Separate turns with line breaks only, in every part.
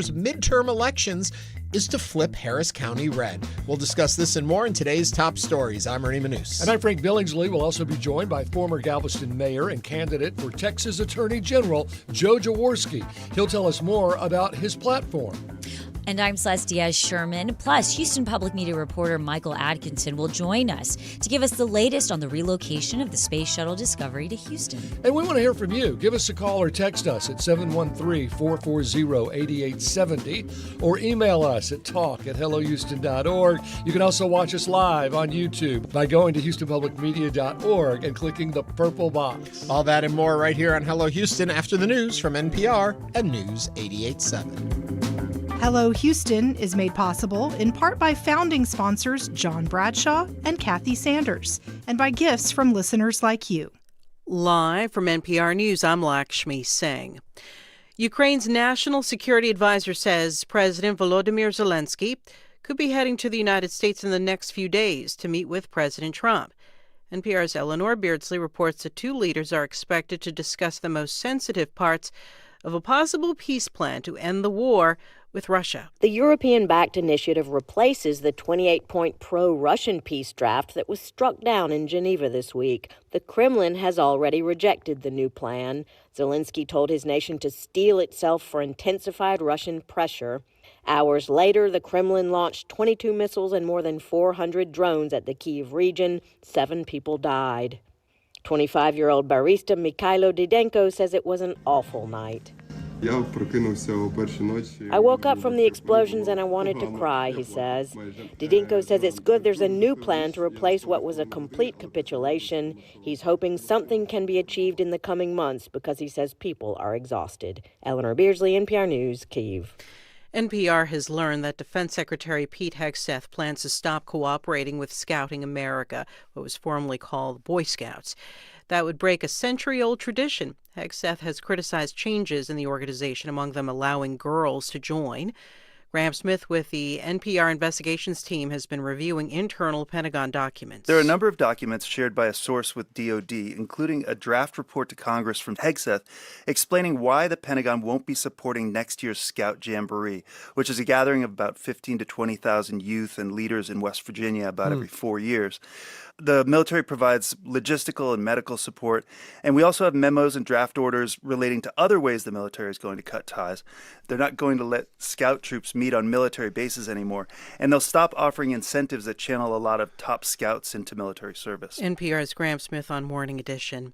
midterm elections is to flip Harris County red. We'll discuss this and more in today's top stories. I'm Ernie Manous.
And I'm Frank Billingsley. We'll also be joined by former Galveston mayor and candidate for Texas Attorney General Joe Jaworski. He'll tell us more about his platform.
And I'm Celeste Diaz-Sherman. Plus, Houston Public Media reporter Michael Adkison will join us to give us the latest on the relocation of the Space Shuttle Discovery to Houston.
And we want to hear from you. Give us a call or text us at 713-440-8870 or email us at talk@hellohouston.org. You can also watch us live on YouTube by going to houstonpublicmedia.org and clicking the purple box.
All that and more right here on Hello Houston after the news from NPR and News 88.7.
Hello Houston is made possible in part by founding sponsors John Bradshaw and Kathy Sanders, and by gifts from listeners like you.
Live from NPR News, I'm Lakshmi Singh. Ukraine's national security advisor says President Volodymyr Zelensky could be heading to the United States in the next few days to meet with President Trump. NPR's Eleanor Beardsley reports the two leaders are expected to discuss the most sensitive parts of a possible peace plan to end the war with Russia.
The European-backed initiative replaces the 28-point pro-Russian peace draft that was struck down in Geneva this week. The Kremlin has already rejected the new plan. Zelensky told his nation to steel itself for intensified Russian pressure. Hours later, the Kremlin launched 22 missiles and more than 400 drones at the Kyiv region. 7 people died. 25-year-old barista Mikhailo Didenko says it was an awful night. I woke up from the explosions and I wanted to cry, he says. Didenko says it's good there's a new plan to replace what was a complete capitulation. He's hoping something can be achieved in the coming months because he says people are exhausted. Eleanor Beardsley, NPR News, Kyiv.
NPR has learned that Defense Secretary Pete Hegseth plans to stop cooperating with Scouting America, what was formerly called Boy Scouts. That would break a century-old tradition. Hegseth has criticized changes in the organization, among them allowing girls to join. Graham Smith with the NPR investigations team has been reviewing internal Pentagon documents.
There are a number of documents shared by a source with DOD, including a draft report to Congress from Hegseth explaining why the Pentagon won't be supporting next year's Scout Jamboree, which is a gathering of about 15,000 to 20,000 youth and leaders in West Virginia about every 4 years. The military provides logistical and medical support, and we also have memos and draft orders relating to other ways the military is going to cut ties. They're not going to let scout troops meet on military bases anymore, and they'll stop offering incentives that channel a lot of top scouts into military service.
NPR's Graham Smith on Morning Edition.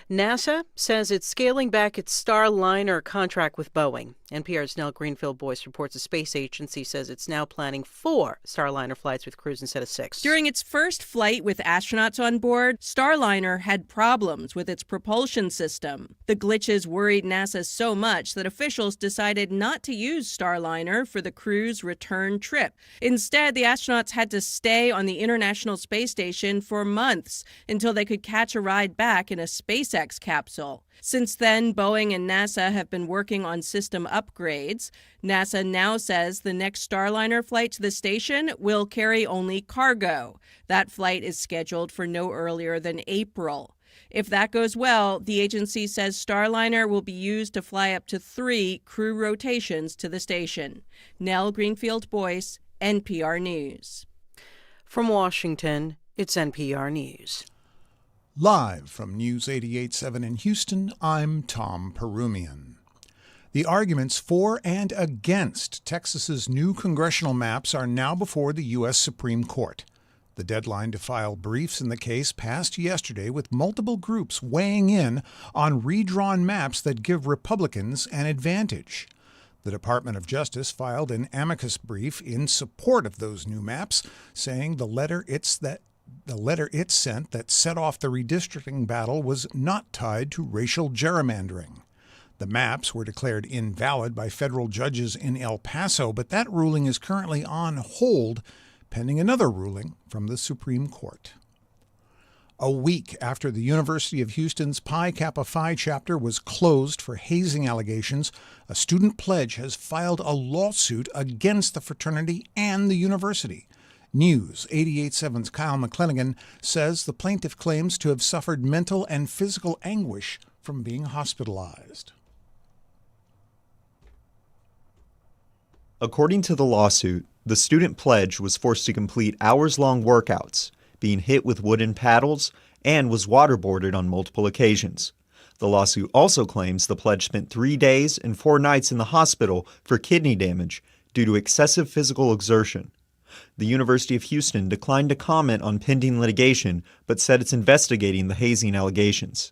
NASA says it's scaling back its Starliner contract with Boeing. NPR's Nell Greenfield-Boyce reports the space agency says it's now planning 4 Starliner flights with crews instead of 6.
During its first flight with astronauts on board, Starliner had problems with its propulsion system. The glitches worried NASA so much that officials decided not to use Starliner for the crew's return trip. Instead, the astronauts had to stay on the International Space Station for months until they could catch a ride back in a SpaceX capsule. Since then, Boeing and NASA have been working on system upgrades. NASA now says the next Starliner flight to the station will carry only cargo. That flight is scheduled for no earlier than April. If that goes well, the agency says Starliner will be used to fly up to 3 crew rotations to the station. Nell Greenfield-Boyce, NPR News.
From Washington, it's NPR News.
Live from News 88.7 in Houston, I'm Tom Perumian. The arguments for and against Texas's new congressional maps are now before the U.S. Supreme Court. The deadline to file briefs in the case passed yesterday, with multiple groups weighing in on redrawn maps that give Republicans an advantage. The Department of Justice filed an amicus brief in support of those new maps, saying the letter it sent that set off the redistricting battle was not tied to racial gerrymandering. The maps were declared invalid by federal judges in El Paso, but that ruling is currently on hold pending another ruling from the Supreme Court. A week after the University of Houston's Pi Kappa Phi chapter was closed for hazing allegations, a student pledge has filed a lawsuit against the fraternity and the university. News 88.7's Kyle McClanagan says the plaintiff claims to have suffered mental and physical anguish from being hospitalized.
According to the lawsuit, the student pledge was forced to complete hours-long workouts, being hit with wooden paddles, and was waterboarded on multiple occasions. The lawsuit also claims the pledge spent 3 days and 4 nights in the hospital for kidney damage due to excessive physical exertion. The University of Houston declined to comment on pending litigation, but said it's investigating the hazing allegations.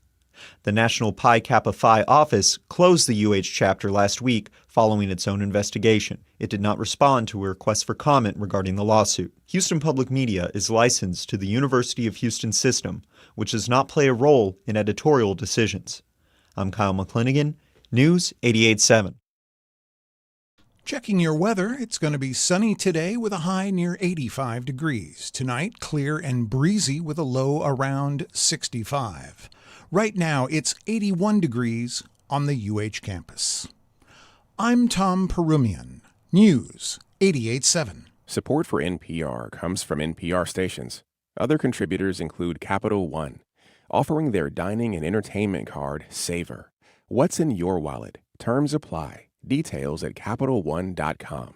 The National Pi Kappa Phi office closed the UH chapter last week following its own investigation. It did not respond to a request for comment regarding the lawsuit. Houston Public Media is licensed to the University of Houston system, which does not play a role in editorial decisions. I'm Kyle McClinigan, News 88.7.
Checking your weather, it's going to be sunny today with a high near 85 degrees. Tonight, clear and breezy with a low around 65. Right now, it's 81 degrees on the UH campus. I'm Tom Perumian, News 88.7.
Support for NPR comes from NPR stations. Other contributors include Capital One, offering their dining and entertainment card, Savor. What's in your wallet? Terms apply. Details at CapitalOne.com.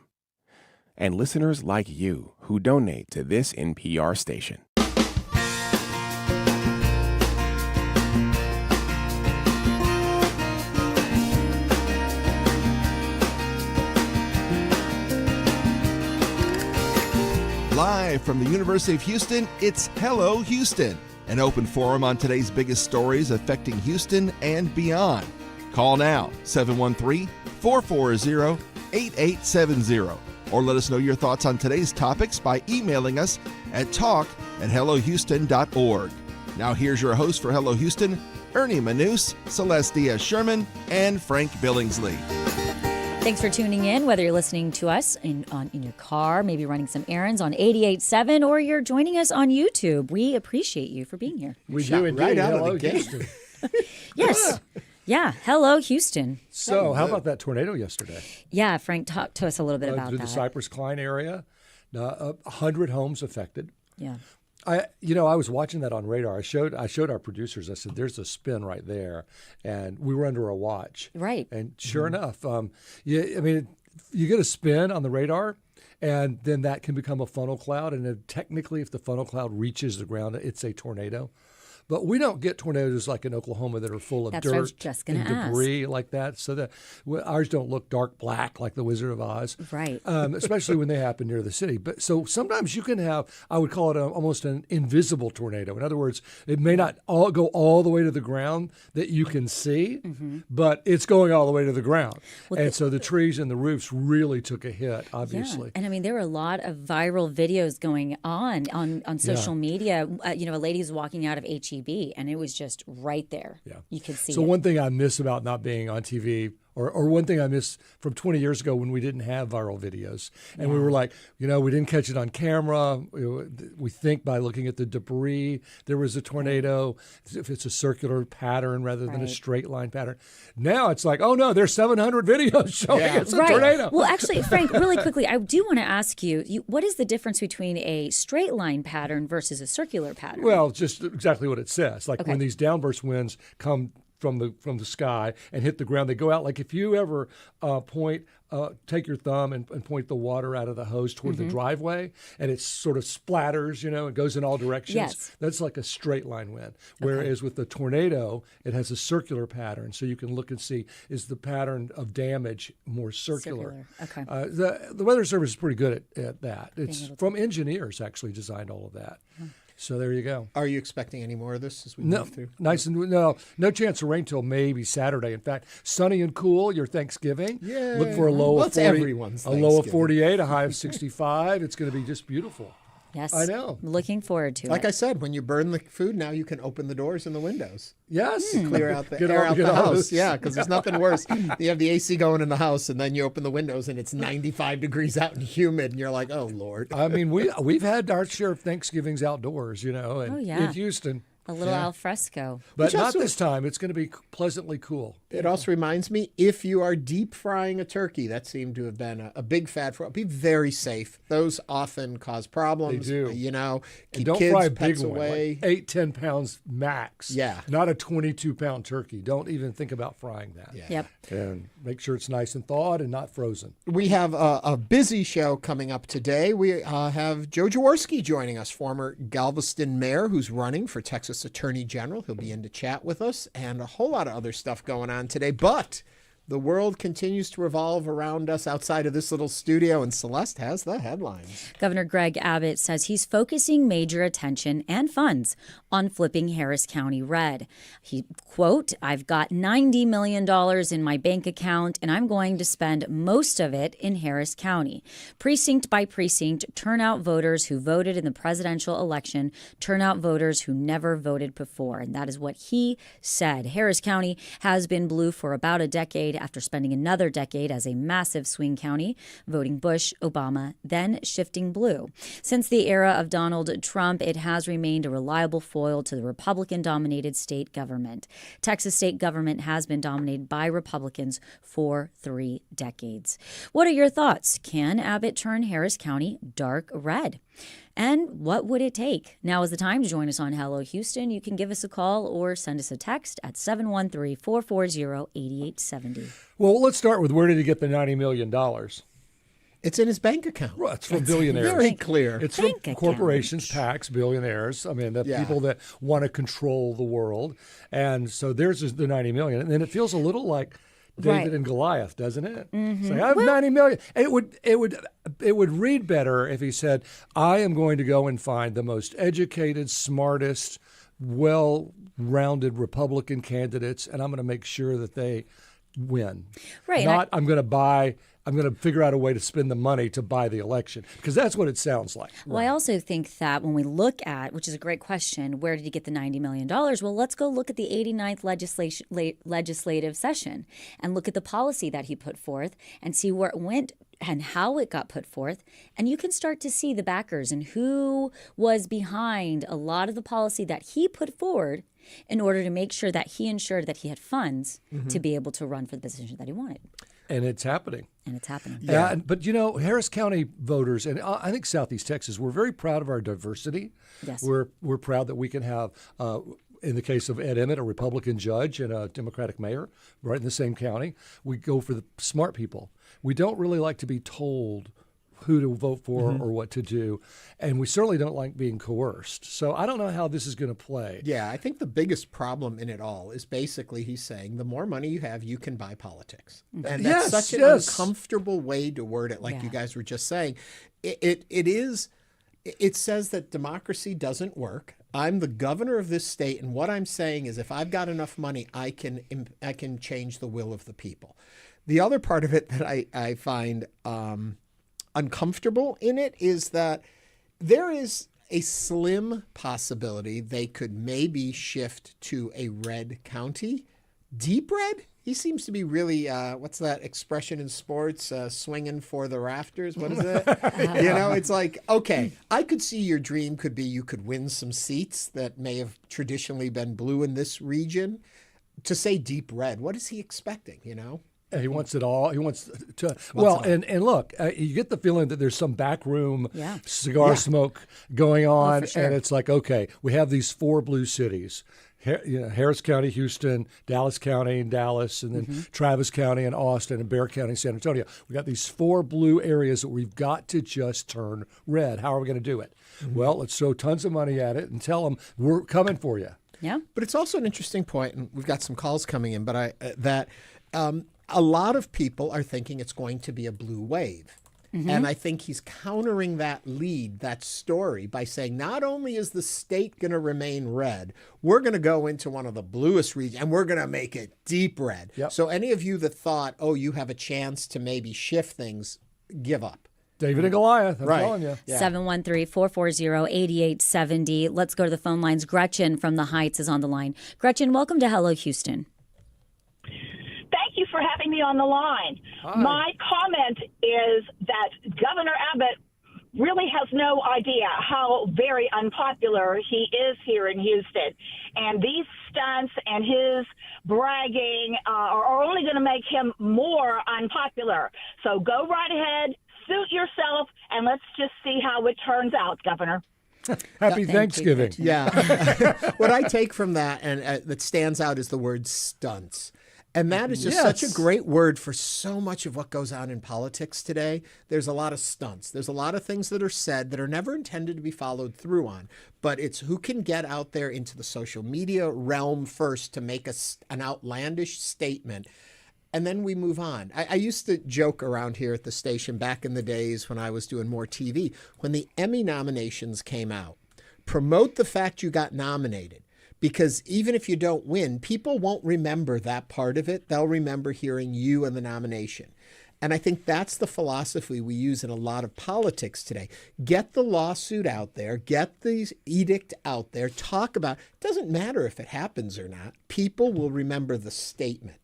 And listeners like you who donate to this NPR station.
Live from the University of Houston, it's Hello Houston, an open forum on today's biggest stories affecting Houston and beyond. Call now, 713-440-8870, or let us know your thoughts on today's topics by emailing us at talk@hellohouston.org. Now here's your host for Hello Houston, Ernie Manous, Celeste Diaz-Sherman, and Frank Billingsley.
Thanks for tuning in, whether you're listening to us in your car, maybe running some errands on 88.7, or you're joining us on YouTube. We appreciate you for being here.
We do indeed.
Right out
Hello,
of the gate.
Houston.
Yes. Yeah. Hello, Houston.
So, how about that tornado yesterday?
Yeah, Frank, talk to us a little bit about
the
that.
Cypress Klein area, 100 homes affected.
Yeah.
I was watching that on radar. I showed our producers. I said, "There's a spin right there," and we were under a watch.
Right.
And sure enough, you get a spin on the radar, and then that can become a funnel cloud. And then technically, if the funnel cloud reaches the ground, it's a tornado. But we don't get tornadoes like in Oklahoma that are full of
That's what I was
dirt
just
and
gonna
debris like that. So ours don't look dark black like the Wizard of Oz.
Right.
Especially when they happen near the city. But so sometimes you can have, I would call it almost an invisible tornado. In other words, it may not go all the way to the ground that you can see, but it's going all the way to the ground. Well, so the trees and the roofs really took a hit, obviously.
Yeah. And there were a lot of viral videos going on social media. A lady was walking out of HEB, and it was just right there. Yeah. You could see it.
So one thing I miss about not being on TV, or one thing I miss from 20 years ago when we didn't have viral videos, and we were like, we didn't catch it on camera. We think by looking at the debris, there was a tornado, if it's a circular pattern rather than a straight line pattern. Now it's like, oh no, there's 700 videos showing it's a tornado.
Well, actually, Frank, really quickly, I do want to ask you, what is the difference between a straight line pattern versus a circular pattern?
Well, just exactly what it says. Like when these downburst winds come from the sky and hit the ground, they go out. Like if you ever take your thumb and point the water out of the hose toward the driveway, and it sort of splatters, it goes in all directions.
Yes.
That's like a straight line wind. Whereas with the tornado, it has a circular pattern, so you can look and see, is the pattern of damage more circular?
Okay.
The Weather Service is pretty good at that. It's from engineers actually designed all of that. So there you go.
Are you expecting any more of this as we move through?
No chance of rain till maybe Saturday. In fact, sunny and cool, your Thanksgiving.
Yeah.
Look for a low of 40,
everyone's
a low of 48, a high of 65. It's going to be just beautiful.
Yes.
I know.
Looking forward to it.
Like I said, when you burn the food, now you can open the doors and the windows.
Yes.
Clear out the air out the house. Yeah, because there's nothing worse. You have the AC going in the house, and then you open the windows, and it's 95 degrees out and humid, and you're like, oh, Lord.
I mean, we've had our share of Thanksgivings outdoors, in Houston.
A little al fresco.
But not this time. It's going to be pleasantly cool.
It also reminds me, if you are deep frying a turkey, that seemed to have been a big fad for. Be very safe. Those often cause problems.
They do.
You know, keep
and don't
kids,
fry a
pets
big one,
away.
like 8-10 pounds max.
Yeah.
Not a 22-pound turkey. Don't even think about frying that.
Yeah.
Yep.
And make sure it's nice and thawed and not frozen.
We have a busy show coming up today. We have Joe Jaworski joining us, former Galveston mayor who's running for Texas Attorney General. He'll be in to chat with us, and a whole lot of other stuff going on today. But the world continues to revolve around us outside of this little studio, and Celeste has the headlines.
Governor Greg Abbott says he's focusing major attention and funds on flipping Harris County red. He, quote, "I've got $90 million in my bank account, and I'm going to spend most of it in Harris County. Precinct by precinct, turn out voters who voted in the presidential election, turn out voters who never voted before." And that is what he said. Harris County has been blue for about a decade after spending another decade as a massive swing county, voting Bush, Obama, then shifting blue. Since the era of Donald Trump, it has remained a reliable foil to the Republican-dominated state government. Texas state government has been dominated by Republicans for 3 decades. What are your thoughts? Can Abbott turn Harris County dark red? And what would it take? Now is the time to join us on Hello Houston. You can give us a call or send us a text at 713-440-8870.
Well, let's start with, where did he get the $90 million?
It's in his bank account.
Well, it's from billionaires.
Very clear.
It's from corporations, PACs, billionaires. I mean, the people that want to control the world. And so there's the $90 million. And then it feels a little like David and Goliath, doesn't it?
Mm-hmm.
It's like, I have $90 million. And it would read better if he said, I am going to go and find the most educated, smartest, well-rounded Republican candidates, and I'm going to make sure that they win.
Right.
Not I'm going to figure out a way to spend the money to buy the election, because that's what it sounds like.
Well, I also think that when we look at, which is a great question, where did he get the $90 million? Well, let's go look at the 89th legislative session and look at the policy that he put forth and see where it went and how it got put forth. And you can start to see the backers and who was behind a lot of the policy that he put forward in order to make sure that he ensured that he had funds to be able to run for the position that he wanted.
And it's happening.
Yeah.
But, you know, Harris County voters, and I think Southeast Texas, we're very proud of our diversity.
Yes.
We're proud that we can have, in the case of Ed Emmett, a Republican judge and a Democratic mayor right in the same county. We go for the smart people. We don't really like to be told who to vote for or what to do. And we certainly don't like being coerced. So I don't know how this is going to play.
Yeah, I think the biggest problem in it all is basically he's saying the more money you have, you can buy politics. And that's such an uncomfortable way to word it, like you guys were just saying. It says that democracy doesn't work. I'm the governor of this state, and what I'm saying is if I've got enough money, I can change the will of the people. The other part of it that I find uncomfortable in it is that there is a slim possibility they could maybe shift to a red county. Deep red? He seems to be really, what's that expression in sports? Swinging for the rafters? What is it? You know, it's like, okay, I could see your dream could be you could win some seats that may have traditionally been blue in this region. To say deep red, what is he expecting, you know?
He wants it all. He wants to. And look, you get the feeling that there's some backroom cigar smoke going on, and it's like, okay, we have these 4 blue cities: Harris County, Houston, Dallas County, and Dallas, and then Travis County, and Austin, and Bexar County, San Antonio. We got these 4 blue areas that we've got to just turn red. How are we going to do it? Well, let's throw tons of money at it and tell them we're coming for you.
Yeah,
but it's also an interesting point, and we've got some calls coming in. But a lot of people are thinking it's going to be a blue wave. And I think he's countering that story by saying not only is the state going to remain red, we're going to go into one of the bluest regions and we're going to make it deep red. Yep. So any of you that thought, oh, you have a chance to maybe shift things, give up.
David and Goliath, I'm telling you.
713-440-8870. Let's go to the phone lines. Gretchen from the Heights is on the line. Gretchen, welcome to Hello Houston.
Thank you for having me on the line.
Hi.
My comment is that Governor Abbott really has no idea how very unpopular he is here in Houston. And these stunts and his bragging are only going to make him more unpopular. So go right ahead, suit yourself, and let's just see how it turns out, Governor.
Happy Thanksgiving.
Yeah. What I take from that and that stands out is the word stunts. And that is just such a great word for so much of what goes on in politics today. There's a lot of stunts. There's a lot of things that are said that are never intended to be followed through on. But it's who can get out there into the social media realm first to make an outlandish statement. And then we move on. I used to joke around here at the station back in the days when I was doing more TV. When the Emmy nominations came out, promote the fact you got nominated. Because even if you don't win, people won't remember that part of it. They'll remember hearing you in the nomination. And I think that's the philosophy we use in a lot of politics today. Get the lawsuit out there, get the edict out there, talk about it. It doesn't matter if it happens or not. People will remember the statement.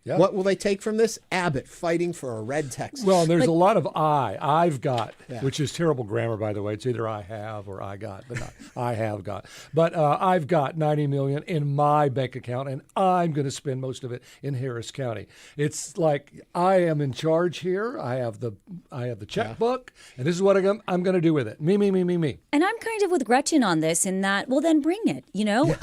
Yep.
What will they take from this? Abbott fighting for a red Texas.
Well, there's a lot of I've got, which is terrible grammar, by the way. It's either I have or I got, but not I have got. But I've got $90 million in my bank account, and I'm going to spend most of it in Harris County. It's like I am in charge here. I have the checkbook, and this is what I'm going to do with it. Me.
And I'm kind of with Gretchen on this in that, well, then bring it. You know,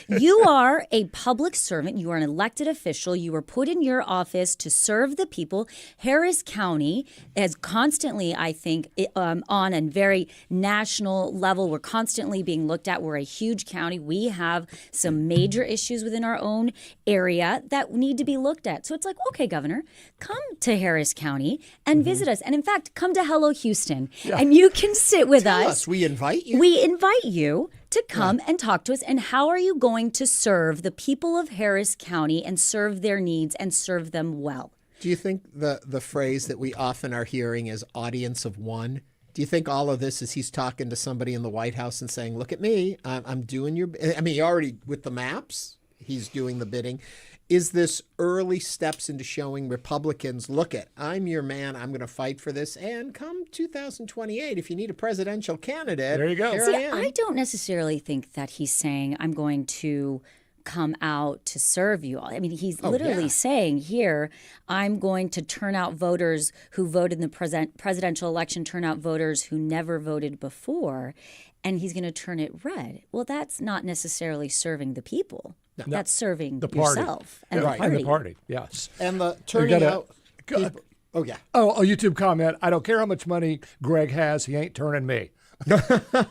you are a public servant. You are an elected official. You were put in your office to serve the people. Harris County is constantly, I think, on a very national level. We're constantly being looked at. We're a huge county. We have some major issues within our own area that need to be looked at. So it's like, okay, Governor, come to Harris County and visit us. And in fact, come to Hello Houston. And you can sit with us.
We invite you.
We invite you to come and talk to us. And how are you going to serve the people of Harris County and serve their needs and serve them well?
Do you think the phrase that we often are hearing is audience of one? Do you think all of this is he's talking to somebody in the White House and saying, look at me, I'm doing your, I mean, he already, with the maps, he's doing the bidding. Is this early steps into showing Republicans, look at, I'm your man, I'm going to fight for this, and come 2028, if you need a presidential candidate,
there you go.
Here
See,
I am.
I don't necessarily think that he's saying, I'm going to come out to serve you all. I mean, he's literally saying here, I'm going to turn out voters who voted in the presidential election, turn out voters who never voted before, and he's going to turn it red. Well, that's not necessarily serving the people. No. That's serving
the party.
Yourself and
And the party, yes.
And the turning out people. Oh, yeah.
Oh, a YouTube comment. I don't care how much money Greg has. He ain't turning me.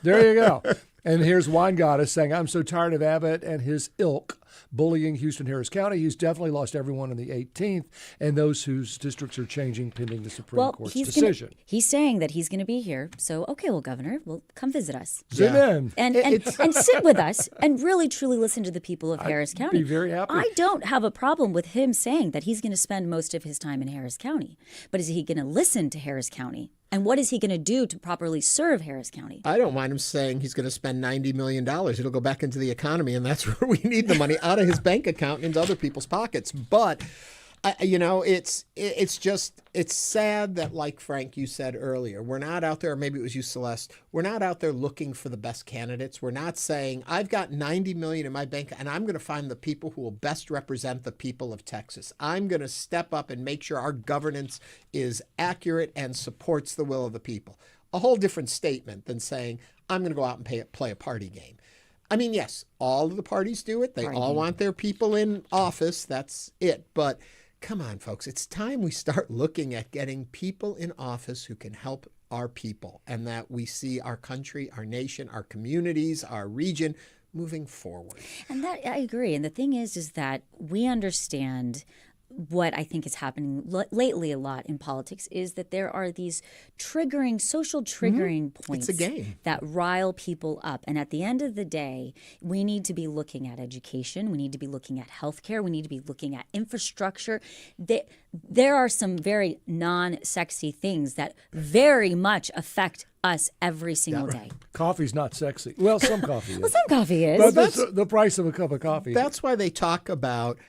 There you go. And here's Wine Goddess saying, I'm so tired of Abbott and his ilk bullying Houston Harris County. He's definitely lost everyone in the 18th and those whose districts are changing pending the Supreme Court's decision.
He's saying that he's going to be here. So, okay, well, Governor, well, come visit us.
Zoom in.
And sit with us and really, truly listen to the people of Harris County.
Be very happy.
I don't have a problem with him saying that he's going to spend most of his time in Harris County. But is he going to listen to Harris County? And what is he going to do to properly serve Harris County?
I don't mind him saying he's going to spend $90 million. It'll go back into the economy, and that's where we need the money, out of his bank account and into other people's pockets. But, it's sad that, like Frank, you said earlier, we're not out there, or maybe it was you, Celeste, we're not out there looking for the best candidates. We're not saying, I've got $90 million in my bank, and I'm going to find the people who will best represent the people of Texas. I'm going to step up and make sure our governance is accurate and supports the will of the people. A whole different statement than saying, I'm going to go out and play a party game. I mean, yes, all of the parties do it. They all want their people in office. That's it. But come on, folks. It's time we start looking at getting people in office who can help our people, and that we see our country, our nation, our communities, our region moving forward.
And that I agree. And the thing is that we understand what I think is happening lately a lot in politics is that there are these social triggering points
it's a game.
That rile people up. And at the end of the day, we need to be looking at education. We need to be looking at healthcare. We need to be looking at infrastructure. There are some very non-sexy things that very much affect us every single day.
Coffee's not sexy. Well, some coffee is.
Well, some coffee is.
But that's the price of a cup of coffee.
That's why they talk about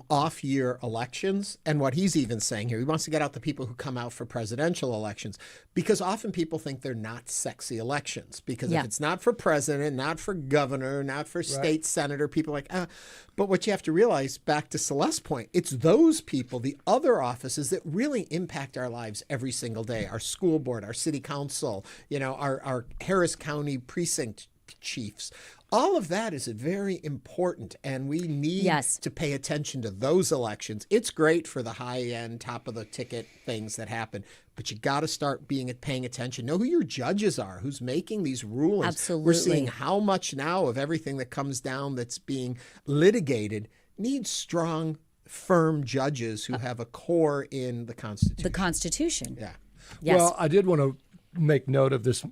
off-year elections. And what he's even saying here, he wants to get out the people who come out for presidential elections, because often people think they're not sexy elections. Because if it's not for president, not for governor, not for state senator, people are like, But what you have to realize, back to Celeste's point, it's those people, the other offices that really impact our lives every single day. Our school board, our city council, our Harris County precinct chiefs. All of that is very important, and we need to pay attention to those elections. It's great for the high-end, top-of-the-ticket things that happen, but you got to start paying attention. Know who your judges are, who's making these rulings.
Absolutely.
We're seeing how much now of everything that comes down that's being litigated needs strong, firm judges who have a core in the Constitution.
The Constitution.
Yeah.
Yes.
Well, I did want to make note of this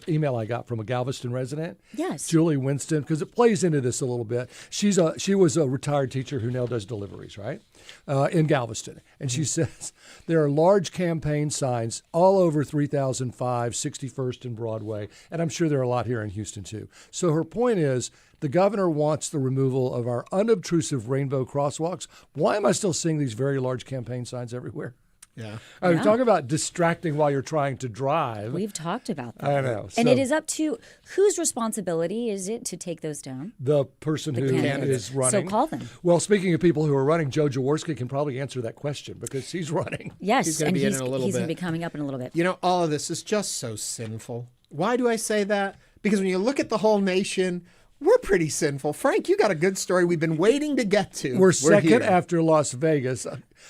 email I got from a Galveston resident.
Yes.
Julie Winston, because it plays into this a little bit. She was a retired teacher who now does deliveries, right, in Galveston. And she says there are large campaign signs all over 3005, 61st and Broadway, and I'm sure there are a lot here in Houston too. So her point is, the governor wants the removal of our unobtrusive rainbow crosswalks. Why am I still seeing these very large campaign signs everywhere?
Yeah.
I mean, talk about distracting while you're trying to drive.
We've talked about that.
I know.
And it is up to whose responsibility is it to take those down?
The person who is running.
So call them.
Well, speaking of people who are running, Joe Jaworski can probably answer that question because he's running.
Yes,
he's going to be in a little bit.
He's going to be coming up in a little bit.
All of this is just so sinful. Why do I say that? Because when you look at the whole nation, we're pretty sinful. Frank, you got a good story we've been waiting to get to.
We're second
here.
after Las Vegas,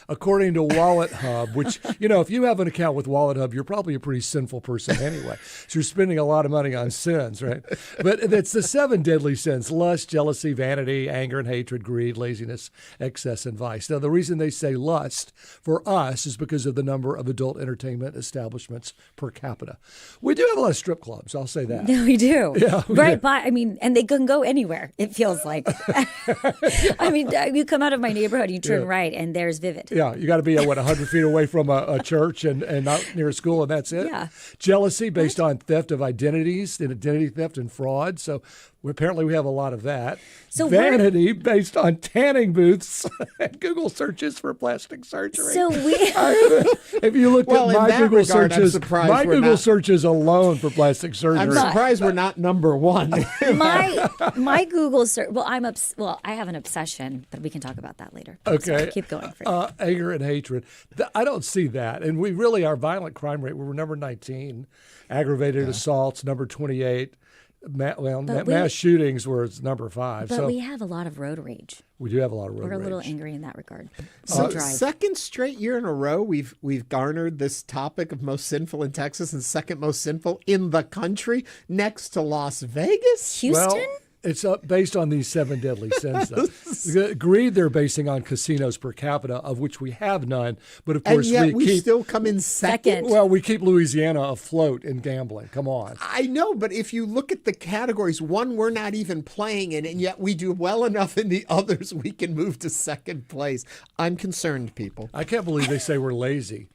according to Wallet Hub, which, if you have an account with Wallet Hub, you're probably a pretty sinful person anyway. So you're spending a lot of money on sins, right? But it's the 7 deadly sins: lust, jealousy, vanity, anger and hatred, greed, laziness, excess, and vice. Now, the reason they say lust for us is because of the number of adult entertainment establishments per capita. We do have a lot of strip clubs, I'll say that.
Yeah, we do.
Yeah,
and they can go anywhere, it feels like. You come out of my neighborhood, you turn right, and there's Vivid.
Yeah, you got to be 100 feet away from a church and not near a school, and that's it.
Yeah.
Jealousy based on theft of identities and identity theft and fraud. So apparently we have a lot of that.
So
vanity based on tanning booths and Google searches for plastic surgery.
So
if you look at my Google searches, searches alone for plastic surgery.
I'm surprised we're not number one.
my Google search. Well, I have an obsession, but we can talk about that later.
Okay,
so keep going.
Anger and hatred. I don't see that, and we really our violent crime rate. We're number 19, aggravated assaults number 28. Mass shootings were number 5.
But we have a lot of road rage.
We do have a lot of road rage.
We're a little angry in that regard.
So second straight year in a row, we've garnered this topic of most sinful in Texas and second most sinful in the country, next to Las Vegas.
Houston?
Well, it's based on these 7 deadly sins, though. Greed they're basing on casinos per capita, of which we have none. But of course,
and yet we still come in second.
Well, we keep Louisiana afloat in gambling. Come on.
I know, but if you look at the categories, one we're not even playing in, and yet we do well enough in the others, we can move to second place. I'm concerned, people.
I can't believe they say we're lazy.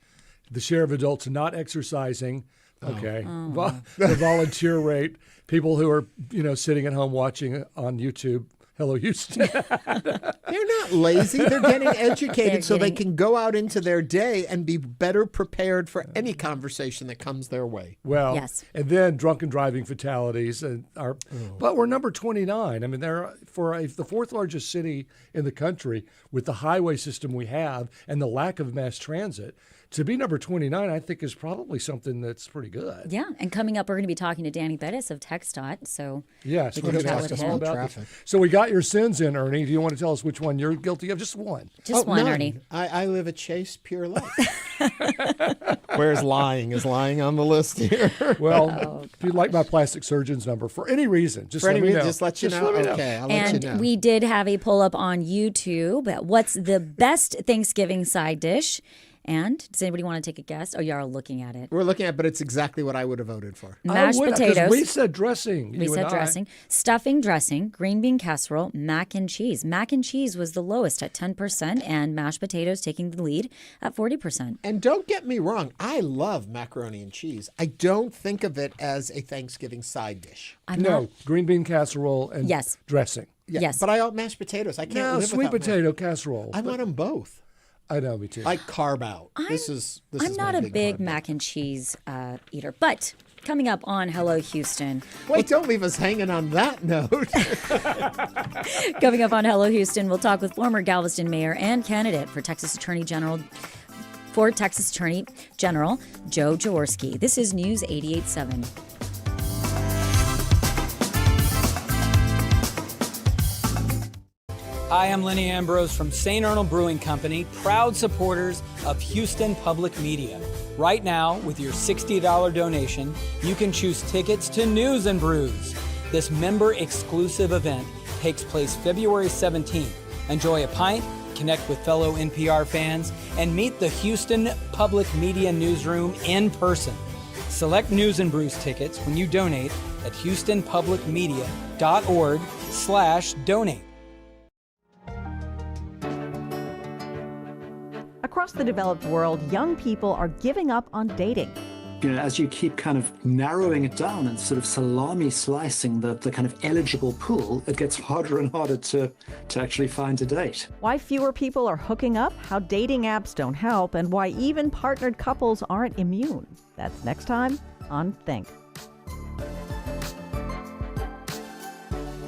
The share of adults not exercising. Okay. The volunteer rate. People who are, sitting at home watching on YouTube, Hello Houston.
They're not lazy. They're getting educated so they can go out into their day and be better prepared for any conversation that comes their way.
Well,
yes.
And then drunken driving fatalities. But we're number 29. I mean, they're the 4th largest city in the country with the highway system we have and the lack of mass transit. To be number 29, I think, is probably something that's pretty good.
Yeah, and coming up, we're going to be talking to Danny Perez of TxDOT. So
yes,
we're going to talk
all about this. So we got your sins in, Ernie. Do you want to tell us which one you're guilty of? Just one.
Just one,
none.
Ernie.
I live a chaste, pure life. Where's lying? Is lying on the list here?
Well, if you'd like my plastic surgeon's number for any reason, just let me know.
Just let you know. Okay, I'll let you know.
And we did have a pull up on YouTube. What's the best Thanksgiving side dish? And does anybody want to take a guess? Oh, you're all looking at it.
We're looking at it, but it's exactly what I would have voted for.
Mashed potatoes.
We said dressing.
We said dressing. Stuffing, dressing, green bean casserole, mac and cheese. Mac and cheese was the lowest at 10%, and mashed potatoes taking the lead at 40%.
And don't get me wrong, I love macaroni and cheese. I don't think of it as a Thanksgiving side dish.
Green bean casserole and dressing.
Yeah,
Yes.
but I want mashed potatoes. I can't
No,
live
sweet
without
potato casserole.
I want them both.
I know, me too.
I carb out. This
I'm
is
not
my
a big
carb
mac and cheese eater, but coming up on Hello Houston.
Wait, don't leave us hanging on that note.
Coming up on Hello Houston, we'll talk with former Galveston mayor and candidate for Texas Attorney General Joe Jaworski. This is News 88.7.
Hi, I'm Lenny Ambrose from St. Arnold Brewing Company, proud supporters of Houston Public Media. Right now, with your $60 donation, you can choose tickets to News and Brews. This member-exclusive event takes place February 17th. Enjoy a pint, connect with fellow NPR fans, and meet the Houston Public Media Newsroom in person. Select News and Brews tickets when you donate at houstonpublicmedia.org/donate.
Across the developed world, young people are giving up on dating.
As you keep kind of narrowing it down and sort of salami slicing the kind of eligible pool, it gets harder and harder to actually find a date.
Why fewer people are hooking up, how dating apps don't help, and why even partnered couples aren't immune. That's next time on Think.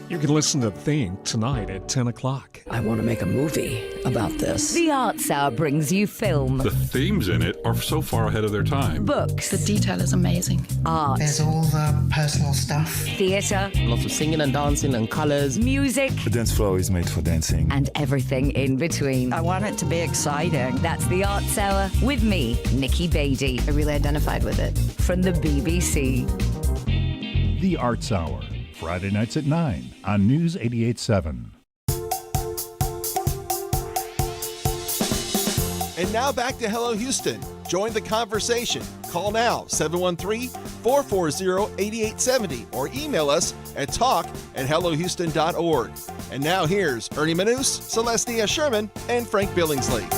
You can listen to Think tonight at 10 o'clock.
I want to make a movie about this.
The Arts Hour brings you film.
The themes in it are so far ahead of their time.
Books.
The detail is amazing.
Art.
There's all the personal stuff.
Theatre.
Lots of singing and dancing and colours.
Music.
The dance floor is made for dancing.
And everything in between.
I want it to be exciting.
That's the Arts Hour with me, Nikki Beatty.
I really identified with it.
From the BBC.
The Arts Hour, Friday nights at 9 on News 88.7.
And now back to Hello Houston. Join the conversation. Call now, 713-440-8870, or email us at talk@hellohouston.org. And now here's Ernie Manous, Celestia Sherman, and Frank Billingsley.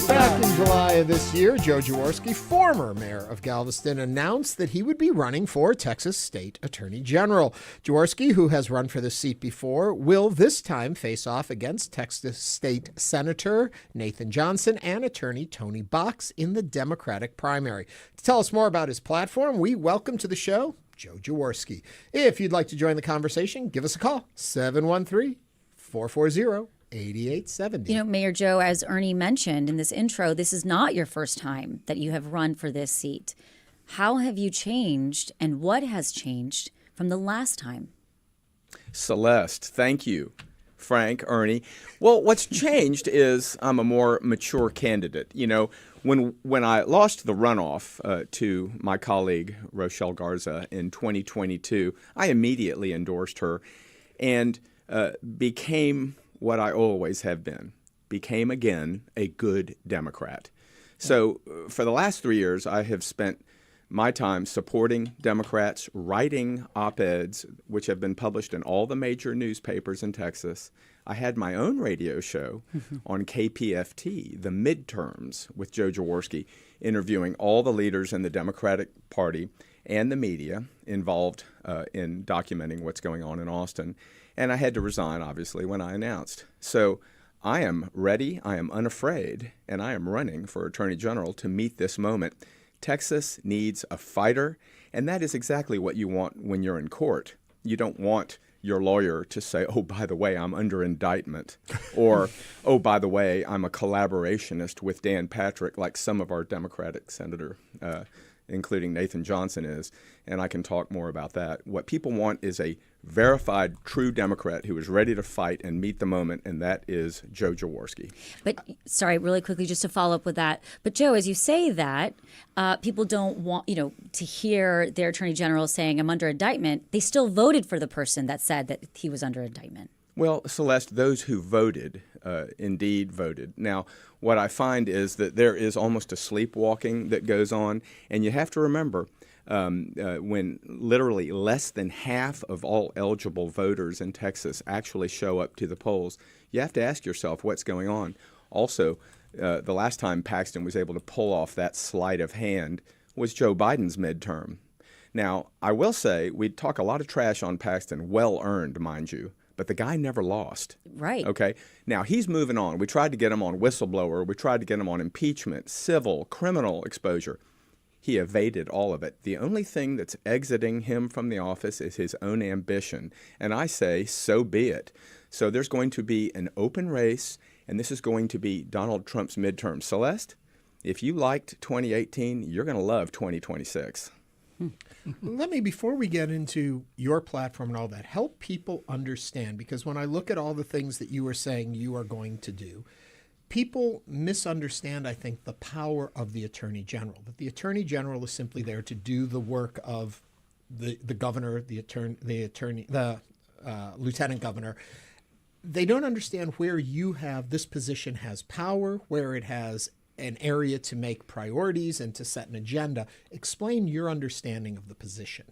Back in July of this year, Joe Jaworski, former mayor of Galveston, announced that he would be running for Texas State Attorney General. Jaworski, who has run for this seat before, will this time face off against Texas State Senator Nathan Johnson and Attorney Tony Box in the Democratic primary. To tell us more about his platform, we welcome to the show Joe Jaworski. If you'd like to join the conversation, give us a call, 713-440-8870.
Mayor Joe, as Ernie mentioned in this intro, this is not your first time that you have run for this seat. How have you changed, and what has changed from the last time?
Celeste, thank you. Frank, Ernie. Well, what's changed is I'm a more mature candidate. When I lost the runoff to my colleague Rochelle Garza in 2022, I immediately endorsed her and became what I always have been, became again a good Democrat. So for the last 3 years, I have spent my time supporting Democrats, writing op-eds, which have been published in all the major newspapers in Texas. I had my own radio show on KPFT, The Midterms, with Joe Jaworski, interviewing all the leaders in the Democratic Party and the media involved in documenting what's going on in Austin. And I had to resign, obviously, when I announced. So I am ready, I am unafraid, and I am running for Attorney General to meet this moment. Texas needs a fighter, and that is exactly what you want when you're in court. You don't want your lawyer to say, oh, by the way, I'm under indictment, or, oh, by the way, I'm a collaborationist with Dan Patrick, like some of our Democratic senator, including Nathan Johnson is, and I can talk more about that. What people want is a verified, true Democrat who is ready to fight and meet the moment, and that is Joe Jaworski.
But, sorry, really quickly, just to follow up with that. But, Joe, as you say that, people don't want, to hear their attorney general saying, I'm under indictment. They still voted for the person that said that he was under indictment.
Well, Celeste, those who voted indeed voted. Now, what I find is that there is almost a sleepwalking that goes on, and you have to remember when literally less than half of all eligible voters in Texas actually show up to the polls, you have to ask yourself what's going on. Also, the last time Paxton was able to pull off that sleight of hand was Joe Biden's midterm. Now, I will say we talk a lot of trash on Paxton, well-earned, mind you, but the guy never lost.
Right.
Okay. Now he's moving on. We tried to get him on whistleblower. We tried to get him on impeachment, civil, criminal exposure. He evaded all of it. The only thing that's exiting him from the office is his own ambition. And I say, so be it. So there's going to be an open race, and this is going to be Donald Trump's midterm. Celeste, if you liked 2018, you're going to love 2026.
Let me, before we get into your platform and all that, help people understand, because when I look at all the things that you were saying you are going to do, people misunderstand, I think, the power of the Attorney General. That the Attorney General is simply there to do the work of the governor, the lieutenant governor. They don't understand where you have this position has power, where it has an area to make priorities and to set an agenda. Explain your understanding of the position.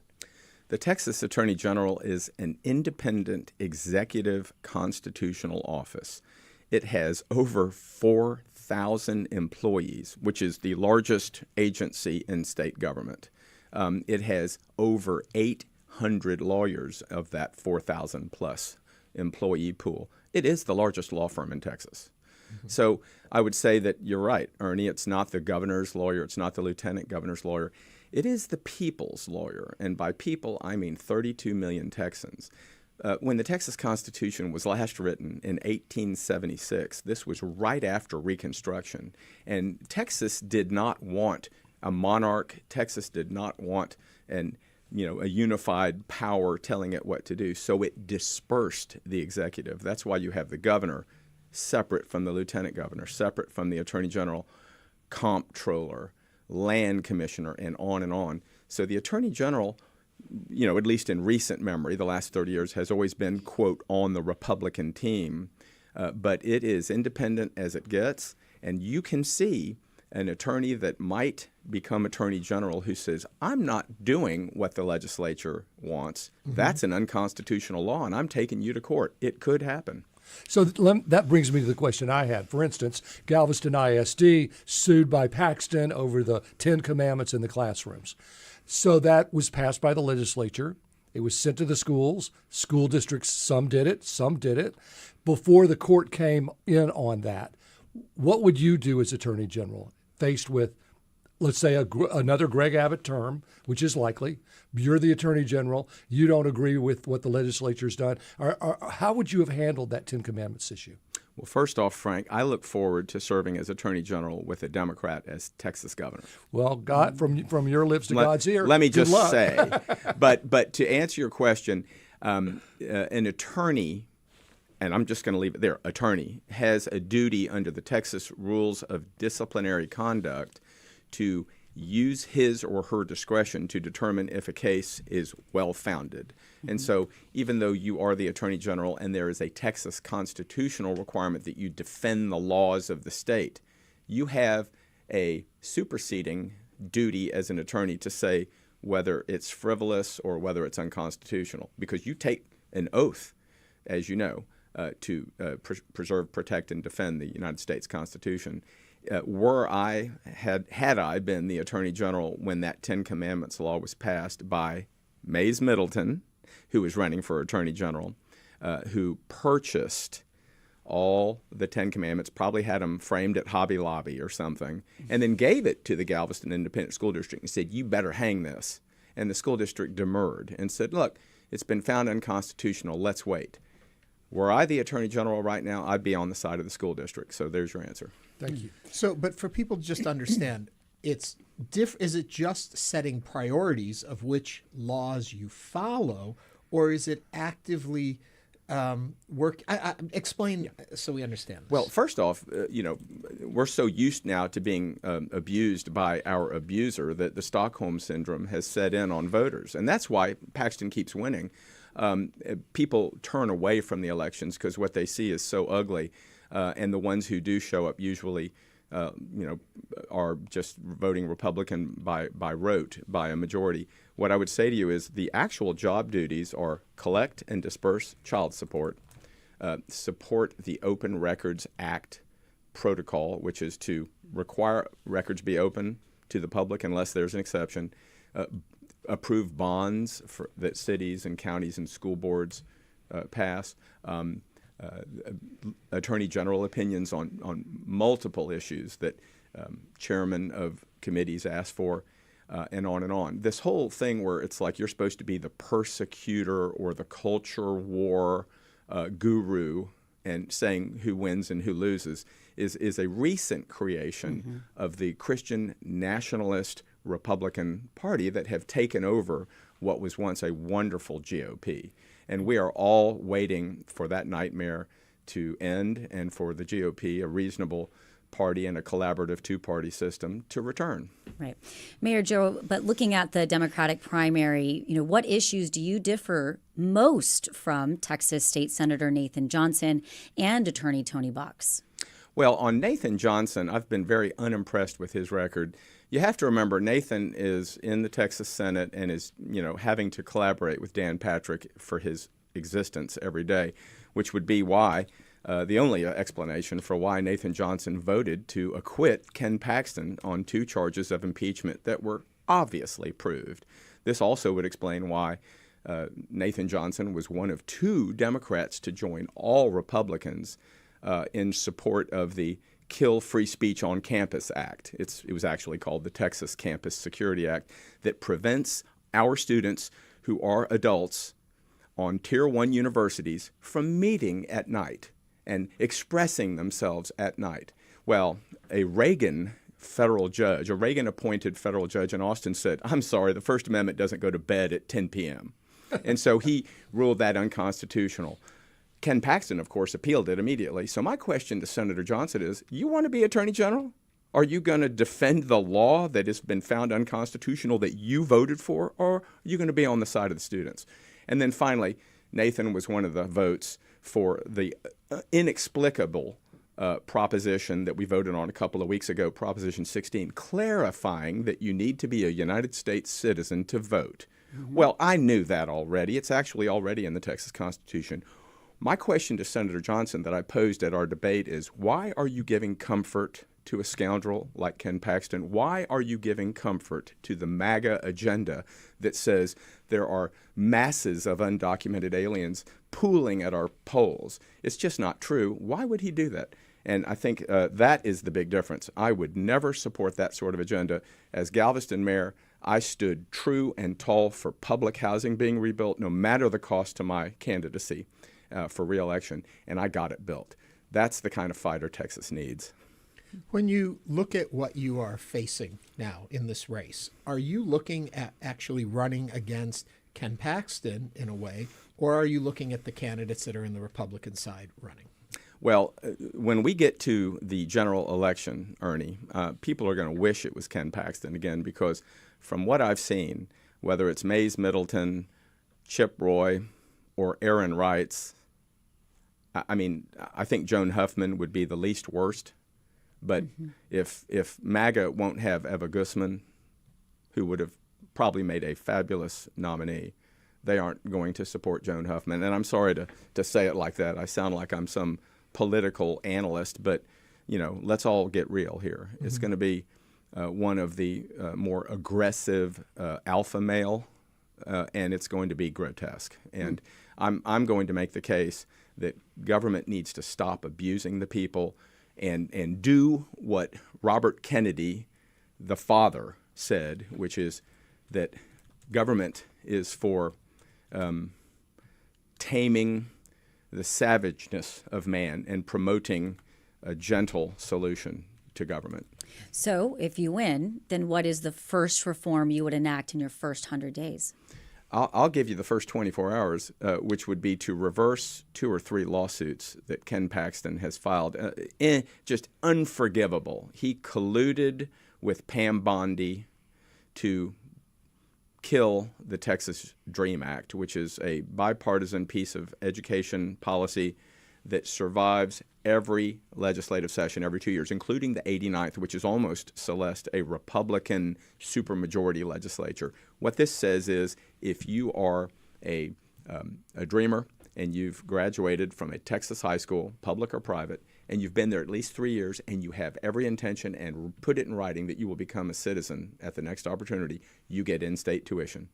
The Texas Attorney General is an independent executive constitutional office. It has over 4,000 employees, which is the largest agency in state government. It has over 800 lawyers of that 4,000 plus employee pool. It is the largest law firm in Texas. Mm-hmm. So I would say that you're right, Ernie. It's not the governor's lawyer. It's not the lieutenant governor's lawyer. It is the people's lawyer. And by people, I mean 32 million Texans. When the Texas Constitution was last written in 1876, this was right after Reconstruction. And Texas did not want a monarch. Texas did not want a unified power telling it what to do. So it dispersed the executive. That's why you have the governor separate from the lieutenant governor, separate from the attorney general, comptroller, land commissioner, and on and on. So the attorney general, at least in recent memory, the last 30 years, has always been, quote, on the Republican team. But it is independent as it gets. And you can see an attorney that might become attorney general who says, I'm not doing what the legislature wants. Mm-hmm. That's an unconstitutional law, and I'm taking you to court. It could happen.
So that brings me to the question I had. For instance, Galveston ISD sued by Paxton over the 10 Commandments in the classrooms. So that was passed by the legislature. It was sent to the schools. School districts, some did it. Before the court came in on that, what would you do as Attorney General faced with, let's say, another Greg Abbott term, which is likely? You're the Attorney General. You don't agree with what the legislature's done. How would you have handled that 10 Commandments issue?
Well, first off, Frank, I look forward to serving as Attorney General with a Democrat as Texas governor.
Well, God, from your lips to God's ear.
Let me just say, but to answer your question, an attorney, and I'm just going to leave it there, attorney, has a duty under the Texas Rules of Disciplinary Conduct to use his or her discretion to determine if a case is well-founded. Mm-hmm. And so even though you are the Attorney General and there is a Texas constitutional requirement that you defend the laws of the state, you have a superseding duty as an attorney to say whether it's frivolous or whether it's unconstitutional, because you take an oath, as you know, to preserve, protect, and defend the United States Constitution. Had I been the Attorney General when that 10 Commandments law was passed by Mays Middleton, who was running for Attorney General, who purchased all the 10 Commandments, probably had them framed at Hobby Lobby or something, and then gave it to the Galveston Independent School District and said, you better hang this. And the school district demurred and said, look, it's been found unconstitutional. Let's wait. Were I the Attorney General right now, I'd be on the side of the school district. So there's your answer.
Thank you.
So, but for people to just understand, is it just setting priorities of which laws you follow, or is it actively explain so we understand this.
Well, first off, we're so used now to being abused by our abuser that the Stockholm Syndrome has set in on voters. And that's why Paxton keeps winning. People turn away from the elections because what they see is so ugly. And the ones who do show up usually, are just voting Republican by rote, by a majority. What I would say to you is the actual job duties are collect and disperse child support, support the Open Records Act protocol, which is to require records be open to the public unless there's an exception, approve bonds that cities and counties and school boards pass, attorney general opinions on multiple issues that chairmen of committees ask for, and on and on. This whole thing where it's like you're supposed to be the persecutor or the culture war guru and saying who wins and who loses is a recent creation of the Christian nationalist Republican Party that have taken over what was once a wonderful GOP. And we are all waiting for that nightmare to end and for the GOP, a reasonable party and a collaborative two-party system, to return.
Right. Mayor Joe, but looking at the Democratic primary, what issues do you differ most from Texas State Senator Nathan Johnson and Attorney Tony Box?
Well, on Nathan Johnson, I've been very unimpressed with his record. You have to remember, Nathan is in the Texas Senate and is, having to collaborate with Dan Patrick for his existence every day, which would be why the only explanation for why Nathan Johnson voted to acquit Ken Paxton on 2 charges of impeachment that were obviously proved. This also would explain why Nathan Johnson was one of 2 Democrats to join all Republicans in support of the Kill Free Speech on Campus Act. It was actually called the Texas Campus Security Act, that prevents our students who are adults on Tier 1 universities from meeting at night and expressing themselves at night. Well, a Reagan-appointed federal judge in Austin said, I'm sorry, the First Amendment doesn't go to bed at 10 p.m. And so he ruled that unconstitutional. Ken Paxton, of course, appealed it immediately. So my question to Senator Johnson is, you want to be Attorney General? Are you going to defend the law that has been found unconstitutional that you voted for, or are you going to be on the side of the students? And then finally, Nathan was one of the votes for the inexplicable proposition that we voted on a couple of weeks ago, Proposition 16, clarifying that you need to be a United States citizen to vote. Well, I knew that already. It's actually already in the Texas Constitution. My question to Senator Johnson that I posed at our debate is, why are you giving comfort to a scoundrel like Ken Paxton? Why are you giving comfort to the MAGA agenda that says there are masses of undocumented aliens pooling at our polls? It's just not true. Why would he do that? And I think that is the big difference. I would never support that sort of agenda. As Galveston mayor, I stood true and tall for public housing being rebuilt, no matter the cost to my candidacy for re-election, and I got it built. That's the kind of fighter Texas needs.
When you look at what you are facing now in this race, are you looking at actually running against Ken Paxton in a way, or are you looking at the candidates that are in the Republican side running?
Well, when we get to the general election, Ernie, people are going to wish it was Ken Paxton again, because from what I've seen, whether it's Mays Middleton, Chip Roy, or Aaron Wrights, I think Joan Huffman would be the least worst. But if MAGA won't have Eva Guzman, who would have probably made a fabulous nominee, they aren't going to support Joan Huffman. And I'm sorry to say it like that. I sound like I'm some political analyst, but let's all get real here. It's going to be one of the more aggressive alpha male, and it's going to be grotesque. And I'm going to make the case that government needs to stop abusing the people and do what Robert Kennedy, the father, said, which is that government is for taming the savageness of man and promoting a gentle solution to government.
So if you win, then what is the first reform you would enact in your first 100 days?
I'll give you the first 24 hours, which would be to reverse 2 or 3 lawsuits that Ken Paxton has filed. Just unforgivable. He colluded with Pam Bondi to kill the Texas DREAM Act, which is a bipartisan piece of education policy that survives every legislative session every 2 years, including the 89th, which is almost, Celeste, a Republican supermajority legislature. What this says is, if you are a dreamer and you've graduated from a Texas high school, public or private, and you've been there at least 3 years and you have every intention and put it in writing that you will become a citizen at the next opportunity, you get in-state tuition.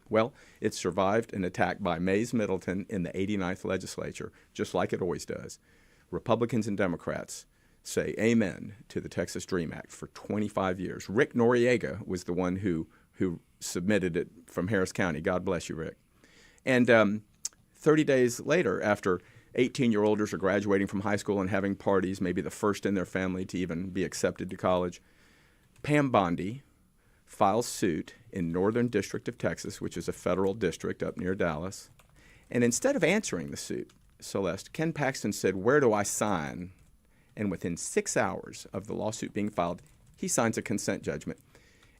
Well, it survived an attack by Mays Middleton in the 89th legislature, just like it always does. Republicans and Democrats say amen to the Texas DREAM Act for 25 years. Rick Noriega was the one who submitted it from Harris County. God bless you, Rick. And 30 days later, after 18-year-olders are graduating from high school and having parties, maybe the first in their family to even be accepted to college, Pam Bondi files suit in Northern District of Texas, which is a federal district up near Dallas. And instead of answering the suit, Celeste, Ken Paxton said, "Where do I sign?" And within 6 hours of the lawsuit being filed, he signs a consent judgment.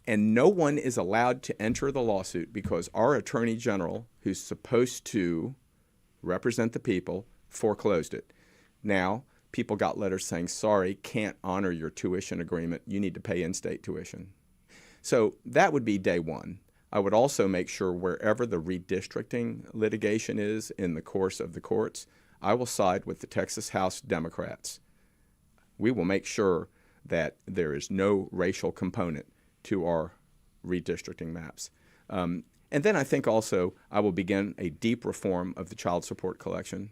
And no one is allowed to enter the lawsuit because our attorney general, who's supposed to represent the people, foreclosed it. Now, people got letters saying, sorry, can't honor your tuition agreement. You need to pay in-state tuition. So that would be day one. I would also make sure wherever the redistricting litigation is in the course of the courts, I will side with the Texas House Democrats. We will make sure that there is no racial component to our redistricting maps. And then I think also I will begin a deep reform of the child support collection.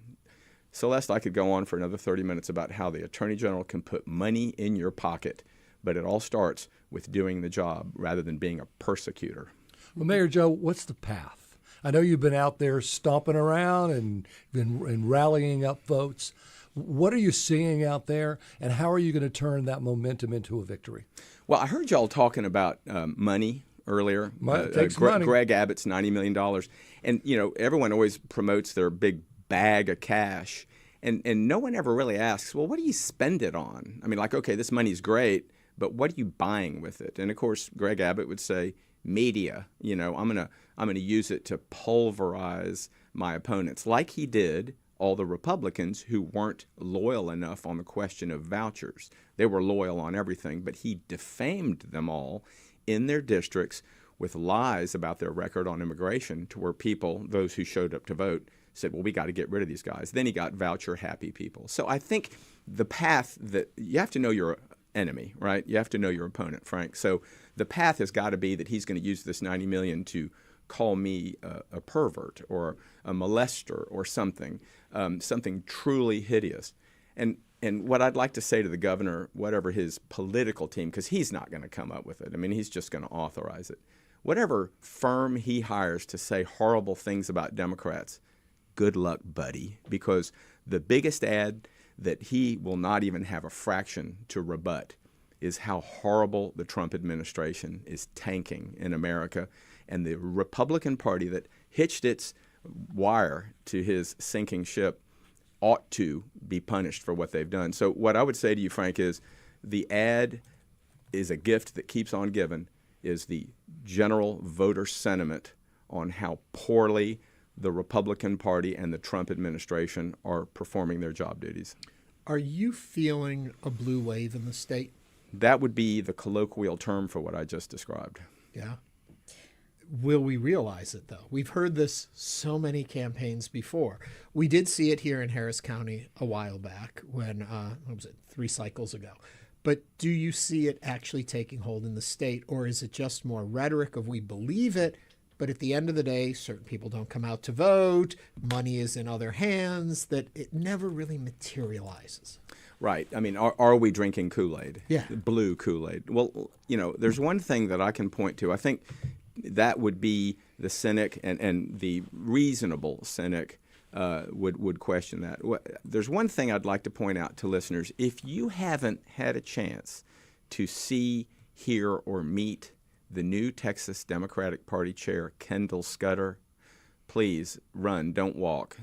Celeste, I could go on for another 30 minutes about how the Attorney General can put money in your pocket, but it all starts with doing the job rather than being a persecutor.
Well, Mayor Joe, what's the path? I know you've been out there stomping around and been rallying up votes. What are you seeing out there, and how are you going to turn that momentum into a victory?
Well, I heard y'all talking about money earlier.
Money.
Greg Abbott's $90 million. And, you know, everyone always promotes their big bag of cash. And no one ever really asks, well, what do you spend it on? I mean, like, okay, this money's great, but what are you buying with it? And, of course, Greg Abbott would say, media. You know, I'm gonna use it to pulverize my opponents, like he did all the Republicans who weren't loyal enough on the question of vouchers. They were loyal on everything, but he defamed them all in their districts with lies about their record on immigration to where people, those who showed up to vote, said, well, we got to get rid of these guys. Then he got voucher-happy people. So I think the path that you have to know your enemy, right? You have to know your opponent, Frank. So the path has got to be that he's going to use this $90 million to call me a pervert or a molester or something, something truly hideous. And what I'd like to say to the governor, whatever his political team, because he's not going to come up with it. I mean, he's just going to authorize it. Whatever firm he hires to say horrible things about Democrats, good luck, buddy, because the biggest ad that he will not even have a fraction to rebut is how horrible the Trump administration is tanking in America. And the Republican Party that hitched its wire to his sinking ship ought to be punished for what they've done. So what I would say to you, Frank, is the ad is a gift that keeps on giving, is the general voter sentiment on how poorly the Republican Party and the Trump administration are performing their job duties.
Are you feeling a blue wave in the state?
That would be the colloquial term for what I just described.
Yeah. Will we realize it, though? We've heard this so many campaigns before. We did see it here in Harris County a while back when, what was it, 3 cycles ago. But do you see it actually taking hold in the state, or is it just more rhetoric of we believe it, but at the end of the day, certain people don't come out to vote, money is in other hands, that it never really materializes?
Right. I mean, are we drinking Kool-Aid?
Yeah.
Blue Kool-Aid. Well, you know, there's one thing that I can point to. I think that would be the cynic and the reasonable cynic would question that. There's one thing I'd like to point out to listeners. If you haven't had a chance to see, hear, or meet the new Texas Democratic Party chair, Kendall Scudder, please run, don't walk.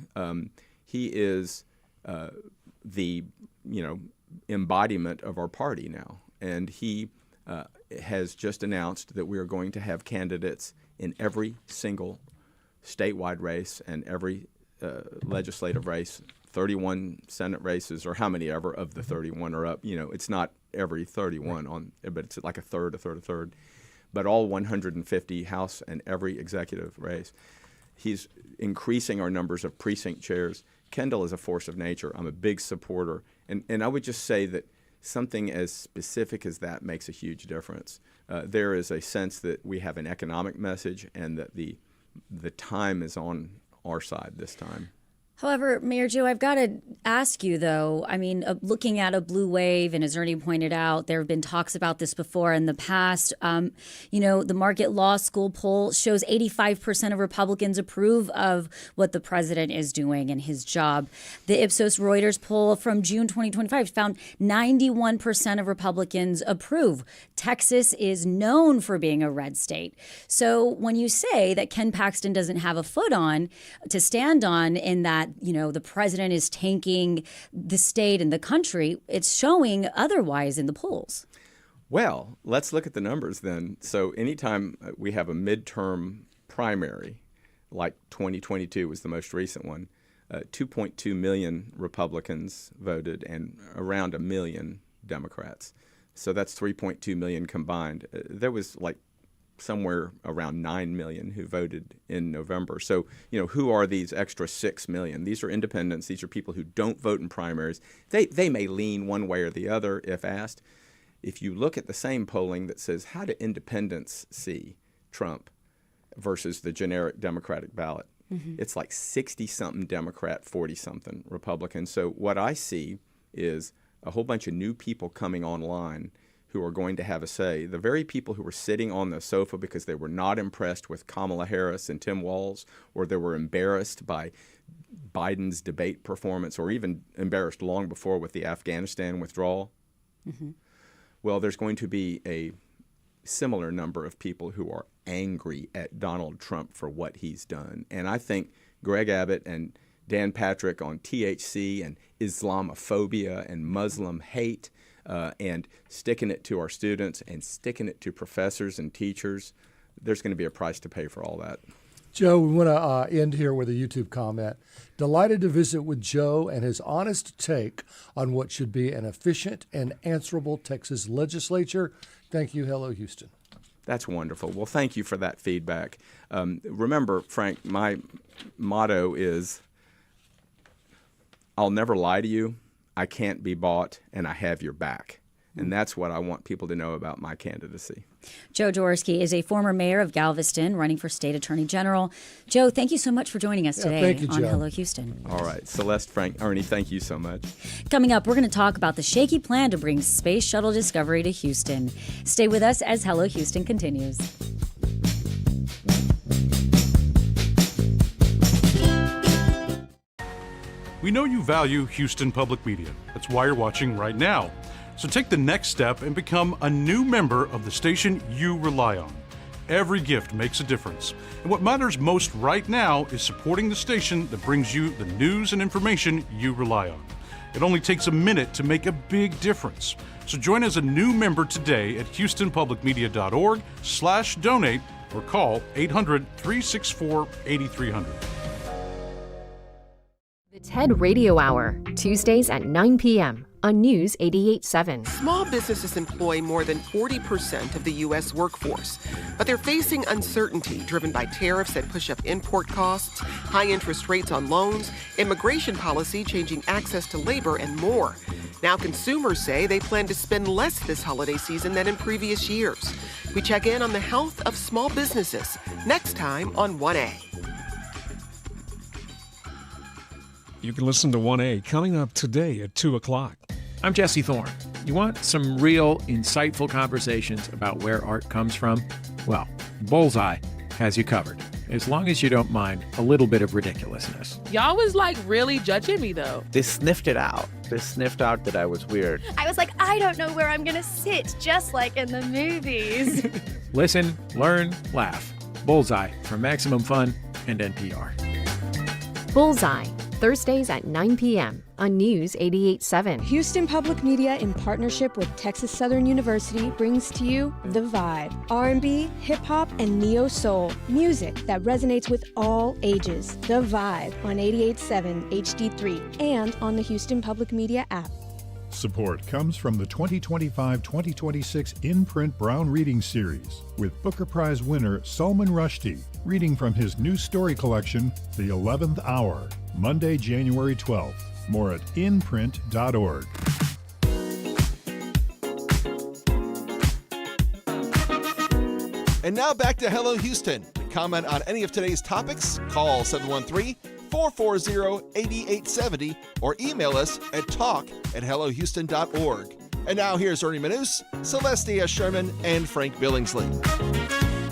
He is the embodiment of our party now, and he has just announced that we are going to have candidates in every single statewide race and every legislative race, 31 Senate races, or how many ever of the 31 are up. You know, it's not every 31 but it's like a third. But all 150 House and every executive race. He's increasing our numbers of precinct chairs. Kendall is a force of nature. I'm a big supporter. And I would just say that something as specific as that makes a huge difference. There is a sense that we have an economic message and that the the time is on our side this time.
However, Mayor Joe, I've got to ask you, though, I mean, looking at a blue wave, and as Ernie pointed out, there have been talks about this before in the past. The Market Law School poll shows 85% of Republicans approve of what the president is doing and his job. The Ipsos Reuters poll from June 2025 found 91% of Republicans approve. Texas is known for being a red state. So when you say that Ken Paxton doesn't have a foot on to stand on in that, the president is tanking the state and the country, it's showing otherwise in the polls.
Well, let's look at the numbers then. So anytime we have a midterm primary, like 2022 was the most recent one, 2.2 million Republicans voted and around 1 million Democrats. So that's 3.2 million combined. There was like somewhere around 9 million who voted in November. So, who are these extra 6 million? These are independents. These are people who don't vote in primaries. They may lean one way or the other if asked. If you look at the same polling that says, how do independents see Trump versus the generic Democratic ballot? It's like 60-something Democrat, 40-something Republican. So what I see is a whole bunch of new people coming online who are going to have a say. The very people who were sitting on the sofa because they were not impressed with Kamala Harris and Tim Walz, or they were embarrassed by Biden's debate performance, or even embarrassed long before with the Afghanistan withdrawal. Well, there's going to be a similar number of people who are angry at Donald Trump for what he's done. And I think Greg Abbott and Dan Patrick on THC and Islamophobia and Muslim hate, and sticking it to our students and sticking it to professors and teachers, there's going to be a price to pay for all that.
Joe, we want to end here with a YouTube comment. Delighted to visit with Joe and his honest take on what should be an efficient and answerable Texas legislature. Thank you. Hello, Houston.
That's wonderful. Well, thank you for that feedback. Remember, Frank, my motto is, I'll never lie to you. I can't be bought, and I have your back. And that's what I want people to know about my candidacy.
Joe Jaworski is a former mayor of Galveston, running for state attorney general. Joe, thank you so much for joining us today on Hello Houston.
All right. Celeste, Frank, Ernie, thank you so much.
Coming up, we're going to talk about the shaky plan to bring Space Shuttle Discovery to Houston. Stay with us as Hello Houston continues.
We know you value Houston Public Media. That's why you're watching right now. So take the next step and become a new member of the station you rely on. Every gift makes a difference. And what matters most right now is supporting the station that brings you the news and information you rely on. It only takes a minute to make a big difference. So join as a new member today at houstonpublicmedia.org/donate or call 800-364-8300.
The TED Radio Hour, Tuesdays at 9 p.m. on News 88.7.
Small businesses employ more than 40% of the U.S. workforce, but they're facing uncertainty driven by tariffs that push up import costs, high interest rates on loans, immigration policy changing access to labor, and more. Now consumers say they plan to spend less this holiday season than in previous years. We check in on the health of small businesses next time on 1A.
You can listen to 1A coming up today at 2 o'clock.
I'm Jesse Thorne. You want some real, insightful conversations about where art comes from? Well, Bullseye has you covered, as long as you don't mind a little bit of ridiculousness.
Y'all was like really judging me though.
They sniffed it out. They sniffed out that I was weird.
I was like, I don't know where I'm gonna sit, just like in the movies.
Listen, learn, laugh. Bullseye from Maximum Fun and NPR.
Bullseye, Thursdays at 9 p.m. on News 88.7.
Houston Public Media, in partnership with Texas Southern University, brings to you The Vibe. R&B, hip-hop, and neo-soul. Music that resonates with all ages. The Vibe on 88.7 HD3 and on the Houston Public Media app.
Support comes from the 2025-2026 In-Print Brown Reading Series with Booker Prize winner Salman Rushdie reading from his new story collection, The 11th Hour, Monday, January 12th. More at inprint.org.
And now back to Hello Houston. Comment on any of today's topics, call 713-440-8870 or email us at talk@hellohouston.org. And now here's Ernie Manous, Celestia Sherman, and Frank Billingsley.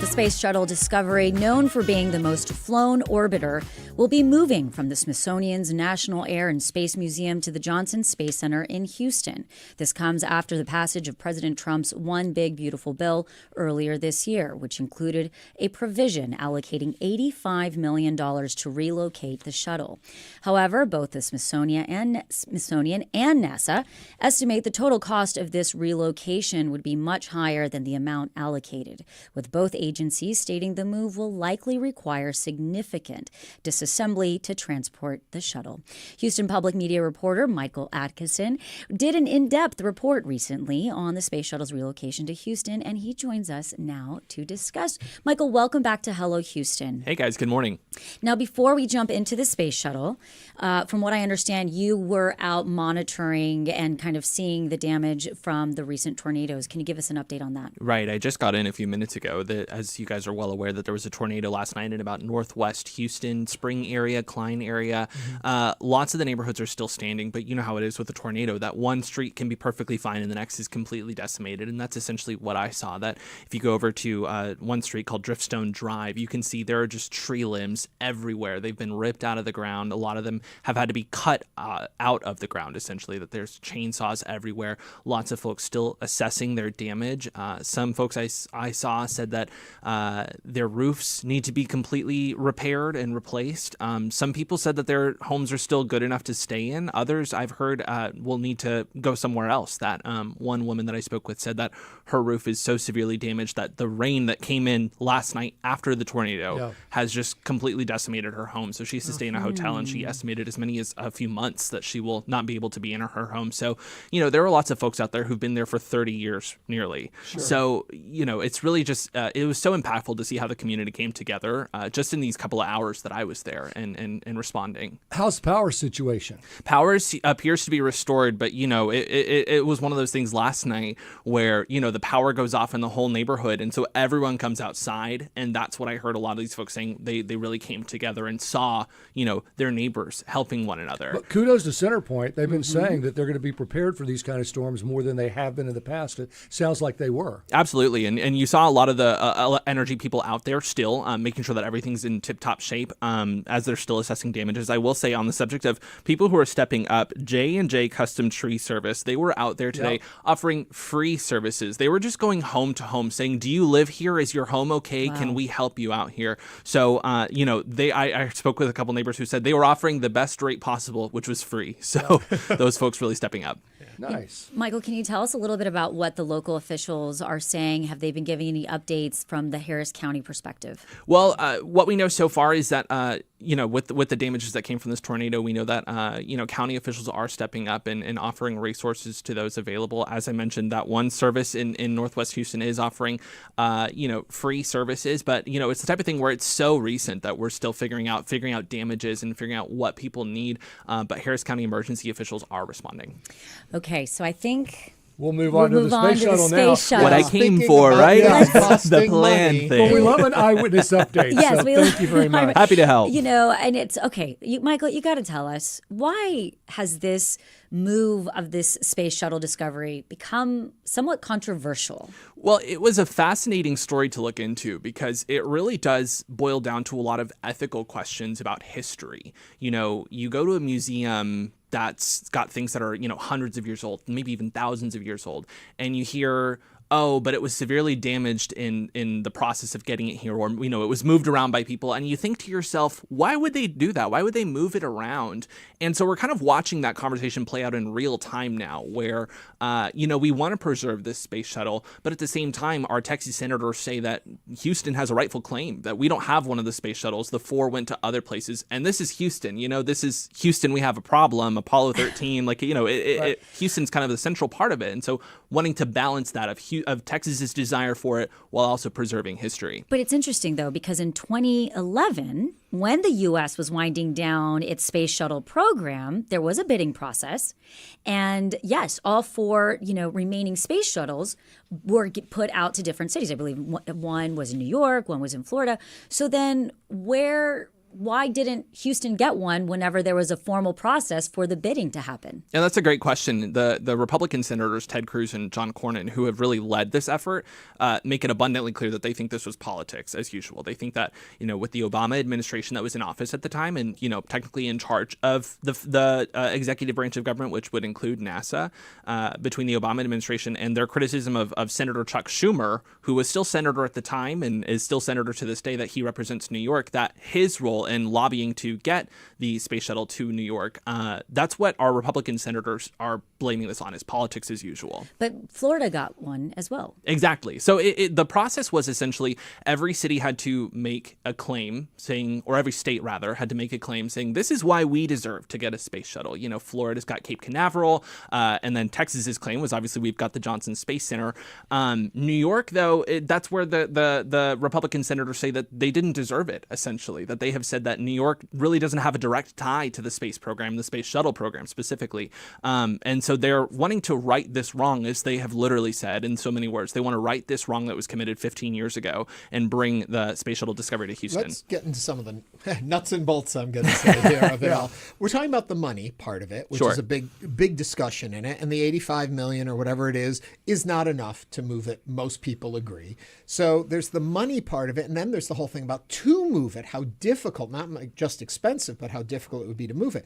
The Space Shuttle Discovery, known for being the most flown orbiter, will be moving from the Smithsonian's National Air and Space Museum to the Johnson Space Center in Houston. This comes after the passage of President Trump's One Big Beautiful Bill earlier this year, which included a provision allocating $85 million to relocate the shuttle. However, both the Smithsonian and NASA estimate the total cost of this relocation would be much higher than the amount allocated, with both agencies stating the move will likely require significant disassembly to transport the shuttle. Houston Public Media reporter Michael Adkison did an in-depth report recently on the Space Shuttle's relocation to Houston, and he joins us now to discuss. Michael, welcome back to Hello Houston.
Hey guys, good morning.
Now, before we jump into the Space Shuttle, from what I understand, you were out monitoring and kind of seeing the damage from the recent tornadoes. Can you give us an update on that?
Right, I just got in a few minutes ago. As you guys are well aware, that there was a tornado last night in about northwest Houston, Spring area, Klein area. Lots of the neighborhoods are still standing, but you know how it is with a tornado. That one street can be perfectly fine and the next is completely decimated, and that's essentially what I saw. That if you go over to one street called Driftstone Drive, you can see there are just tree limbs everywhere. They've been ripped out of the ground. A lot of them have had to be cut out of the ground, essentially, that there's chainsaws everywhere. Lots of folks still assessing their damage. Some folks I saw said that their roofs need to be completely repaired and replaced. Some people said that their homes are still good enough to stay in. Others I've heard will need to go somewhere else. That one woman that I spoke with said that her roof is so severely damaged that the rain that came in last night after the tornado has just completely decimated her home. So she has to stay in a hotel, and she estimated as many as a few months that she will not be able to be in her home. So, there are lots of folks out there who've been there for 30 years nearly. Sure. So, it's really just, it was so impactful to see how the community came together just in these couple of hours that I was there and responding.
How's the power situation?
Power appears to be restored, but, it was one of those things last night where, the power goes off in the whole neighborhood. And so everyone comes outside. And that's what I heard a lot of these folks saying. They really came together and saw, their neighbors helping one another.
But kudos to Centerpoint. They've been saying that they're going to be prepared for these kind of storms more than they have been in the past. It sounds like they were.
Absolutely. And you saw a lot of the energy people out there still making sure that everything's in tip-top shape as they're still assessing damages. I will say on the subject of people who are stepping up, J&J Custom Tree Service, they were out there today offering free services. They were just going home to home saying, do you live here? Is your home okay? Wow. Can we help you out here? So, I spoke with a couple neighbors who said they were offering the best rate possible, which was free. So those folks really stepping up.
Nice.
Michael, can you tell us a little bit about what the local officials are saying? Have they been giving any updates from the Harris County perspective?
Well, what we know so far is that, with the damages that came from this tornado, we know that, county officials are stepping up and offering resources to those available. As I mentioned, that one service in Northwest Houston is offering, free services. But, it's the type of thing where it's so recent that we're still figuring out damages and figuring out what people need. But Harris County emergency officials are responding.
Okay, so I think
we'll move on to the Space Shuttle now.
What I came for, right? The plan thing.
Well, we love an eyewitness update.
Yes,
so thank you very much.
Happy to help.
And it's okay. Michael, you got to tell us, why has this move of this Space Shuttle Discovery become somewhat controversial?
Well, it was a fascinating story to look into because it really does boil down to a lot of ethical questions about history. You go to a museum that's got things that are, hundreds of years old, maybe even thousands of years old, and you hear, oh, but it was severely damaged in the process of getting it here, or, it was moved around by people. And you think to yourself, why would they do that? Why would they move it around? And so we're kind of watching that conversation play out in real time now where, we want to preserve this space shuttle, but at the same time, our Texas senators say that Houston has a rightful claim, that we don't have one of the space shuttles. The 4 went to other places. And this is Houston. This is Houston. We have a problem. Apollo 13, Houston's kind of the central part of it. And so wanting to balance that of Texas's desire for it while also preserving history.
But it's interesting, though, because in 2011, when the U.S. was winding down its space shuttle program, there was a bidding process. And yes, all 4, remaining space shuttles were put out to different cities. I believe one was in New York, one was in Florida. So then why didn't Houston get one whenever there was a formal process for the bidding to happen?
And that's a great question. The Republican senators, Ted Cruz and John Cornyn, who have really led this effort, make it abundantly clear that they think this was politics as usual. They think that, with the Obama administration that was in office at the time and, technically in charge of the executive branch of government, which would include NASA, between the Obama administration and their criticism of Senator Chuck Schumer, who was still senator at the time and is still senator to this day, that he represents New York, that his role in lobbying to get the space shuttle to New York, that's what our Republican senators are blaming this on, is politics as usual.
But Florida got one as well.
Exactly. So the process was essentially every city had to make a claim saying, or every state rather, had to make a claim saying, this is why we deserve to get a space shuttle. Florida's got Cape Canaveral, and then Texas's claim was obviously we've got the Johnson Space Center. New York, though, that's where the Republican senators say that they didn't deserve it, essentially, that they have said that New York really doesn't have a direct tie to the space program, the space shuttle program specifically. And so they're wanting to right this wrong, as they have literally said in so many words. They want to right this wrong that was committed 15 years ago and bring the Space Shuttle Discovery to Houston.
Let's get into some of the nuts and bolts, I'm going to say, here of it all. We're talking about the money part of it, which is a big discussion in it. And the $85 million or whatever it is not enough to move it. Most people agree. So there's the money part of it. And then there's the whole thing about to move it, how difficult, not just expensive, but how difficult it would be to move it.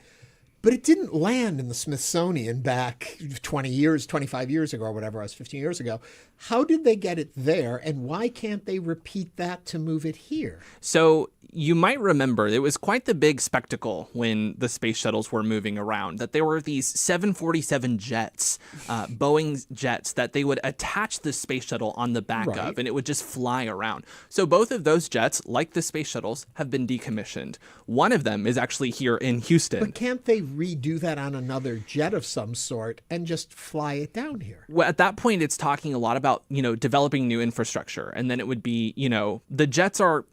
But it didn't land in the Smithsonian back 25 years ago or whatever it was, 15 years ago. How did they get it there, and why can't they repeat that to move it here?
So you might remember it was quite the big spectacle when the space shuttles were moving around, that there were these 747 jets, Boeing jets, that they would attach the space shuttle on the back of, and it would just fly around. So both of those jets, like the space shuttles, have been decommissioned. One of them is actually here in Houston.
But can't they redo that on another jet of some sort and just fly it down here?
Well, at that point, it's talking a lot about, developing new infrastructure. And then it would be, the jets are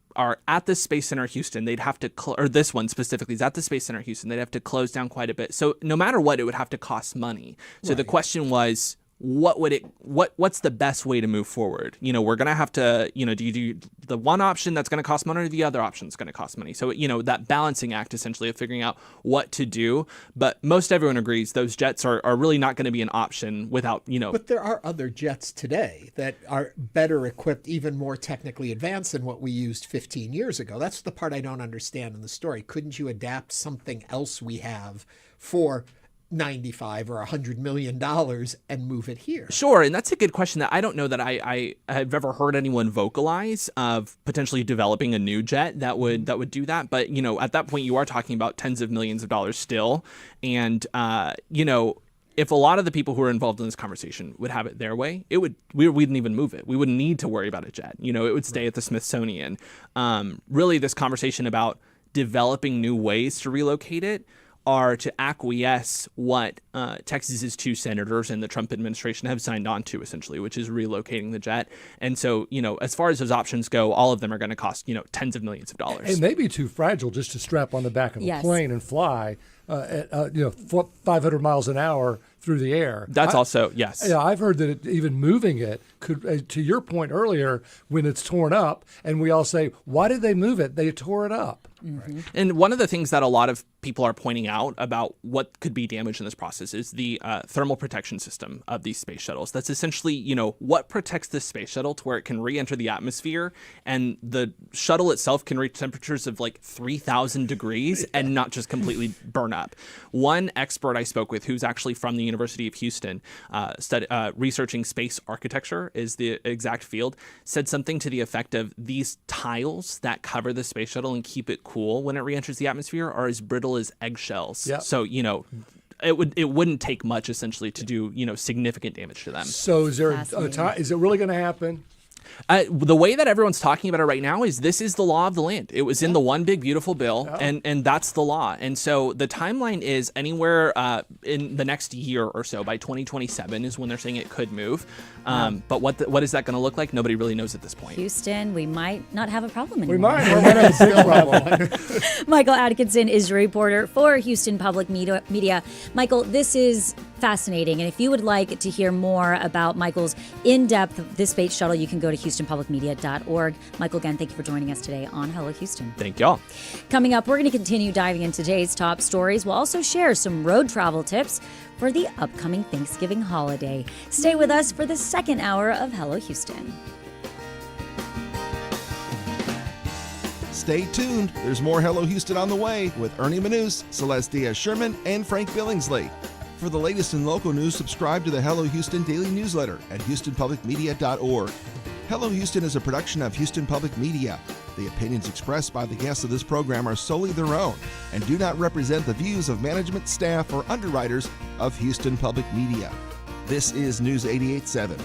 at the Space Center Houston. They'd have to, or this one specifically is at the Space Center Houston. They'd have to close down quite a bit. So no matter what, it would have to cost money. So the question was, what's the best way to move forward? We're going to have to, do you do the one option that's going to cost money or the other option that's going to cost money? So, that balancing act essentially of figuring out what to do. But most everyone agrees those jets are really not going to be an option without,
But there are other jets today that are better equipped, even more technically advanced than what we used 15 years ago. That's the part I don't understand in the story. Couldn't you adapt something else we have for $95 or $100 million and move it here?
Sure, and that's a good question that I don't know that I have ever heard anyone vocalize of potentially developing a new jet that would do that. But at that point, you are talking about tens of millions of dollars still, and if a lot of the people who are involved in this conversation would have it their way, we wouldn't even move it. We wouldn't need to worry about a jet. It would stay at the Smithsonian. Really, this conversation about developing new ways to relocate it are to acquiesce what Texas's 2 senators and the Trump administration have signed on to, essentially, which is relocating the jet. And so, as far as those options go, all of them are going to cost, tens of millions of dollars.
And maybe too fragile just to strap on the back of a plane and fly, at 500 miles an hour through the air.
That's also, yes.
Yeah, I've heard that even moving it could, to your point earlier, when it's torn up, and we all say, why did they move it? They tore it up.
Mm-hmm. And one of the things that a lot of people are pointing out about what could be damaged in this process is the thermal protection system of these space shuttles. That's essentially, what protects the space shuttle to where it can re-enter the atmosphere, and the shuttle itself can reach temperatures of like 3,000 degrees and not just completely burn up. One expert I spoke with, who's actually from the University of Houston, researching space architecture is the exact field, said something to the effect of these tiles that cover the space shuttle and keep it cool when it re-enters the atmosphere are as brittle as eggshells. Yep. So, it wouldn't take much essentially to do, significant damage to them.
So is there is it really going to happen?
The way that everyone's talking about it right now is this is the law of the land. It was in the one big beautiful bill, and that's the law. And so the timeline is anywhere in the next year or so. By 2027 is when they're saying it could move. But what is that going to look like? Nobody really knows at this point.
Houston, we might not have a problem anymore.
We might. We're going to have a big problem.
Michael Adkison is a reporter for Houston Public Media. Michael, this is fascinating. And if you would like to hear more about Michael's in-depth This Space Shuttle, you can go to HoustonPublicMedia.org. Michael, again, thank you for joining us today on Hello Houston.
Thank y'all.
Coming up, we're going to continue diving into today's top stories. We'll also share some road travel tips for the upcoming Thanksgiving holiday. Stay with us for the second hour of Hello Houston.
Stay tuned. There's more Hello Houston on the way with Ernie Manous, Celeste Diaz-Sherman, and Frank Billingsley. For the latest in local news, subscribe to the Hello Houston daily newsletter at HoustonPublicMedia.org. Hello Houston is a production of Houston Public Media. The opinions expressed by the guests of this program are solely their own and do not represent the views of management, staff, or underwriters of Houston Public Media. This is News 88.7.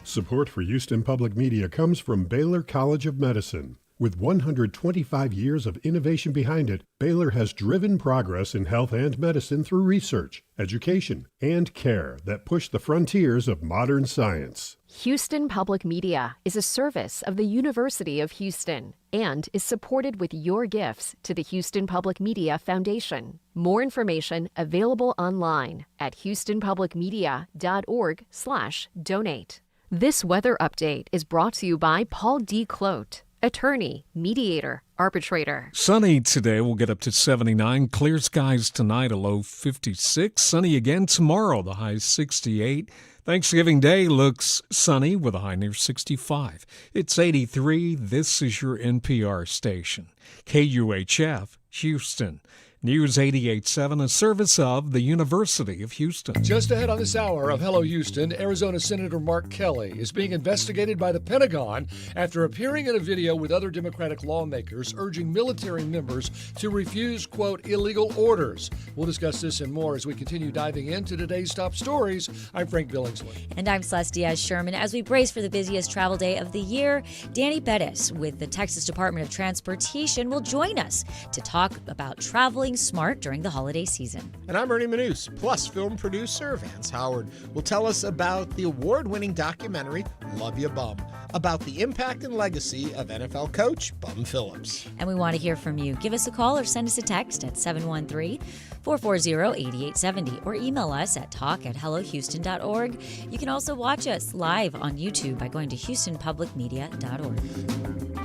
Support for Houston Public Media comes from Baylor College of Medicine. With 125 years of innovation behind it, Baylor has driven progress in health and medicine through research, education, and care that push the frontiers of modern science.
Houston Public Media is a service of the University of Houston and is supported with your gifts to the Houston Public Media Foundation. More information available online at houstonpublicmedia.org/donate. This weather update is brought to you by Paul D. Clote, attorney, mediator, arbitrator.
Sunny today, we'll get up to 79. Clear skies tonight, a low 56. Sunny again tomorrow, the high 68. Thanksgiving Day looks sunny with a high near 65. It's 83. This is your NPR station, KUHF, Houston. News 88.7, a service of the University of Houston.
Just ahead on this hour of Hello Houston, Arizona Senator Mark Kelly is being investigated by the Pentagon after appearing in a video with other Democratic lawmakers urging military members to refuse, quote, illegal orders. We'll discuss this and more as we continue diving into today's top stories. I'm Frank Billingsley.
And I'm Celeste Diaz-Sherman. As we brace for the busiest travel day of the year, Danny Perez with the Texas Department of Transportation will join us to talk about traveling smart during the holiday season.
And I'm Ernie Manous, plus film producer Vance Howard will tell us about the award-winning documentary Love Ya Bum, about the impact and legacy of NFL coach Bum Phillips.
And we want to hear from you. Give us a call or send us a text at 713-440-8870 or email us at talk@hellohouston.org. You can also watch us live on YouTube by going to HoustonPublicMedia.org.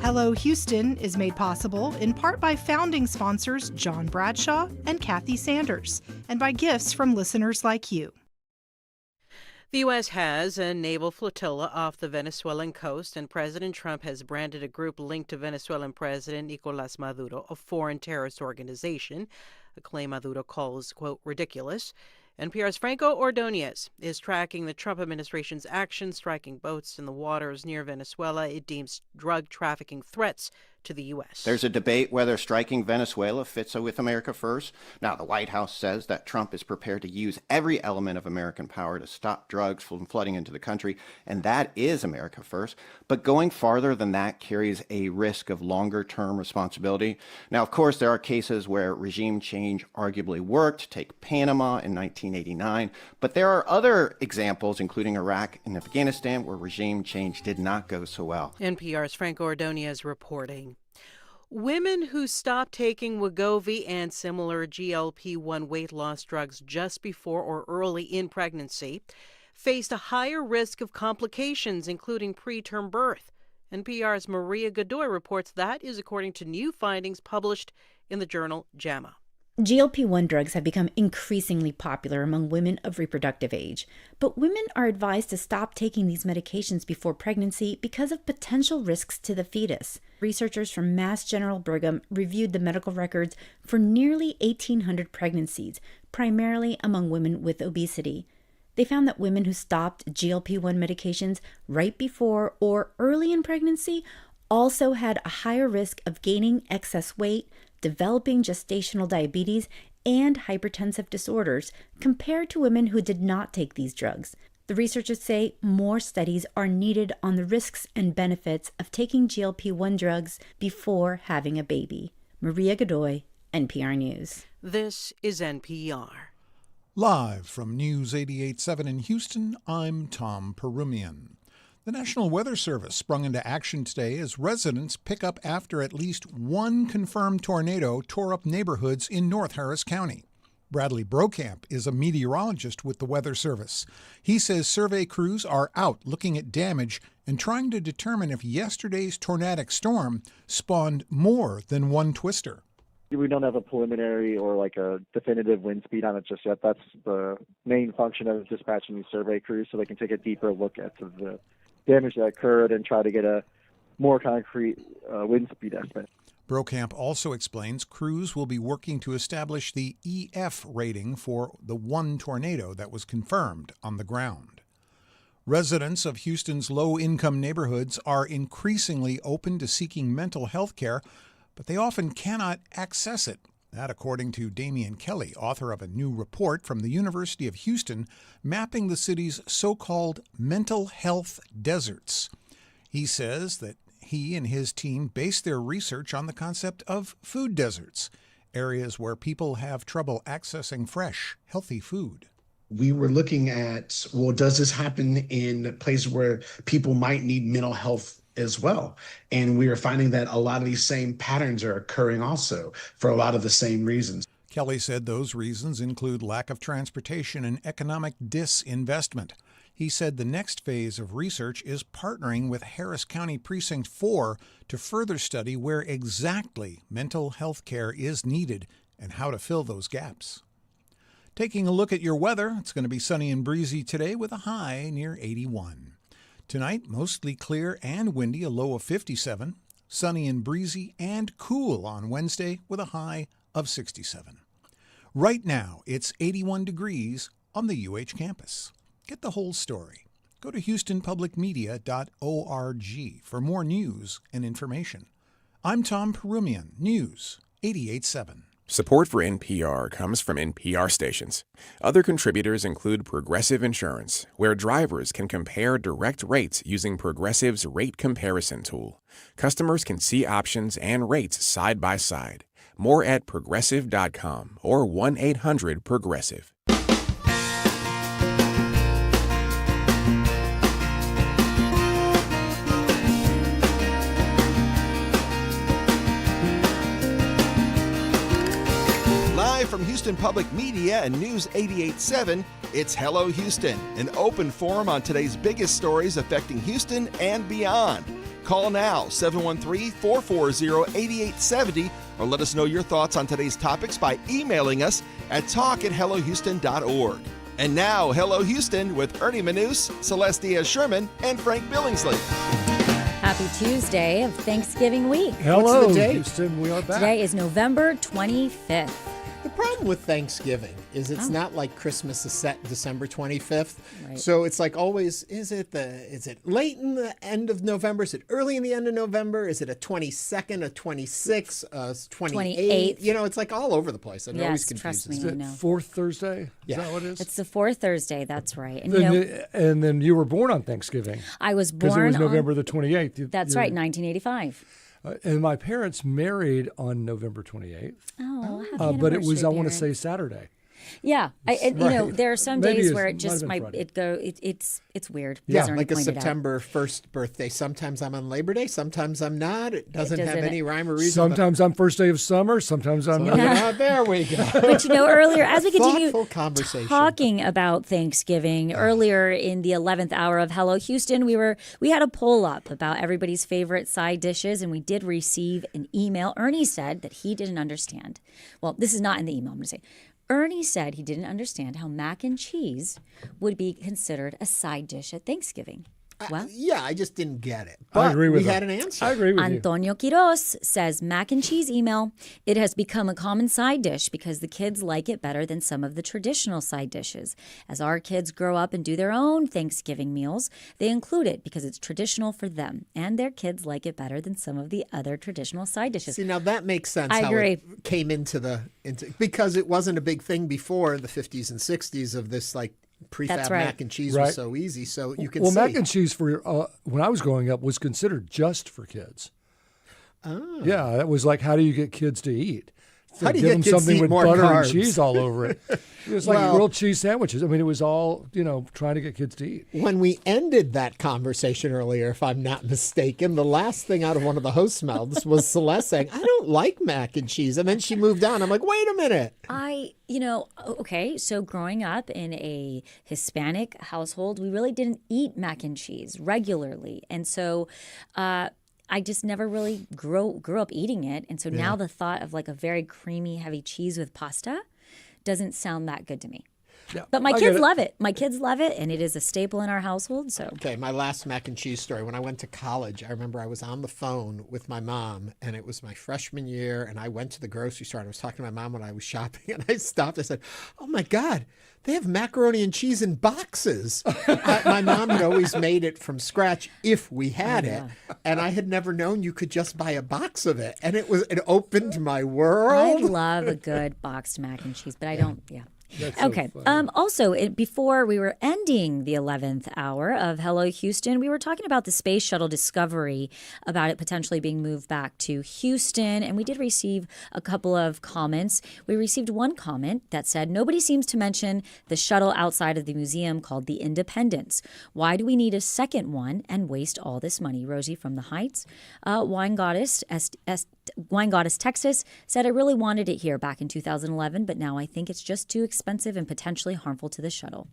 Hello Houston is made possible in part by founding sponsors John Bradshaw and Kathy Sanders, and by gifts from listeners like you.
The U.S. has a naval flotilla off the Venezuelan coast, and President Trump has branded a group linked to Venezuelan President Nicolás Maduro a foreign terrorist organization, a claim Maduro calls, quote, ridiculous. NPR's Franco Ordonez is tracking the Trump administration's actions striking boats in the waters near Venezuela. It deems drug trafficking threats to the U.S.
There's a debate whether striking Venezuela fits with America first. Now, the White House says that Trump is prepared to use every element of American power to stop drugs from flooding into the country, and that is America first. But going farther than that carries a risk of longer-term responsibility. Now, of course, there are cases where regime change arguably worked. Take Panama in 1989. But there are other examples, including Iraq and Afghanistan, where regime change did not go so well.
NPR's Franco Ordonez reporting. Women who stop taking Wegovy and similar GLP-1 weight loss drugs just before or early in pregnancy faced a higher risk of complications, including preterm birth. NPR's Maria Godoy reports that is according to new findings published in the journal JAMA.
GLP-1 drugs have become increasingly popular among women of reproductive age, but women are advised to stop taking these medications before pregnancy because of potential risks to the fetus. Researchers from Mass General Brigham reviewed the medical records for nearly 1,800 pregnancies, primarily among women with obesity. They found that women who stopped GLP-1 medications right before or early in pregnancy also had a higher risk of gaining excess weight, developing gestational diabetes, and hypertensive disorders compared to women who did not take these drugs. The researchers say more studies are needed on the risks and benefits of taking GLP-1 drugs before having a baby. Maria Godoy, NPR News.
This is NPR.
Live from News 88.7 in Houston, I'm Tom Perumian. The National Weather Service sprung into action today as residents pick up after at least one confirmed tornado tore up neighborhoods in North Harris County. Bradley Brokamp is a meteorologist with the Weather Service. He says survey crews are out looking at damage and trying to determine if yesterday's tornadic storm spawned more than one twister.
We don't have a preliminary or like a definitive wind speed on it just yet. That's the main function of dispatching these survey crews, so they can take a deeper look at the damage that occurred and try to get a more concrete wind speed estimate.
Brokamp also explains crews will be working to establish the EF rating for the one tornado that was confirmed on the ground. Residents of Houston's low-income neighborhoods are increasingly open to seeking mental health care, but they often cannot access it. That, according to Damian Kelly, author of a new report from the University of Houston mapping the city's so-called mental health deserts. He says that he and his team base their research on the concept of food deserts, areas where people have trouble accessing fresh, healthy food.
We were looking at, well, does this happen in places where people might need mental health as well? And we are finding that a lot of these same patterns are occurring also for a lot of the same reasons.
Kelly said those reasons include lack of transportation and economic disinvestment. He said the next phase of research is partnering with Harris County Precinct 4 to further study where exactly mental health care is needed and how to fill those gaps. Taking a look at your weather, it's going to be sunny and breezy today with a high near 81. Tonight, mostly clear and windy, a low of 57. Sunny and breezy and cool on Wednesday with a high of 67. Right now, it's 81 degrees on the UH campus. Get the whole story. Go to HoustonPublicMedia.org for more news and information. I'm Tom Perumian, News 88.7.
Support for NPR comes from NPR stations. Other contributors include Progressive Insurance, where drivers can compare direct rates using Progressive's rate comparison tool. Customers can see options and rates side by side. More at progressive.com or 1-800-PROGRESSIVE.
From Houston Public Media and News 88.7, it's Hello Houston, an open forum on today's biggest stories affecting Houston and beyond. Call now, 713-440-8870, or let us know your thoughts on today's topics by emailing us at talk@hellohouston.org. And now, Hello Houston with Ernie Manous, Celeste Diaz-Sherman, and Frank Billingsley.
Happy Tuesday of Thanksgiving week.
Hello,
What's the date?
Houston. We are back.
Today is November 25th.
The problem with Thanksgiving is it's not like Christmas is set December 25th.
Right.
So it's like always, is it late in the end of November? Is it early in the end of November? Is it a 22nd, a 26th, a 28th? You know, it's like all over the place. It always confuses
trust me,
me.
I know.
Fourth Thursday?
Yeah.
Is that what it is?
It's the fourth Thursday, that's right. And,
And then you were born on Thanksgiving.
I was born
because it was November the 28th.
That's right, 1985.
And my parents married on November 28th.
Oh,
but it was, I want to say, Saturday.
Yeah, you know, there are some
Maybe
days
it
where it
might
just
have been Friday.
it's weird.
Yeah,
as Ernie
like a
pointed out.
September 1st birthday. Sometimes I'm on Labor Day, sometimes I'm not. It doesn't have any rhyme or reason.
Sometimes I'm first day of summer, sometimes I'm not.
There we go.
But you know, earlier, as we continue
talking
about Thanksgiving, earlier in the 11th hour of Hello Houston, we had a poll up about everybody's favorite side dishes, and we did receive an email. Ernie said that he didn't understand. Well, this is not in the email, I'm going to say. Ernie said he didn't understand how mac and cheese would be considered a side dish at Thanksgiving. Well,
yeah, I just didn't get it.
I agree with
we
that.
had an answer.
I agree with
Antonio Quiroz says mac and cheese email. It has become a common side dish because the kids like it better than some of the traditional side dishes. As our kids grow up and do their own Thanksgiving meals, they include it because it's traditional for them, and their kids like it better than some of the other traditional side dishes.
See, now that makes sense.
I
how
agree.
It came into because it wasn't a big thing before the 50s and 60s of this like Prefab
That's right.
mac and cheese
Right.
was so easy, so you can
Well,
see.
mac and cheese for when I was growing up was considered just for kids.
Oh.
Yeah, that was like, how do you get kids to eat?
How do you
give
get
them
kids to
something
eat
with
more
butter
carbs?
and cheese all over it. It was like
Well-
grilled cheese sandwiches. I mean, it was all, trying to get kids to eat.
When we ended that conversation earlier, if I'm not mistaken, the last thing out of one of the hosts' mouths was Celeste saying, I don't like mac and cheese. And then she moved on. I'm like, wait a minute.
Okay, so growing up in a Hispanic household, we really didn't eat mac and cheese regularly. And so I just never really grew up eating it. And so now the thought of like a very creamy, heavy cheese with pasta doesn't sound that good to me.
Yeah,
But my
I
kids
get it.
love it. My kids love it, and it is a staple in our household. So
Okay, my last mac and cheese story. When I went to college, I remember I was on the phone with my mom, and it was my freshman year, and I went to the grocery store, and I was talking to my mom when I was shopping, and I stopped. I said, oh, my God, they have macaroni and cheese in boxes. My mom had always made it from scratch if we had it, and I had never known you could just buy a box of it, and it opened my
I
world.
love a good boxed mac and cheese, but I don't,
That's so
Okay.
funny.
Also, before we were ending the 11th hour of Hello Houston, we were talking about the Space Shuttle Discovery, about it potentially being moved back to Houston. And we did receive a couple of comments. We received one comment that said, nobody seems to mention the shuttle outside of the museum called the Independence. Why do we need a second one and waste all this money? Rosie from the Heights. Wine Goddess Texas said, I really wanted it here back in 2011, but now I think it's just too expensive and potentially harmful to the shuttle.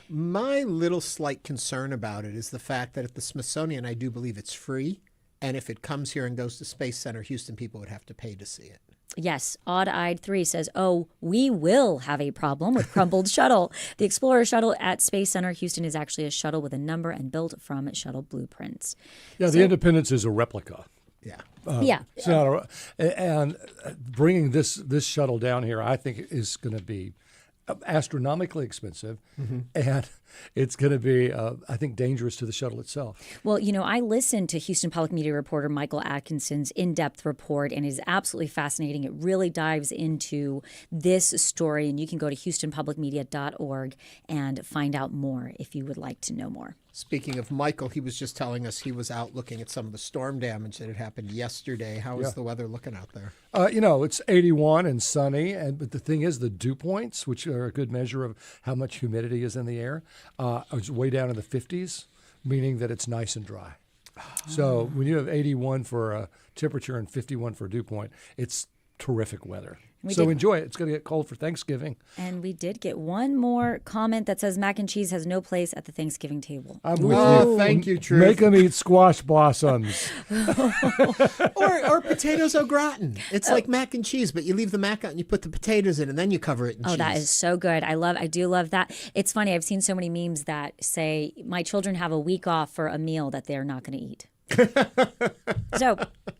My little slight concern about it is the fact that at the Smithsonian, I do believe it's free. And if it comes here and goes to Space Center Houston, people would have to pay to see it.
Yes, Odd-Eyed 3 says, oh, we will have a problem with crumbled shuttle. The Explorer shuttle at Space Center Houston is actually a shuttle with a number and built from shuttle blueprints.
Yeah, the Independence is a replica.
Yeah.
It's not and bringing this shuttle down here, I think, is going to be astronomically expensive, and it's going to be, I think, dangerous to the shuttle itself.
Well, I listened to Houston Public Media reporter Michael Adkison's in-depth report, and it is absolutely fascinating. It really dives into this story, and you can go to houstonpublicmedia.org and find out more if you would like to know more.
Speaking of Michael, he was just telling us he was out looking at some of the storm damage that had happened yesterday. How is the weather looking out there?
It's 81 and sunny, but the thing is, the dew points, which are a good measure of how much humidity is in the air, is way down in the 50s, meaning that it's nice and dry. So when you have 81 for a temperature and 51 for a dew point, it's terrific weather. Enjoy it. It's going to get cold for Thanksgiving.
And we did get one more comment that says mac and cheese has no place at the Thanksgiving table.
I'm with you.
Thank you, Truth.
Make them eat squash blossoms.
or potatoes au gratin. It's like mac and cheese, but you leave the mac out and you put the potatoes in, and then you cover it in cheese.
Oh, that is so good. I do love that. It's funny. I've seen so many memes that say my children have a week off for a meal that they're not going to eat.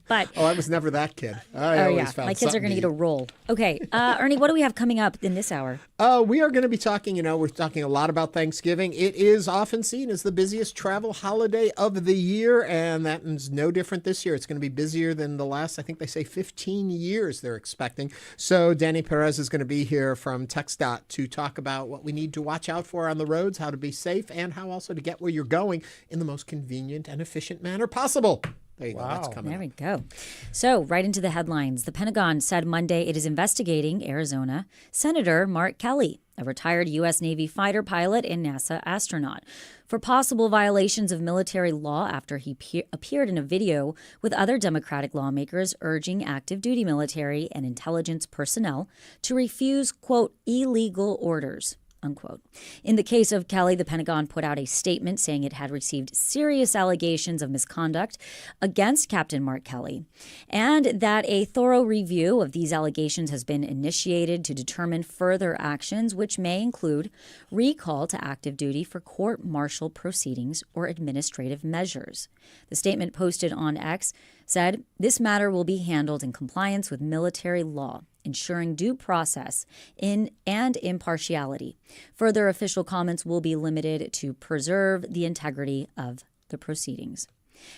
But
I was never that kid. I always found
my kids are going to eat a roll. Okay, Ernie, what do we have coming up in this hour?
We are going to be talking, we're talking a lot about Thanksgiving. It is often seen as the busiest travel holiday of the year, and that is no different this year. It's going to be busier than the last, I think they say 15 years they're expecting. So Danny Perez is going to be here from TxDOT to talk about what we need to watch out for on the roads, how to be safe, and how also to get where you're going in the most convenient and efficient manner possible. There you go. That's coming
There we go. So, right into the headlines. The Pentagon said Monday it is investigating Arizona Senator Mark Kelly, a retired U.S. Navy fighter pilot and NASA astronaut, for possible violations of military law after he appeared in a video with other Democratic lawmakers urging active duty military and intelligence personnel to refuse, quote, illegal orders. Unquote. In the case of Kelly, the Pentagon put out a statement saying it had received serious allegations of misconduct against Captain Mark Kelly, and that a thorough review of these allegations has been initiated to determine further actions, which may include recall to active duty for court-martial proceedings or administrative measures. The statement posted on X said, this matter will be handled in compliance with military law, ensuring due process and impartiality. Further official comments will be limited to preserve the integrity of the proceedings.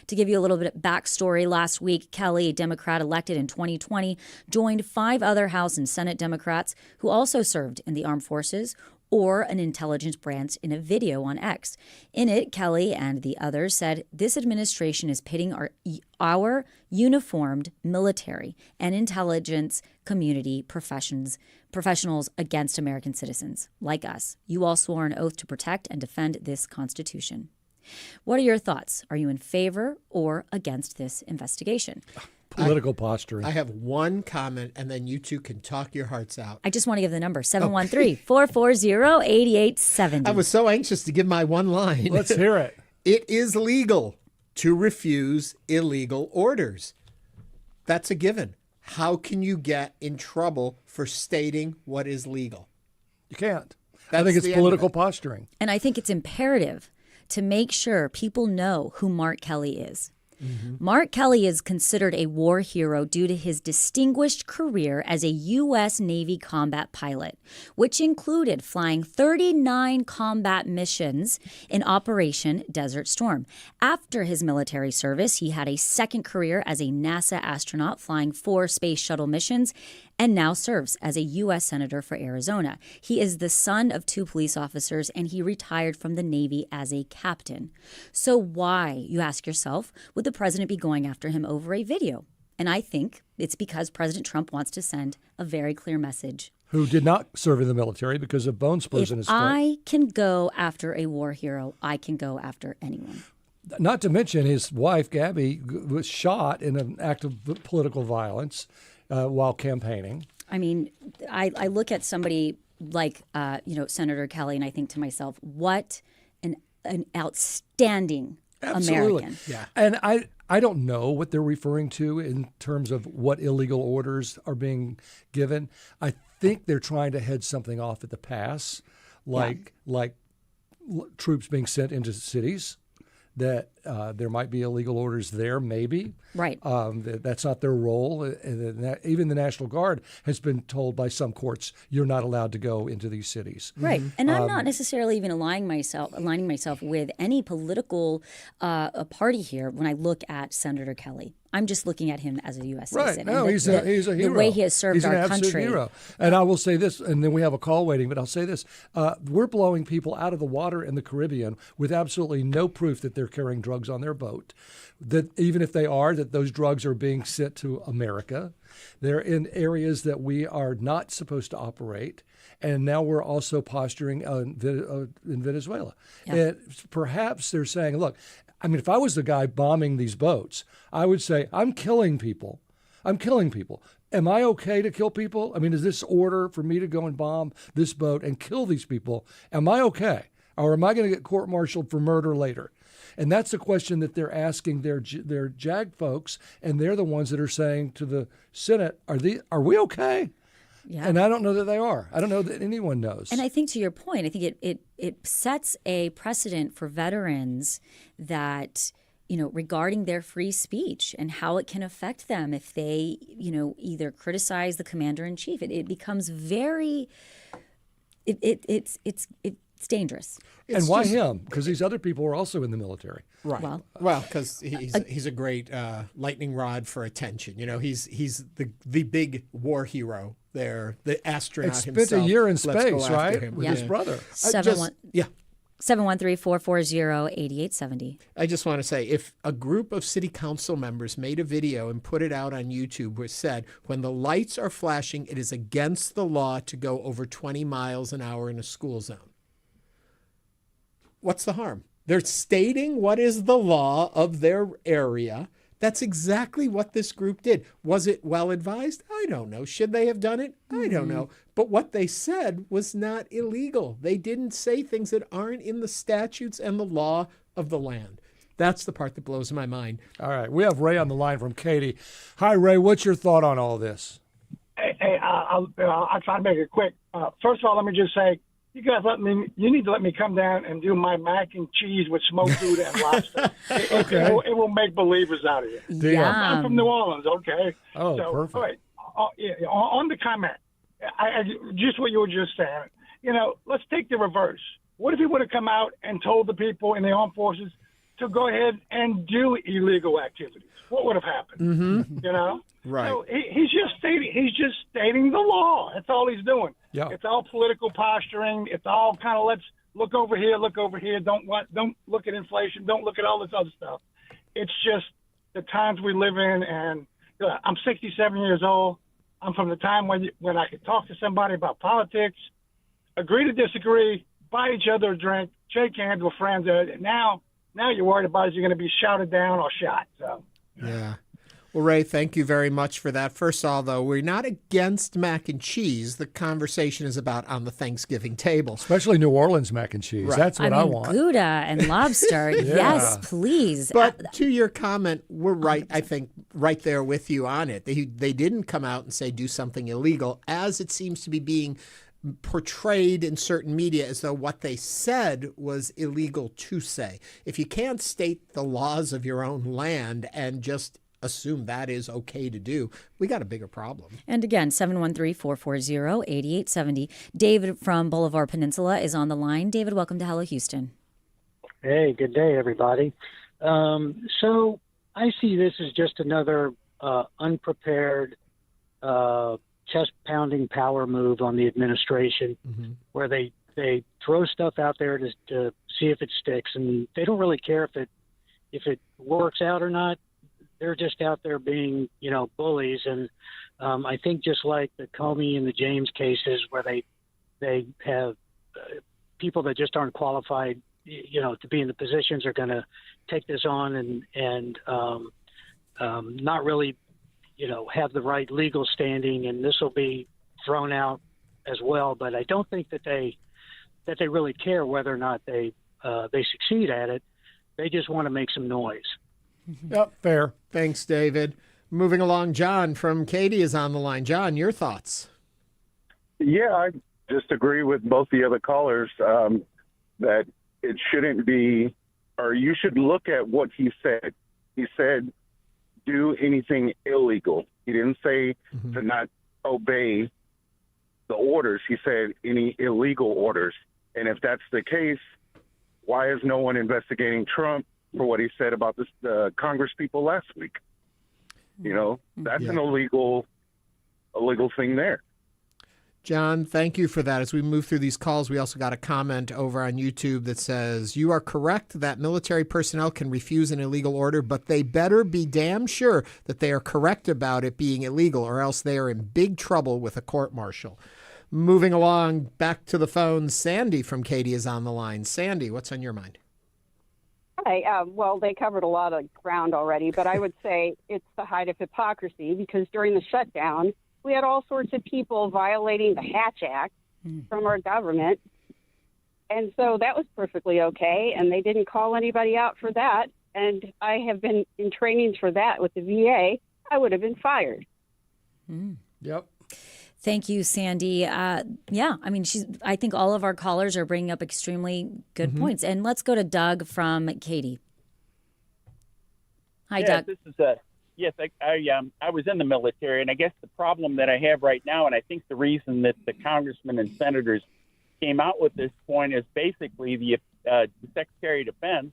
To give you a little bit of backstory, last week, Kelly, a Democrat elected in 2020, joined 5 other House and Senate Democrats who also served in the armed forces or an intelligence branch in a video on X. In it, Kelly and the others said this administration is pitting our uniformed military and intelligence community professionals against American citizens like us. You all swore an oath to protect and defend this Constitution. What are your thoughts? Are you in favor or against this investigation?
Political posturing.
I have one comment, and then you two can talk your hearts out.
I just want to give the number, 713-440-8870.
I was so anxious to give my one line.
Let's hear it.
It is legal to refuse illegal orders. That's a given. How can you get in trouble for stating what is legal?
You can't.
That's
I think it's
the end of
political
it.
posturing.
And I think it's imperative to make sure people know who Mark Kelly is. Mark Kelly is considered a war hero due to his distinguished career as a U.S. Navy combat pilot, which included flying 39 combat missions in Operation Desert Storm. After his military service, he had a second career as a NASA astronaut flying 4 space shuttle missions and now serves as a U.S. Senator for Arizona. He is the son of 2 police officers, and he retired from the Navy as a captain. So why, you ask yourself, would the president be going after him over a video? And I think it's because President Trump wants to send a very clear message.
Who did not serve in the military because of bone spurs in his foot.
I can go after a war hero, I can go after anyone.
Not to mention his wife, Gabby, was shot in an act of political violence while campaigning.
I mean, I look at somebody like, Senator Kelly, and I think to myself, what an outstanding
Absolutely.
American.
Yeah. And I don't know what they're referring to in terms of what illegal orders are being given. I think they're trying to head something off at the pass, like troops being sent into cities, that there might be illegal orders there, maybe.
Right.
That's not their role. Even the National Guard has been told by some courts, you're not allowed to go into these cities.
Right. And I'm not necessarily even aligning myself with any political party here when I look at Senator Kelly. I'm just looking at him as a U.S. citizen.
Right. No, he's a hero.
The way he has served
he's
our
an absolute
country.
Hero. And I will say this, and then we have a call waiting, but I'll say this. We're blowing people out of the water in the Caribbean with absolutely no proof that they're carrying drugs on their boat. That even if they are, that those drugs are being sent to America. They're in areas that we are not supposed to operate. And now we're also posturing in Venezuela.
Yeah.
And perhaps they're saying, look, I mean, if I was the guy bombing these boats, I would say, I'm killing people. Am I okay to kill people? I mean, is this order for me to go and bomb this boat and kill these people? Am I okay? Or am I going to get court-martialed for murder later? And that's the question that they're asking their JAG folks, and they're the ones that are saying to the Senate, are we okay?
Yeah.
And I don't know that they are. I don't know that anyone knows.
And I think to your point, I think it sets a precedent for veterans that, regarding their free speech and how it can affect them if they, either criticize the commander in chief. It becomes very, it's dangerous.
And why him? Because these other people are also in the military.
Right. Well, because he's a great lightning rod for attention. He's the big war hero there, the astronaut
Spent
himself.
a year in
Let's go
space,
after
right?
him.
With his brother.
713-440-8870.
I just want to say, if a group of city council members made a video and put it out on YouTube where it said, when the lights are flashing, it is against the law to go over 20 miles an hour in a school zone. What's the harm? They're stating what is the law of their area. That's exactly what this group did. Was it well advised? I don't know. Should they have done it? I don't know. But what they said was not illegal. They didn't say things that aren't in the statutes and the law of the land. That's the part that blows my mind.
All right. We have Ray on the line from Katy. Hi, Ray. What's your thought on all this?
Hey, I'll try to make it quick. First of all, let me just say, you guys you need to let me come down and do my mac and cheese with smoked food and lobster. It will make believers out of you. I'm from New Orleans, okay?
Oh, perfect.
All right. On the comment, I just what you were just saying, let's take the reverse. What if he would have come out and told the people in the armed forces to go ahead and do illegal activities? What would have happened?
Mm-hmm. Right.
So he's just stating the law. That's all he's doing.
Yeah.
It's all political posturing. It's all kind of let's look over here, don't look at inflation, don't look at all this other stuff. It's just the times we live in, and I'm 67 years old. I'm from the time when I could talk to somebody about politics, agree to disagree, buy each other a drink, shake hands with friends. Now you're worried about is you're going to be shouted down or shot. So
yeah. Well, Ray, thank you very much for that. First of all, though, we're not against mac and cheese. The conversation is about on the Thanksgiving table.
Especially New Orleans mac and cheese.
Right.
That's what I want.
Gouda and lobster.
Yeah.
Yes, please.
But to your comment, we're right, I think, right there with you on it. They didn't come out and say do something illegal, as it seems to be being portrayed in certain media as though what they said was illegal to say. If you can't state the laws of your own land and just assume that is okay to do, we got a bigger problem.
And again, 713-440-8870. David from Boulevard Peninsula is on the line. David, welcome to Hello Houston.
Hey, good day, everybody. So I see this as just another unprepared, chest-pounding power move on the administration, where they throw stuff out there to see if it sticks, and they don't really care if it works out or not. They're just out there being, bullies. And I think just like the Comey and the James cases, where they have people that just aren't qualified, to be in the positions, are going to take this on and not really, have the right legal standing. And this will be thrown out as well. But I don't think that they really care whether or not they succeed at it. They just want to make some noise.
Yep, fair. Thanks, David. Moving along, John from Katy is on the line. John, your thoughts?
Yeah, I just agree with both the other callers that it shouldn't be, or you should look at what he said. He said, do anything illegal. He didn't say to not obey the orders. He said any illegal orders. And if that's the case, why is no one investigating Trump for what he said about the Congress people last week? That's an illegal thing there.
John, thank you for that. As we move through these calls, we also got a comment over on YouTube that says, you are correct that military personnel can refuse an illegal order, but they better be damn sure that they are correct about it being illegal, or else they are in big trouble with a court-martial. Moving along, back to the phone, Sandy from Katy is on the line. Sandy, what's on your mind?
Hi. Well, they covered a lot of ground already, but I would say it's the height of hypocrisy, because during the shutdown, we had all sorts of people violating the Hatch Act from our government. And so that was perfectly okay, and they didn't call anybody out for that. And I have been in trainings for that with the VA. I would have been fired.
Yep.
Thank you, Sandy. I think all of our callers are bringing up extremely good points. And let's go to Doug from Katy. Hi, Doug.
This is yes, I was in the military, and I guess the problem that I have right now, and I think the reason that the congressmen and senators came out with this point is basically the Secretary of Defense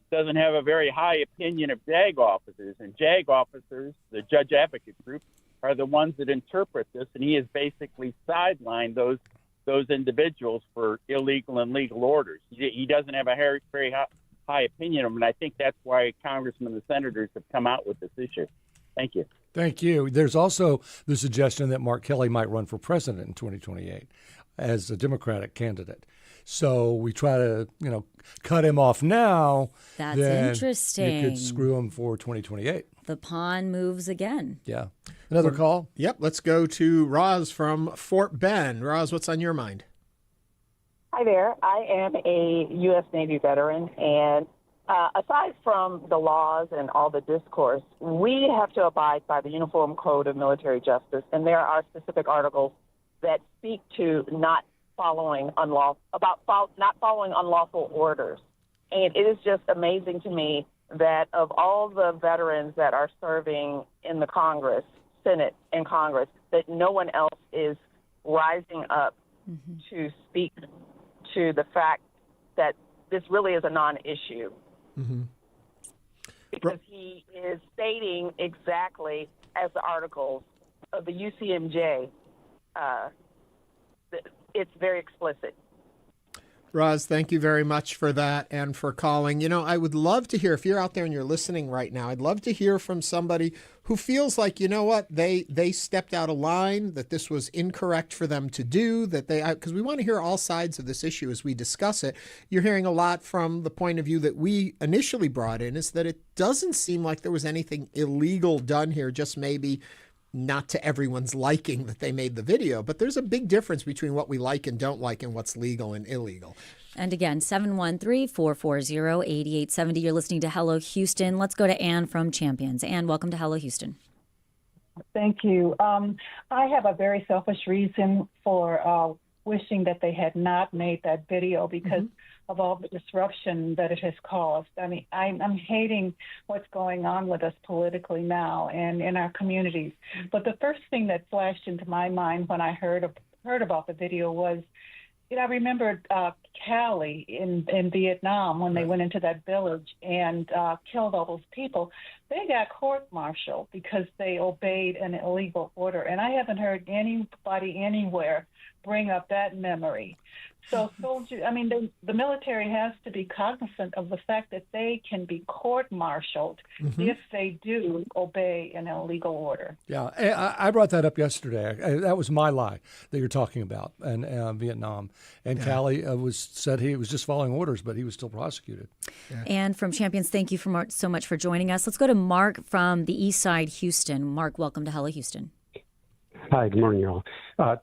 doesn't have a very high opinion of JAG officers, and JAG officers, the Judge Advocate Group, are the ones that interpret this, and he has basically sidelined those individuals for illegal and legal orders. He doesn't have a very high opinion of them, and I think that's why congressmen and senators have come out with this issue. Thank you.
Thank you. There's also the suggestion that Mark Kelly might run for president in 2028 as a Democratic candidate. So we try to, cut him off now.
That's
then
interesting.
You could screw him for 2028.
The pawn moves again.
Yeah. Another call?
Yep. Let's go to Roz from Fort Bend. Roz, what's on your mind?
Hi there. I am a U.S. Navy veteran, and aside from the laws and all the discourse, we have to abide by the Uniform Code of Military Justice, and there are specific articles that speak to not following unlawful orders. And it is just amazing to me that of all the veterans that are serving in the Congress, Senate and Congress, that no one else is rising up to speak to the fact that this really is a non-issue. Because he is stating exactly as the articles of the UCMJ it's very explicit.
Roz, thank you very much for that and for calling. I would love to hear, if you're out there and you're listening right now, I'd love to hear from somebody who feels like, they stepped out of line, that this was incorrect for them to do, because we want to hear all sides of this issue as we discuss it. You're hearing a lot from the point of view that we initially brought in, is that it doesn't seem like there was anything illegal done here, just maybe not to everyone's liking that they made the video, but there's a big difference between what we like and don't like and what's legal and illegal.
And again, 713-440-8870. You're listening to Hello Houston. Let's go to Ann from Champions. Ann, welcome to Hello Houston.
Thank you. I have a very selfish reason for wishing that they had not made that video because of all the disruption that it has caused. I mean, I'm hating what's going on with us politically now and in our communities. But the first thing that flashed into my mind when I heard about the video was, I remembered Cali in Vietnam when they went into that village and killed all those people. They got court-martialed because they obeyed an illegal order. And I haven't heard anybody anywhere bring up that memory. So soldiers, the military has to be cognizant of the fact that they can be court-martialed if they do obey an illegal order.
Yeah, I brought that up yesterday. That was my lie that you're talking about in Vietnam. And Cali said he was just following orders, but he was still prosecuted.
Yeah. And from Champions, thank you so much for joining us. Let's go to Mark from the East Side, Houston. Mark, welcome to Hello Houston.
Hi, good morning, y'all.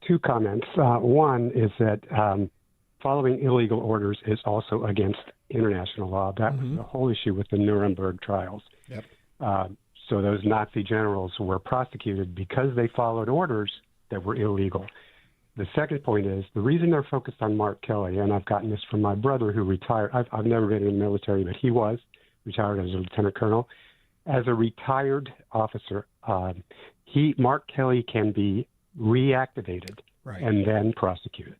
Two comments. One is that following illegal orders is also against international law. That was the whole issue with the Nuremberg trials.
Yep.
So those Nazi generals were prosecuted because they followed orders that were illegal. The second point is the reason they're focused on Mark Kelly, and I've gotten this from my brother who retired. I've never been in the military, but he was retired as a lieutenant colonel. As a retired officer, Mark Kelly can be reactivated and then prosecuted,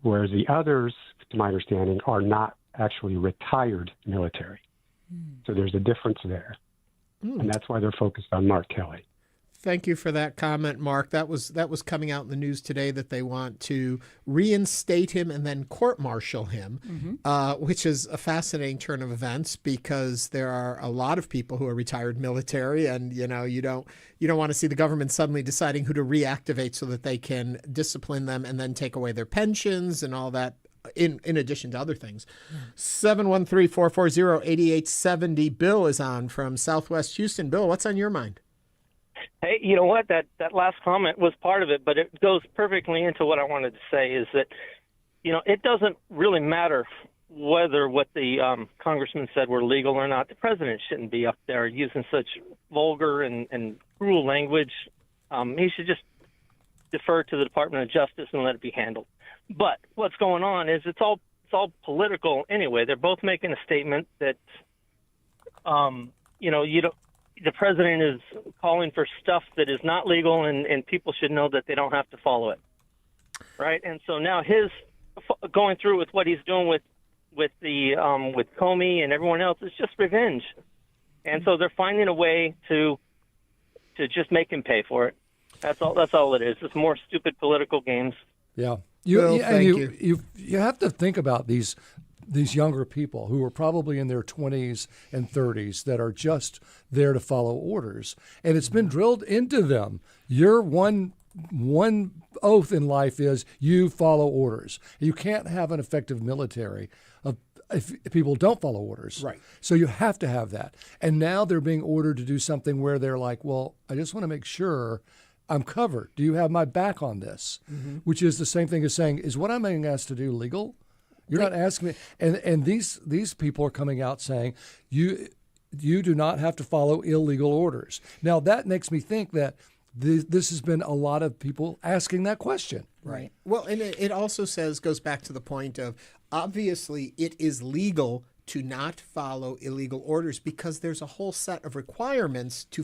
whereas the others, to my understanding, are not actually retired military. So there's a difference there, and that's why they're focused on Mark Kelly.
Thank you for that comment, Mark. That was coming out in the news today that they want to reinstate him and then court-martial him, which is a fascinating turn of events because there are a lot of people who are retired military, and you don't want to see the government suddenly deciding who to reactivate so that they can discipline them and then take away their pensions and all that. In addition to other things. 713-440-8870. Bill is on from Southwest Houston. Bill, what's on your mind?
Hey, you know what? That last comment was part of it, but it goes perfectly into what I wanted to say is that, it doesn't really matter whether what the congressman said were legal or not. The president shouldn't be up there using such vulgar and cruel language. He should just defer to the Department of Justice and let it be handled. But what's going on is it's all political anyway. They're both making a statement that, the president is calling for stuff that is not legal, and people should know that they don't have to follow it, right? And so now his going through with what he's doing with Comey and everyone else is just revenge, and so they're finding a way to just make him pay for it. That's all it is. It's more stupid political games.
Yeah.
You
have to think about these younger people who are probably in their 20s and 30s that are just there to follow orders. And it's been drilled into them. Your one oath in life is you follow orders. You can't have an effective military if people don't follow orders.
Right.
So you have to have that. And now they're being ordered to do something where they're like, well, I just want to make sure I'm covered. Do you have my back on this? Which is the same thing as saying, is what I'm being asked to do legal? You're not asking me. And these people are coming out saying, you do not have to follow illegal orders. Now, that makes me think that this has been a lot of people asking that question.
Right. Well, and it also goes back to the point of, obviously, it is legal to not follow illegal orders because there's a whole set of requirements to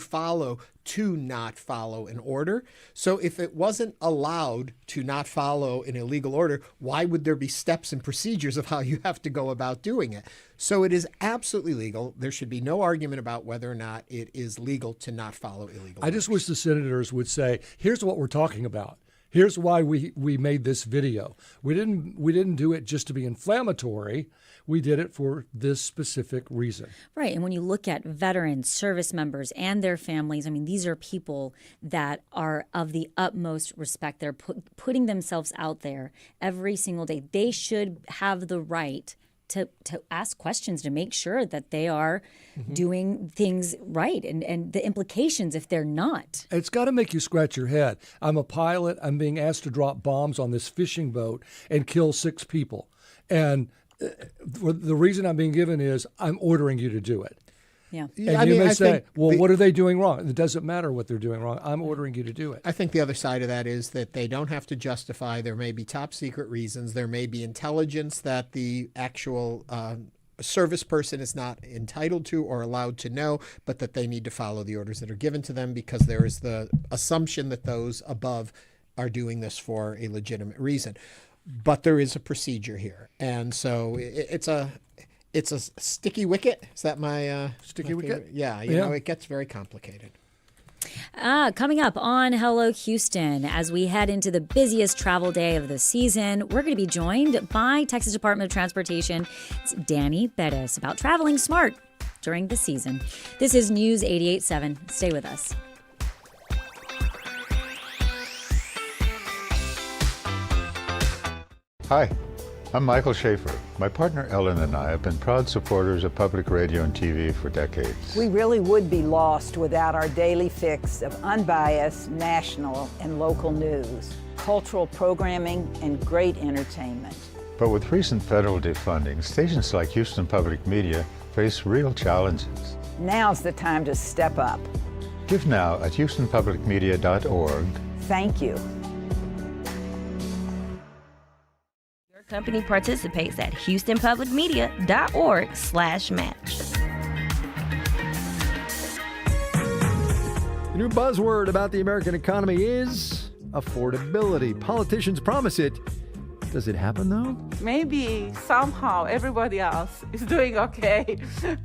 not follow an order. So if it wasn't allowed to not follow an illegal order, why would there be steps and procedures of how you have to go about doing it? So it is absolutely legal. There should be no argument about whether or not it is legal to not follow illegal orders.
I just wish the senators would say, here's what we're talking about. Here's why we made this video. We didn't do it just to be inflammatory. We did it for this specific reason.
Right. And when you look at veterans, service members, and their families, I mean, these are people that are of the utmost respect. They're putting themselves out there every single day. They should have the right to ask questions to make sure that they are doing things right and the implications if they're not.
It's got to make you scratch your head. I'm a pilot. I'm being asked to drop bombs on this fishing boat and kill 6 people. And the reason I'm being given is I'm ordering you to do it.
Yeah.
And you may say, well, what are they doing wrong? It doesn't matter what they're doing wrong. I'm ordering you to do it.
I think the other side of that is that they don't have to justify. There may be top secret reasons. There may be intelligence that the actual service person is not entitled to or allowed to know, but that they need to follow the orders that are given to them because there is the assumption that those above are doing this for a legitimate reason. But there is a procedure here. And so it's a sticky wicket. Is that my
sticky wicket?
Yeah, you know, it gets very complicated.
Coming up on Hello Houston, as we head into the busiest travel day of the season, we're going to be joined by Texas Department of Transportation. It's Danny Perez about traveling smart during the season. This is News 88.7. Stay with us.
Hi, I'm Michael Schaefer. My partner Ellen and I have been proud supporters of public radio and TV for decades.
We really would be lost without our daily fix of unbiased national and local news, cultural programming, and great entertainment.
But with recent federal defunding, stations like Houston Public Media face real challenges.
Now's the time to step up.
Give now at houstonpublicmedia.org.
Thank you.
Company participates at houstonpublicmedia.org/match.
The new buzzword about the American economy is affordability. Politicians promise it. Does it happen, though?
Maybe somehow everybody else is doing okay.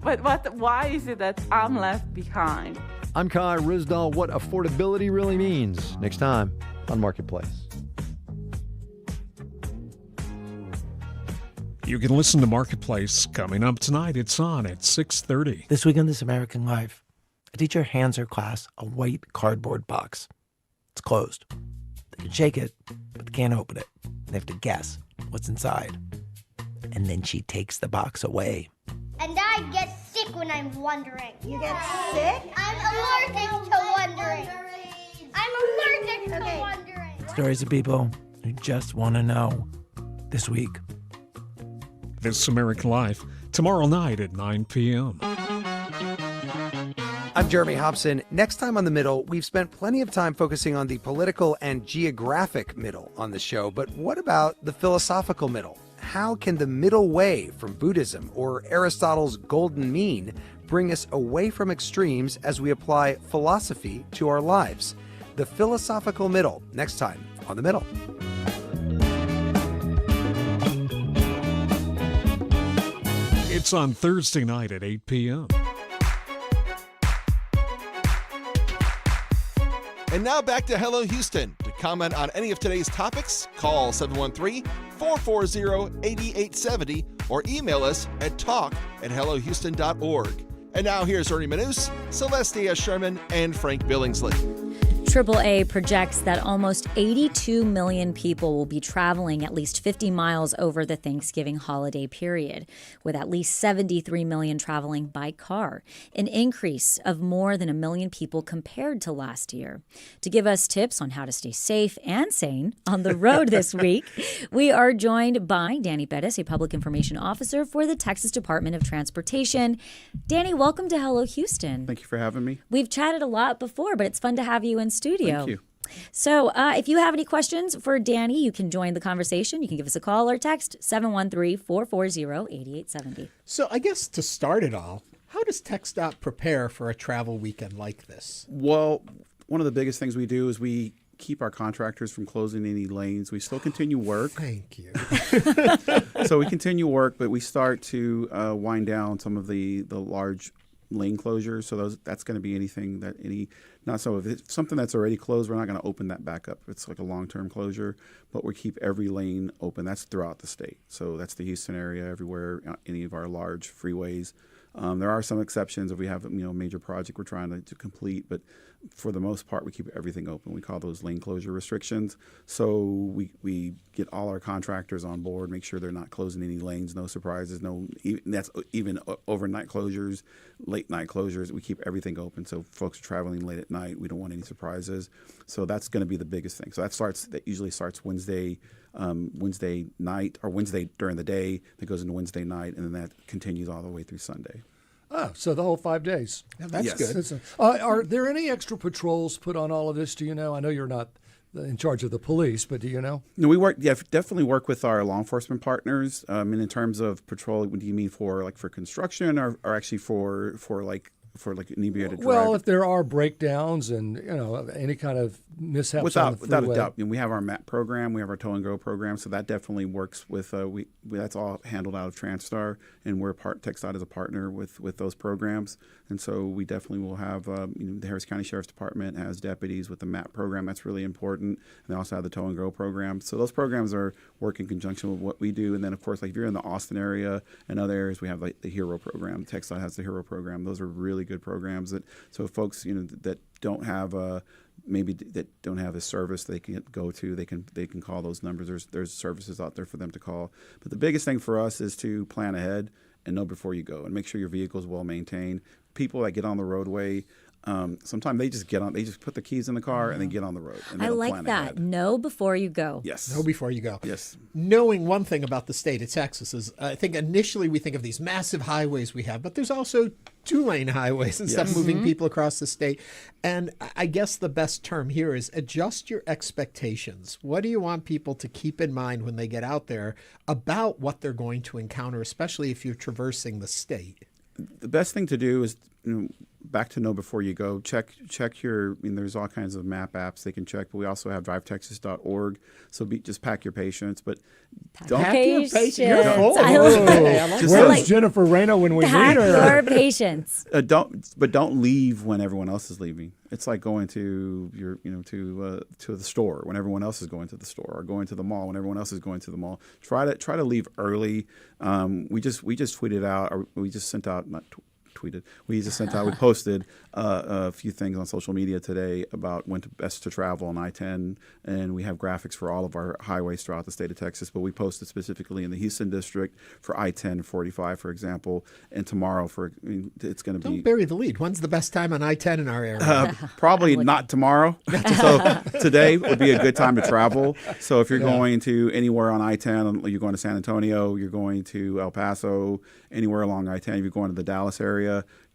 But why is it that I'm left behind?
I'm Kai Rizdal. What affordability really means. Next time on Marketplace.
You can listen to Marketplace coming up tonight. It's on at 6:30.
This week on This American Life, a teacher hands her class a white cardboard box. It's closed. They can shake it, but they can't open it. They have to guess what's inside. And then she takes the box away.
And I get sick when I'm wondering. You get sick? I'm allergic to wondering. I'm allergic to wondering.
Stories of people who just want to know. This week.
This American Life, tomorrow night at 9 p.m.
I'm Jeremy Hobson. Next time on The Middle, we've spent plenty of time focusing on the political and geographic middle on the show, but what about the philosophical middle? How can the middle way from Buddhism or Aristotle's golden mean bring us away from extremes as we apply philosophy to our lives? The philosophical middle, next time on The Middle.
It's on Thursday night at 8 p.m.
And now back to Hello Houston. To comment on any of today's topics, call 713-440-8870 or email us at talk@hellohouston.org. And now here's Ernie Manous, Celestia Sherman, and Frank Billingsley.
AAA projects that almost 82 million people will be traveling at least 50 miles over the Thanksgiving holiday period, with at least 73 million traveling by car, an increase of more than 1 million people compared to last year. To give us tips on how to stay safe and sane on the road this week, we are joined by Danny Perez, a public information officer for the Texas Department of Transportation. Danny, welcome to Hello Houston.
Thank you for having me.
We've chatted a lot before, but it's fun to have you in studio.
Thank you.
So if you have any questions for Danny, you can join the conversation. You can give us a call or text 713-440-8870.
So I guess to start it all, how does TxDOT prepare for a travel weekend like this?
Well, one of the biggest things we do is we keep our contractors from closing any lanes. We still continue work.
Thank you.
So we continue work, but we start to wind down some of the large lane closures. So that's going to be anything that if it's something that's already closed, we're not going to open that back up. It's like a long-term closure, but we keep every lane open. That's throughout the state. So that's the Houston area, everywhere, any of our large freeways. There are some exceptions if we have a major project we're trying to complete, but for the most part, we keep everything open. We call those lane closure restrictions. So we get all our contractors on board, make sure they're not closing any lanes, no surprises, that's even overnight closures, late night closures. We keep everything open. So folks are traveling late at night. We don't want any surprises. So that's going to be the biggest thing. So that usually starts Wednesday night or Wednesday during the day. That goes into Wednesday night, and then that continues all the way through Sunday.
Oh, so the whole 5 days.
Yeah, that's good.
Are there any extra patrols put on all of this? Do you know? I know you're not in charge of the police, but do you know?
No, we definitely work with our law enforcement partners. And in terms of patrol, what do you mean for construction or actually for inebriated driving?
Well, if there are breakdowns and any kind of mishaps on the freeway.
Without a doubt, we have our MAP program, we have our tow and go program, so that definitely works with. That's all handled out of TransStar, and TxDOT is a partner with those programs, and so we definitely will have. The Harris County Sheriff's Department has deputies with the MAP program. That's really important, and they also have the tow and go program. So those programs are work in conjunction with what we do, and then of course, if you're in the Austin area and other areas, we have the HERO program. TxDOT has the HERO program. Those are really good programs so folks that don't have that don't have a service they can go to, they can call those numbers. There's services out there for them to call. But the biggest thing for us is to plan ahead and know before you go and make sure your vehicle is well maintained. People that get on the roadway, sometimes they just put the keys in the car and they get on the road. And
I like that.
Ahead.
Know before you go.
Yes.
Know before you go.
Yes.
Knowing one thing about the state of Texas is, I think initially we think of these massive highways we have, but there's also 2-lane highways and stuff moving people across the state. And I guess the best term here is adjust your expectations. What do you want people to keep in mind when they get out there about what they're going to encounter, especially if you're traversing the state?
The best thing to do is back to know before you go. Check your. There's all kinds of map apps they can check, but we also have drivetexas.org. So just pack your patience, but don't
pack your patience.
Where's Jennifer Reno when we need her?
Pack your patience.
Don't leave when everyone else is leaving. It's like going to to the store when everyone else is going to the store, or going to the mall when everyone else is going to the mall. Try to leave early. We just tweeted out, or we just sent out we posted a few things on social media today about when best to travel on I-10, and we have graphics for all of our highways throughout the state of Texas, but we posted specifically in the Houston district for I-10 and 45, for example, and tomorrow it's going to be...
Don't bury the lead. When's the best time on I-10 in our area?
Probably not tomorrow. So today would be a good time to travel. So if you're going to anywhere on I-10, you're going to San Antonio, you're going to El Paso, anywhere along I-10, if you're going to the Dallas area,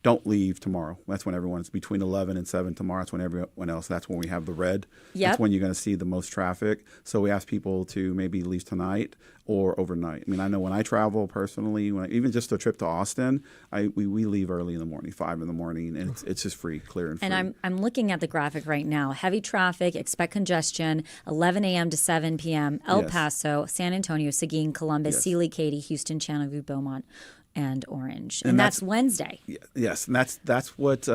don't leave tomorrow. That's when everyone's between 11 and 7 tomorrow. That's when everyone else, that's when we have the red.
Yep.
That's when you're going to see the most traffic. So we ask people to maybe leave tonight or overnight. I know when I travel personally, even just a trip to Austin, we leave early in the morning, 5 in the morning, and it's just free, clear and free.
And I'm looking at the graphic right now. Heavy traffic, expect congestion, 11 a.m. to 7 p.m., El Paso, San Antonio, Seguin, Columbus, Sealy, Katy, Houston, Channelview, Beaumont, and Orange, and that's Wednesday.
Yes, and that's what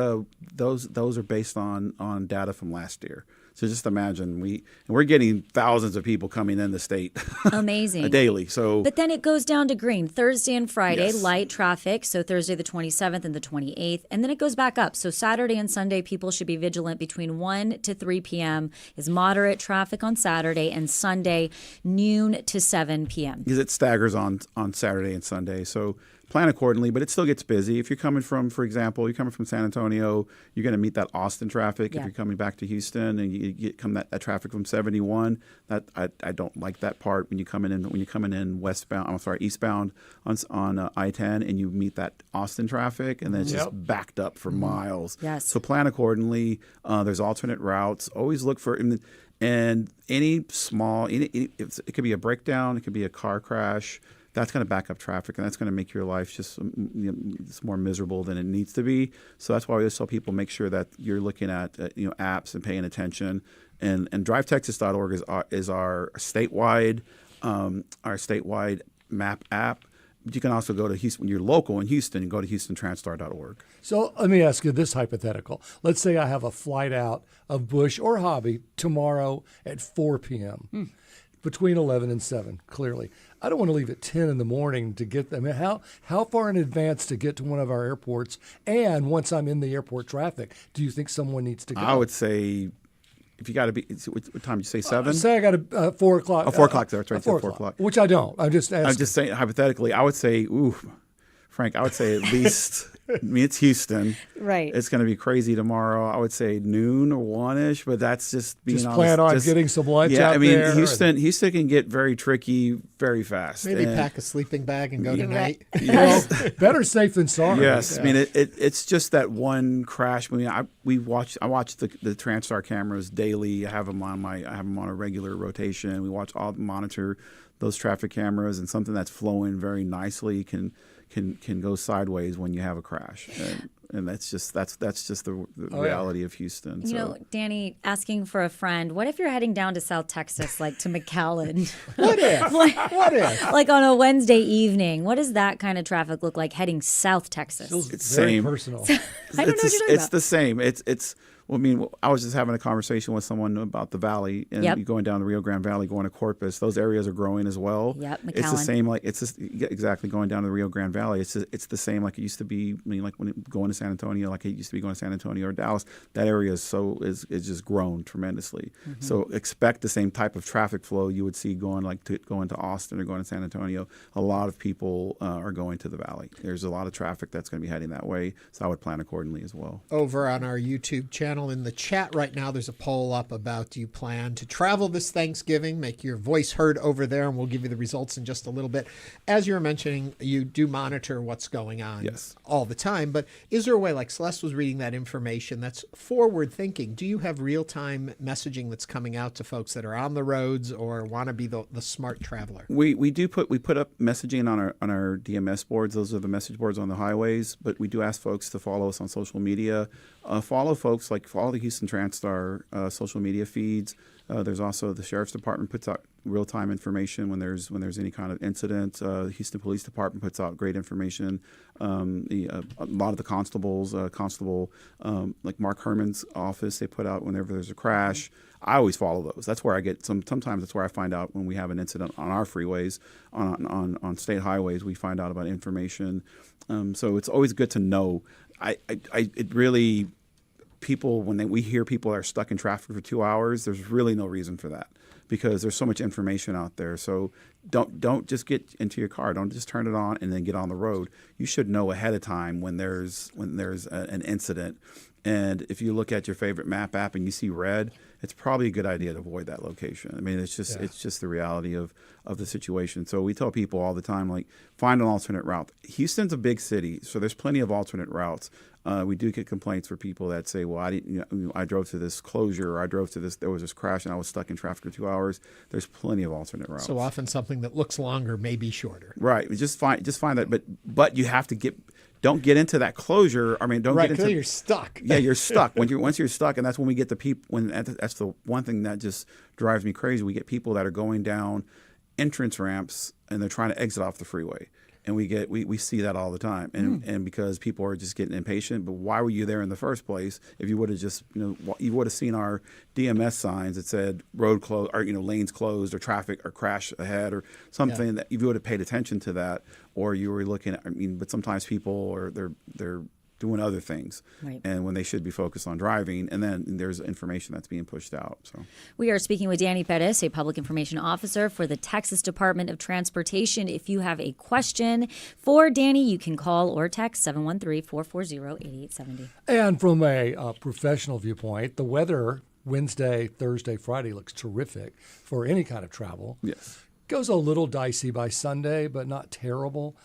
those are based on data from last year. So just imagine we're getting thousands of people coming in the state,
amazing,
daily. So,
but then it goes down to green Thursday and Friday,
yes.
Light traffic. So Thursday the 27th and the 28th, and then it goes back up. So Saturday and Sunday, people should be vigilant. Between 1 to 3 p.m. is moderate traffic on Saturday, and Sunday noon to 7 p.m.
because it staggers on Saturday and Sunday. So plan accordingly, but it still gets busy. If you're coming from, for example, you're coming from San Antonio, you're going to meet that Austin traffic.
Yeah.
If you're coming back to Houston and you get that traffic from 71, that I don't like that part when you're coming in eastbound on I-10 and you meet that Austin traffic, and then it's just backed up for miles.
Yes.
So plan accordingly. There's alternate routes. Always look for and any small it could be a breakdown, it could be a car crash. That's going to back up traffic, and that's going to make your life just it's more miserable than it needs to be. So that's why we always tell people, make sure that you're looking at apps and paying attention. And drivetexas.org is our statewide map app. you can also go to Houston when you're local in Houston and go to HoustonTransStar.org.
So let me ask you this hypothetical. Let's say I have a flight out of Bush or Hobby tomorrow at 4 p.m. Between 11 and 7, clearly. I don't want to leave at 10 in the morning to get them. How far in advance to get to one of our airports? And once I'm in the airport traffic, do you think someone needs to go?
I would say, if you got to be, what time did you say, 7?
Say I got a 4 o'clock.
Oh, 4 o'clock. That's right.
4 o'clock. Which I don't. I'm just asking.
I'm just saying, hypothetically, I would say, Frank, I would say at least, I mean, it's Houston.
Right.
It's going to be crazy tomorrow. I would say noon or 1-ish, but that's just being honest.
Plan on getting some lunch out
I mean,
there.
Houston can get very tricky very fast.
Maybe pack a sleeping bag and go tonight.
Yes.
Well, better safe than sorry.
Yes.
Yeah.
I mean, it's just that one crash. I mean, I watch the TransStar cameras daily. I have them on a regular rotation. We monitor those traffic cameras, and something that's flowing very nicely can go sideways when you have a crash. And that's just the reality of Houston.
You know, Danny, asking for a friend, what if you're heading down to South Texas, like to McAllen?
What if? What if?
Like on a Wednesday evening, what does that kind of traffic look like heading South Texas?
It's
very
same.
personal.
I don't know what you're talking
It's
about.
the same. Well, I mean, I was just having a conversation with someone about the valley, and
Yep.
you going down the Rio Grande Valley, going to Corpus. Those areas are growing as well.
Yep,
It's the
McAllen.
same. Exactly going down to the Rio Grande Valley. It's the same like it used to be. I mean, like when going to San Antonio, like it used to be going to San Antonio or Dallas. That area is just grown tremendously.
Mm-hmm.
So expect the same type of traffic flow you would see going to Austin or going to San Antonio. A lot of people are going to the valley. There's a lot of traffic that's going to be heading that way. So I would plan accordingly as well.
Over on our YouTube channel in the chat right now, there's a poll up about, do you plan to travel this Thanksgiving? Make your voice heard over there, and we'll give you the results in just a little bit. As you were mentioning, you do monitor what's going on all the time, but is there a way, like Celeste was reading that information, that's forward thinking? Do you have real-time messaging that's coming out to folks that are on the roads or want to be the smart traveler?
We put up messaging on our DMS boards. Those are the message boards on the highways. But we do ask folks to follow us on social media. Follow the Houston TransStar social media feeds. There's also the Sheriff's Department puts out real-time information when there's any kind of incident. The Houston Police Department puts out great information. A lot of the constables, like Mark Herman's office, they put out whenever there's a crash. I always follow those. That's where I get sometimes that's where I find out when we have an incident on our freeways, on state highways. We find out about information. So it's always good to know. People, when we hear people are stuck in traffic for 2 hours, there's really no reason for that, because there's so much information out there. So don't just get into your car. Don't just turn it on and then get on the road. You should know ahead of time when there's an incident. And if you look at your favorite map app and you see red, it's probably a good idea to avoid that location. I mean, it's just the reality of the situation. So we tell people all the time, like, find an alternate route. Houston's a big city, so there's plenty of alternate routes. We do get complaints for people that say, well, I drove to this closure, or there was this crash and I was stuck in traffic for 2 hours. There's plenty of alternate routes.
So often something that looks longer may be shorter.
Right. Just find that, but you have to don't get into that closure. I mean, don't get into.
You're stuck.
Yeah, you're stuck. Once you're stuck, and that's when we get the people. That's the one thing that just drives me crazy. We get people that are going down entrance ramps and they're trying to exit off the freeway, and we see that all the time. And because people are just getting impatient. But why were you there in the first place? If you would have just you would have seen our DMS signs that said road closed, or lanes closed, or traffic or crash ahead, or something that if you would have paid attention to that, or you were looking at. But sometimes people they're doing other things,
right,
and when they should be focused on driving, and then there's information that's being pushed out. So
we are speaking with Danny Perez, a public information officer for the Texas Department of Transportation. If you have a question for Danny, you can call or text 713-440-8870.
And from a professional viewpoint, the weather Wednesday, Thursday, Friday looks terrific for any kind of travel.
Yes.
Goes a little dicey by Sunday, but not terrible.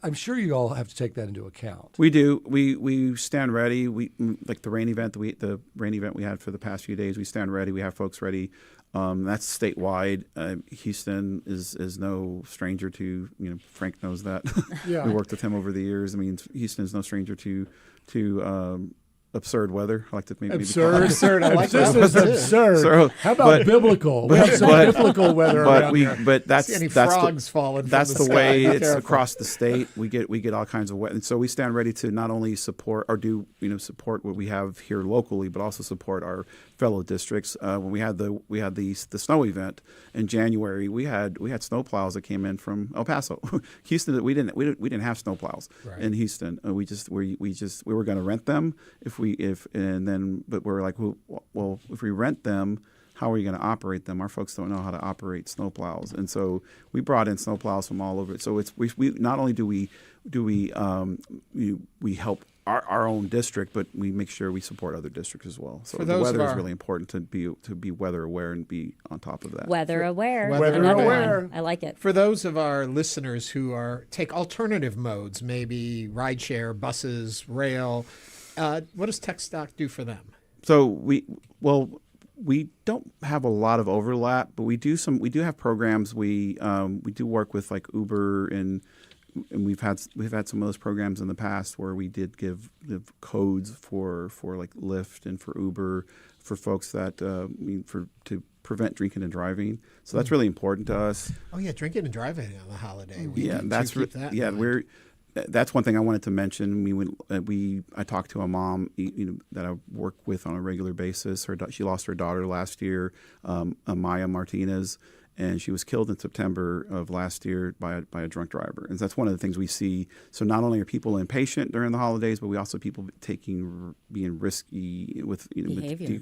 I'm sure you all have to take that into account.
We do. We stand ready. We like the rain event. The rain event we had for the past few days. We stand ready. We have folks ready. That's statewide. Houston is no stranger to. Frank knows that.
Yeah.
We worked with him over the years. Houston is no stranger to absurd weather. I like to maybe
absurd. I like
that
this.
one, too.
Absurd.
So,
How about biblical? We have some biblical weather around here.
But that's
See any
that's
frogs falling from
that's
the
the way
sky. Be
it's
careful.
across the state. We get all kinds of weather, and so we stand ready to not only support or do support what we have here locally, but also support our fellow districts. When we had the snow event in January, we had snowplows that came in from El Paso, Houston. We didn't have snowplows in Houston. We were going to rent them but we're like, well, if we rent them, how are you going to operate them? Our folks don't know how to operate snowplows, and so we brought in snowplows from all over. So we not only do we help our own district, but we make sure we support other districts as well. So the weather is really important to be weather aware and be on top of that.
Weather aware.
Weather aware.
I like it.
For those of our listeners who take alternative modes, maybe rideshare, buses, rail, what does TxDOT do for them?
So we don't have a lot of overlap, but we do have programs. We do work with like Uber and we've had some of those programs in the past where we did give codes for like Lyft and for Uber for folks that to prevent drinking and driving. So that's really important to us.
Oh yeah, drinking and driving on the holiday.
That's one thing I wanted to mention. I talked to a mom that I work with on a regular basis. She lost her daughter last year, Maya Martinez, and she was killed in September of last year by a drunk driver. And that's one of the things we see. So not only are people impatient during the holidays, but we also people being risky with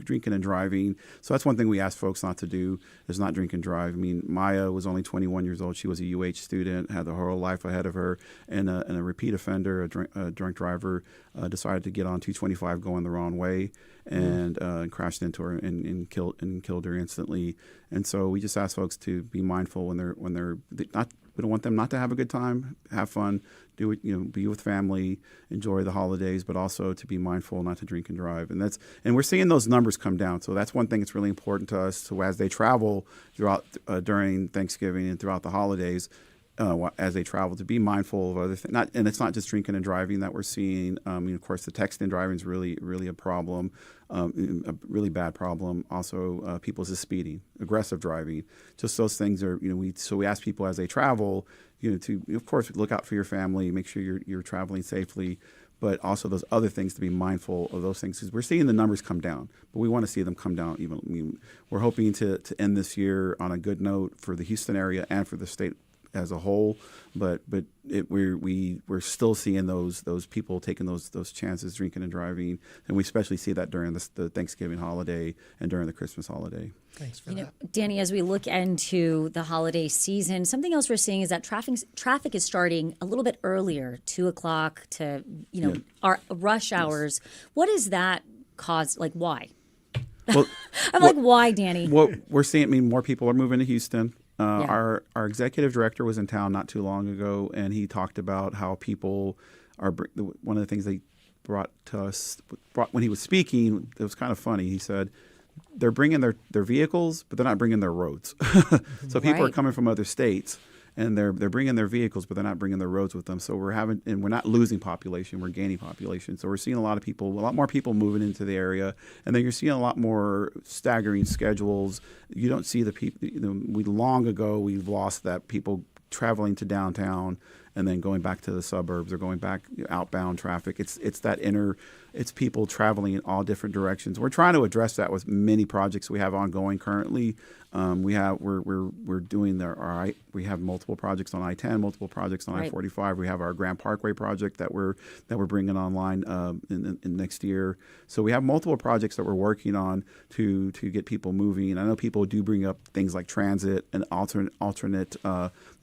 drinking and driving. So that's one thing we ask folks not to do is not drink and drive. I mean, Maya was only 21 years old. She was a UH student, had the whole life ahead of her, and a repeat offender, a drunk driver, decided to get on 225 going the wrong way and crashed into her and killed her instantly. And so we just ask folks to be mindful when they're not. We don't want them not to have a good time, have fun, do it, be with family, enjoy the holidays, but also to be mindful not to drink and drive. And we're seeing those numbers come down. So that's one thing that's really important to us. So as they travel throughout during Thanksgiving and throughout the holidays, as they travel, to be mindful of other things. And it's not just drinking and driving that we're seeing. Of course, the texting and driving is really, really a problem, a really bad problem. Also, people's speeding, aggressive driving. Just those things are, we ask people as they travel, to, of course, look out for your family, make sure you're traveling safely, but also those other things to be mindful of those things. Because we're seeing the numbers come down, but we want to see them come down even. We're hoping to end this year on a good note for the Houston area and for the state as a whole, but we're still seeing those people taking those chances, drinking and driving, and we especially see that during the Thanksgiving holiday and during the Christmas holiday.
Thanks for that,
Danny. As we look into the holiday season, something else we're seeing is that traffic is starting a little bit earlier, 2:00 to our rush hours. What is that cause? Like why?
Well,
why, Danny?
What we're seeing, more people are moving to Houston. Our executive director was in town not too long ago, and he talked about how people are. One of the things they brought to us when he was speaking, it was kind of funny. He said they're bringing their vehicles, but they're not bringing their roads. So people are coming from other states, and they're bringing their vehicles, but they're not bringing their roads with them. So we're not losing population, we're gaining population. So we're seeing a lot more people moving into the area, and then you're seeing a lot more staggering schedules. You don't see the people. Long ago we've lost that people traveling to downtown and then going back to the suburbs or going back outbound traffic. It's people traveling in all different directions. We're trying to address that with many projects we have ongoing currently. We're doing we have multiple projects on I-10, multiple projects on I-45. We have our Grand Parkway project that we're bringing online in next year. So we have multiple projects that we're working on to get people moving. I know people do bring up things like transit and alternate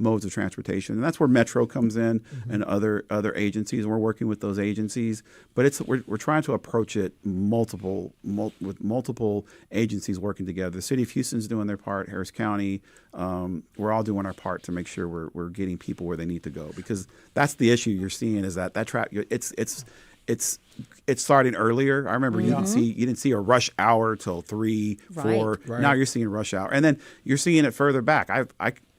modes of transportation, and that's where Metro comes in and other agencies. And we're working with those agencies, but we're trying to approach it with multiple agencies working together. The city of Houston's doing their part, Harris County, we're all doing our part to make sure we're getting people where they need to go, because that's the issue you're seeing is that it's starting earlier. I remember you didn't see a rush hour till 3, 4.
Right.
Now you're seeing rush hour, and then you're seeing it further back.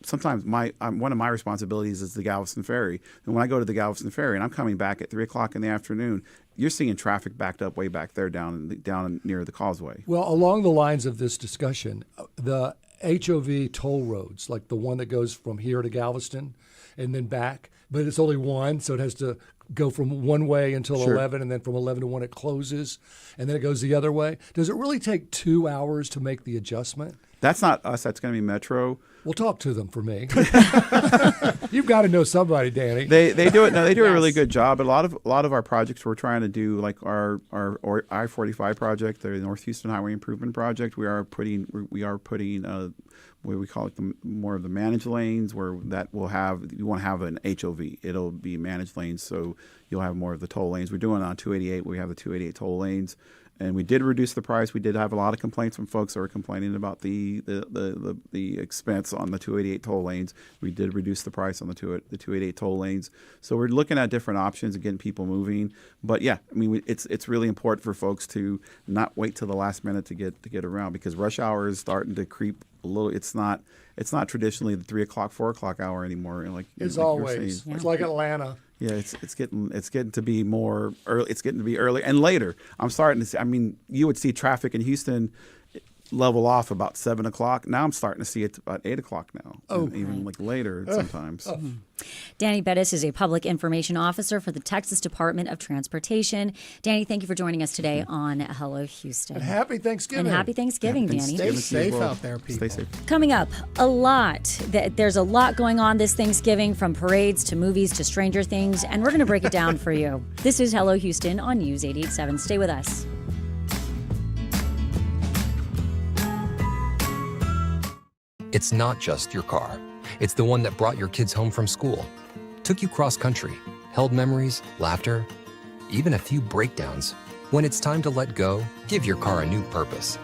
sometimes one of my responsibilities is the Galveston Ferry. And when I go to the Galveston Ferry and I'm coming back at 3 o'clock in the afternoon, you're seeing traffic backed up way back there down near the causeway.
Well, along the lines of this discussion, the HOV toll roads, like the one that goes from here to Galveston and then back, but it's only one, so it has to go from one way until 11, and then from 11 to 1 it closes, and then it goes the other way. Does it really take 2 hours to make the adjustment?
That's not us. That's going to be Metro.
Well, talk to them for me. You've got to know somebody, Danny.
They do it. No, they do a really good job. A lot of our projects we're trying to do, like our I-45 project, the North Houston Highway Improvement Project. We are putting what we call it more of the managed lanes, where that will have, you won't have an HOV. It'll be managed lanes, so you'll have more of the toll lanes. We're doing on 288. We have the 288 toll lanes. And we did reduce the price. We did have a lot of complaints from folks that were complaining about the expense on the 288 toll lanes. We did reduce the price on the 288 toll lanes. So we're looking at different options and getting people moving. But yeah, I mean, it's really important for folks to not wait till the last minute to get around, because rush hour is starting to creep a little. It's not traditionally the 3 o'clock, 4 o'clock hour anymore. And
it's always. It's like Atlanta.
Yeah, it's getting to be more early. It's getting to be early and later. I'm starting to see. I mean, you would see traffic in Houston level off about 7 o'clock. Now I'm starting to see it about 8 o'clock now. Even like later sometimes.
Danny Perez is a public information officer for the Texas Department of Transportation. Danny, thank you for joining us today on Hello Houston.
And happy Thanksgiving.
And happy Thanksgiving, Danny.
Stay safe out there, people.
Stay safe.
Coming up, there's a lot going on this Thanksgiving, from parades to movies to Stranger Things, and we're going to break it down for you. This is Hello Houston on News 88.7. Stay with us.
It's not just your car. It's the one that brought your kids home from school, took you cross-country, held memories, laughter, even a few breakdowns. When it's time to let go, give your car a new purpose.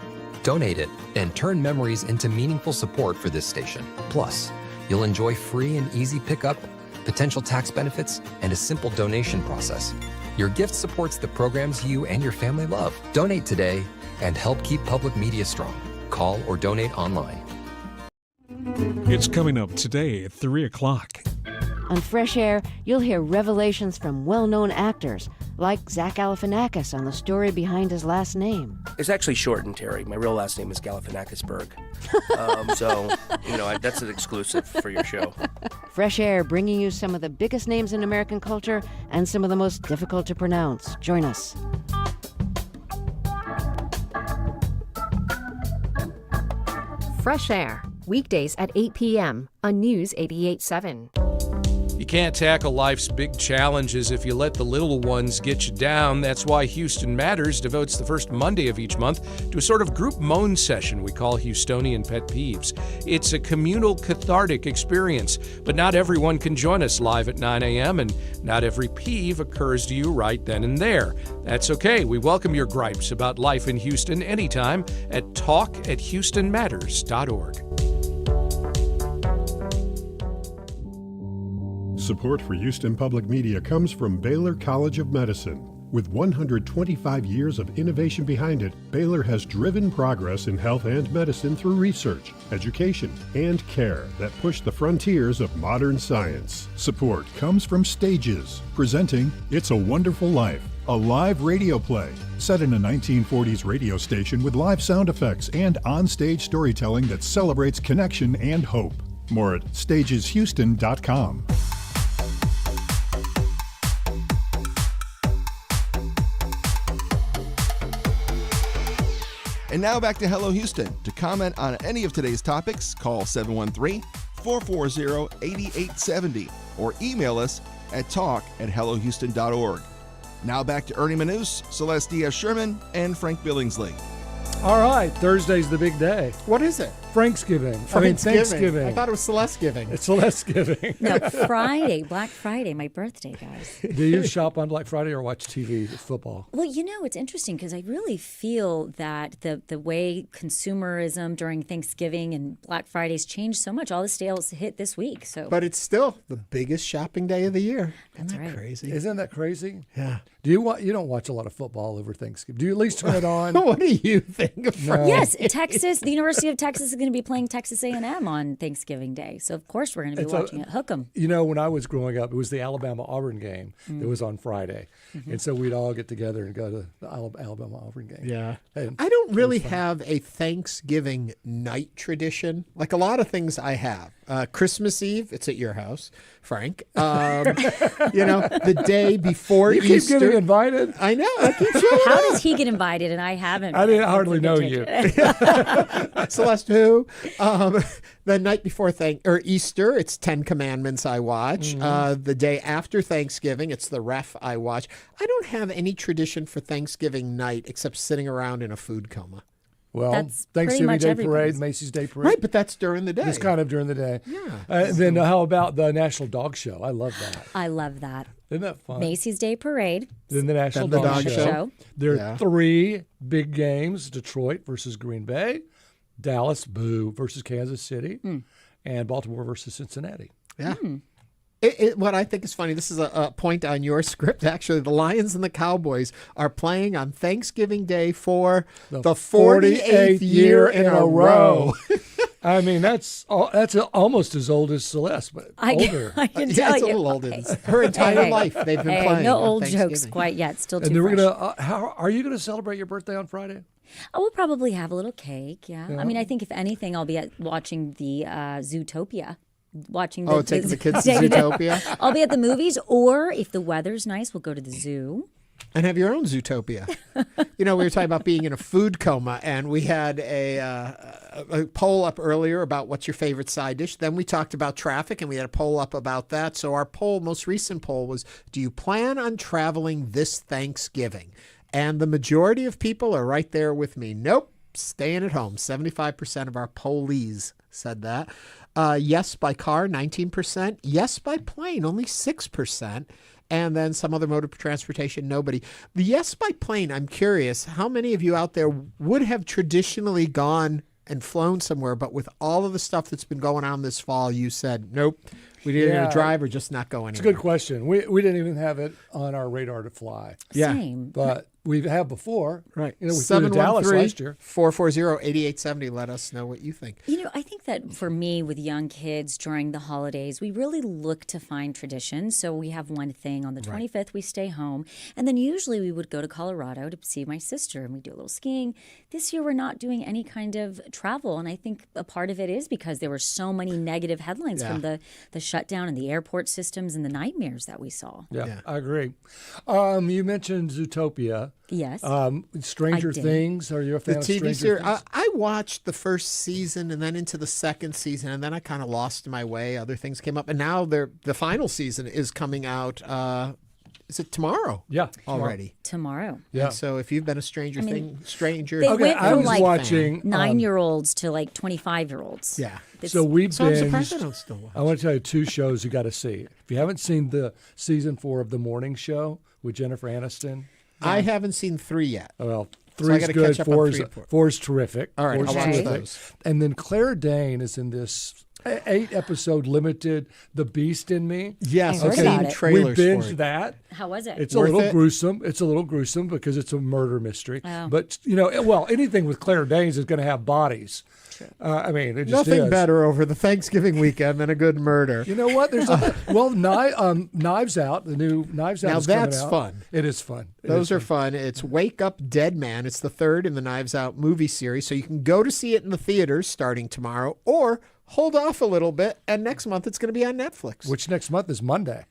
Donate it and turn memories into meaningful support for this station. Plus, you'll enjoy free and easy pickup, potential tax benefits, and a simple donation process. Your gift supports the programs you and your family love. Donate today and help keep public media strong. Call or donate online.
It's coming up today at 3 o'clock.
On Fresh Air, you'll hear revelations from well-known actors, like Zach Galifianakis on the story behind his last name.
It's actually shortened, Terry. My real last name is Galifianakisberg. That's an exclusive for your show.
Fresh Air, bringing you some of the biggest names in American culture and some of the most difficult to pronounce. Join us.
Fresh Air, weekdays at 8 p.m. on News 88.7.
You can't tackle life's big challenges if you let the little ones get you down. That's why Houston Matters devotes the first Monday of each month to a sort of group moan session we call Houstonian Pet Peeves. It's a communal, cathartic experience, but not everyone can join us live at 9 a.m., and not every peeve occurs to you right then and there. That's okay. We welcome your gripes about life in Houston anytime at talk@houstonmatters.org.
Support for Houston Public Media comes from Baylor College of Medicine. With 125 years of innovation behind it, Baylor has driven progress in health and medicine through research, education, and care that push the frontiers of modern science. Support comes from Stages, presenting It's a Wonderful Life, a live radio play set in a 1940s radio station with live sound effects and on-stage storytelling that celebrates connection and hope. More at stageshouston.com.
And now back to Hello Houston. To comment on any of today's topics, call 713-440-8870 or email us at talk@hellohouston.org. Now back to Ernie Manous, Celeste Diaz-Sherman, and Frank Billingsley.
All right, Thursday's the big day.
What is it?
Thanksgiving.
Thanksgiving. I thought it was Celeste-giving.
It's Celeste-giving.
No, Friday, Black Friday, my birthday, guys.
Do you shop on Black Friday or watch TV, football?
Well, it's interesting because I really feel that the way consumerism during Thanksgiving and Black Friday's changed so much. All the sales hit this week.
But it's still the biggest shopping day of the year.
That's right.
Crazy?
Isn't that crazy?
Yeah.
You don't watch a lot of football over Thanksgiving? Do you at least turn it on?
What do you think?
Yes, Texas. The University of Texas is going to be playing Texas A&M on Thanksgiving Day, so of course we're going to be watching it. Hook 'em.
You know, when I was growing up, it was the Alabama-Auburn game that was on Friday, and so we'd all get together and go to the Alabama-Auburn game.
Yeah.
And
I don't really have a Thanksgiving night tradition. Like a lot of things I have. Christmas Eve, it's at your house, Frank. The day before
you
Easter.
keep getting invited.
I know. I keep showing
How
up.
does he get invited and I haven't?
I didn't hardly know you.
Celeste, who? The night before Easter, it's 10 Commandments I watch. The day after Thanksgiving, it's the Ref I watch. I don't have any tradition for Thanksgiving night except sitting around in a food coma.
Well,
That's
Thanksgiving
pretty much
Day
everybody's.
Parade, Macy's Day Parade.
Right, but that's during the day.
It's kind of during the day.
Yeah.
And then how about the National Dog Show? I love that.
I love that.
Isn't that fun?
Macy's Day Parade.
Then the National
Then the
Dog
dog
Show.
show.
There are
Yeah.
3 big games: Detroit versus Green Bay, Dallas versus Kansas City, and Baltimore versus Cincinnati.
Yeah. What I think is funny, this is a point on your script, actually. The Lions and the Cowboys are playing on Thanksgiving Day for the 48th year in a row.
I mean, that's almost as old as Celeste, but older.
I can
Yeah,
tell
it's a
you.
little older. Her entire
Hey,
life they've been playing.
No
on
old jokes
Thanksgiving.
quite yet. Still too
And then we're
fresh.
gonna. Are you gonna celebrate your birthday on Friday?
I will probably have a little cake. Yeah.
Yeah.
I mean, I think if anything, I'll be watching the Zootopia. Taking
the kids to Zootopia?
I'll be at the movies, or if the weather's nice, we'll go to the zoo.
And have your own Zootopia. We were talking about being in a food coma, and we had a poll up earlier about what's your favorite side dish. Then we talked about traffic, and we had a poll up about that. So our most recent poll was, do you plan on traveling this Thanksgiving? And the majority of people are right there with me. Nope, staying at home. 75% of our pollees said that. Yes by car, 19%. Yes by plane, only 6%. And then some other mode of transportation, nobody. The yes by plane, I'm curious, how many of you out there would have traditionally gone and flown somewhere, but with all of the stuff that's been going on this fall, you said, nope, we didn't even drive or just not go anywhere?
It's a good question. We didn't even have it on our radar to fly.
Yeah.
Same.
But we have before.
Right.
We flew to Dallas last year.
713-440-8870. Let us know what you think.
I think that for me, with young kids during the holidays, we really look to find traditions. So we have one thing. On the 25th, we stay home. And then usually we would go to Colorado to see my sister, and we do a little skiing. This year, we're not doing any kind of travel. And I think a part of it is because there were so many negative headlines from the shutdown and the airport systems and the nightmares that we saw.
Yeah. I agree. You mentioned Zootopia.
Yes.
Stranger
I did.
Things. Are you a fan
The
of
TV
Stranger
series,
Things?
I watched the first season and then into the second season, and then I kind of lost my way. Other things came up, and now the final season is coming out. Is it tomorrow?
Yeah,
already
Tomorrow.
Yeah. And so if you've been a stranger,
They went
I
from
was
like
watching
9-year-olds to like 25-year-olds.
Yeah.
So we
surprised I
binged.
don't still watch.
I want to tell you 2 shows you got to see. If you haven't seen the season 4 of The Morning Show with Jennifer Aniston,
I haven't seen 3 yet.
well,
So I
3's
gotta
good,
catch up on
4's,
3 and 4.
4's terrific.
All right,
4's
I'll watch
terrific.
those.
And then Claire Danes is in this 8-episode limited The Beast in Me.
Yes,
I've seen
trailers
We
for
binged
it.
that.
How was it?
It's
Worth
a little
it?
gruesome. It's a little gruesome because it's a murder mystery.
Oh.
But, anything with Claire Danes is going to have bodies. I mean, it just
Nothing
is.
better over the Thanksgiving weekend than a good murder.
You know what? There's Knives Out. The new Knives Out.
Now
is coming
that's
out.
fun.
It is fun.
Those are fun. It's Wake Up Dead Man. It's the 3rd in the Knives Out movie series. So you can go to see it in the theaters starting tomorrow, or hold off a little bit, and next month it's going to be on Netflix.
Which next month is Monday.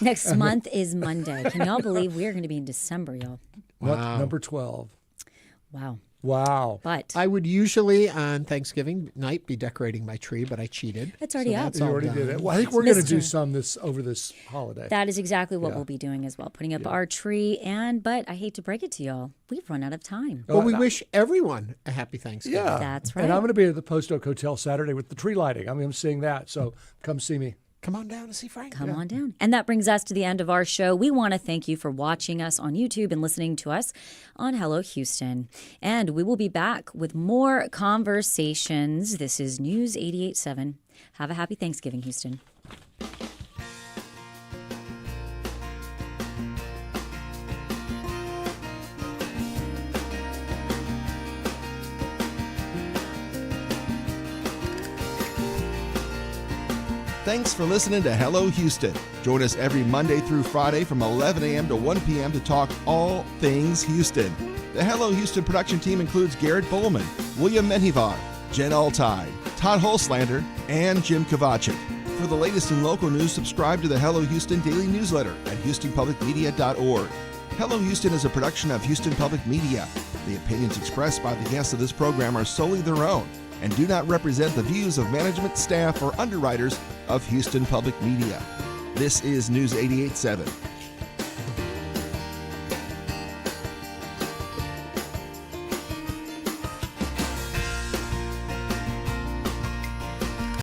Next month is Monday. Can y'all believe we are going to be in December, y'all?
Wow.
Number 12.
Wow.
Wow.
But
I would usually on Thanksgiving night be decorating my tree, but I cheated.
It's already out.
That's
You
all
already
done.
did it. Well, I think we're going to do
Mr.
some over this holiday.
that is exactly what
Yeah.
we'll be doing as well, putting up our tree. But I hate to break it to y'all, we've run out of time.
Well, we wish everyone a happy Thanksgiving.
Yeah.
That's right.
And I'm going to be at the Post Oak Hotel Saturday with the tree lighting. I'm seeing that. So come see me.
Come on down to see Frank.
Come on down. And that brings us to the end of our show. We want to thank you for watching us on YouTube and listening to us on Hello Houston. And we will be back with more conversations. This is News 88.7. Have a happy Thanksgiving, Houston.
Thanks for listening to Hello Houston. Join us every Monday through Friday from 11 a.m. to 1 p.m. to talk all things Houston. The Hello Houston production team includes Garrett Bowman, William Menjivar, Jen Altide, Todd Holslander, and Jim Kovacic. For the latest in local news, subscribe to the Hello Houston daily newsletter at HoustonPublicMedia.org. Hello Houston is a production of Houston Public Media. The opinions expressed by the guests of this program are solely their own and do not represent the views of management, staff, or underwriters of Houston Public Media. This is News 88.7.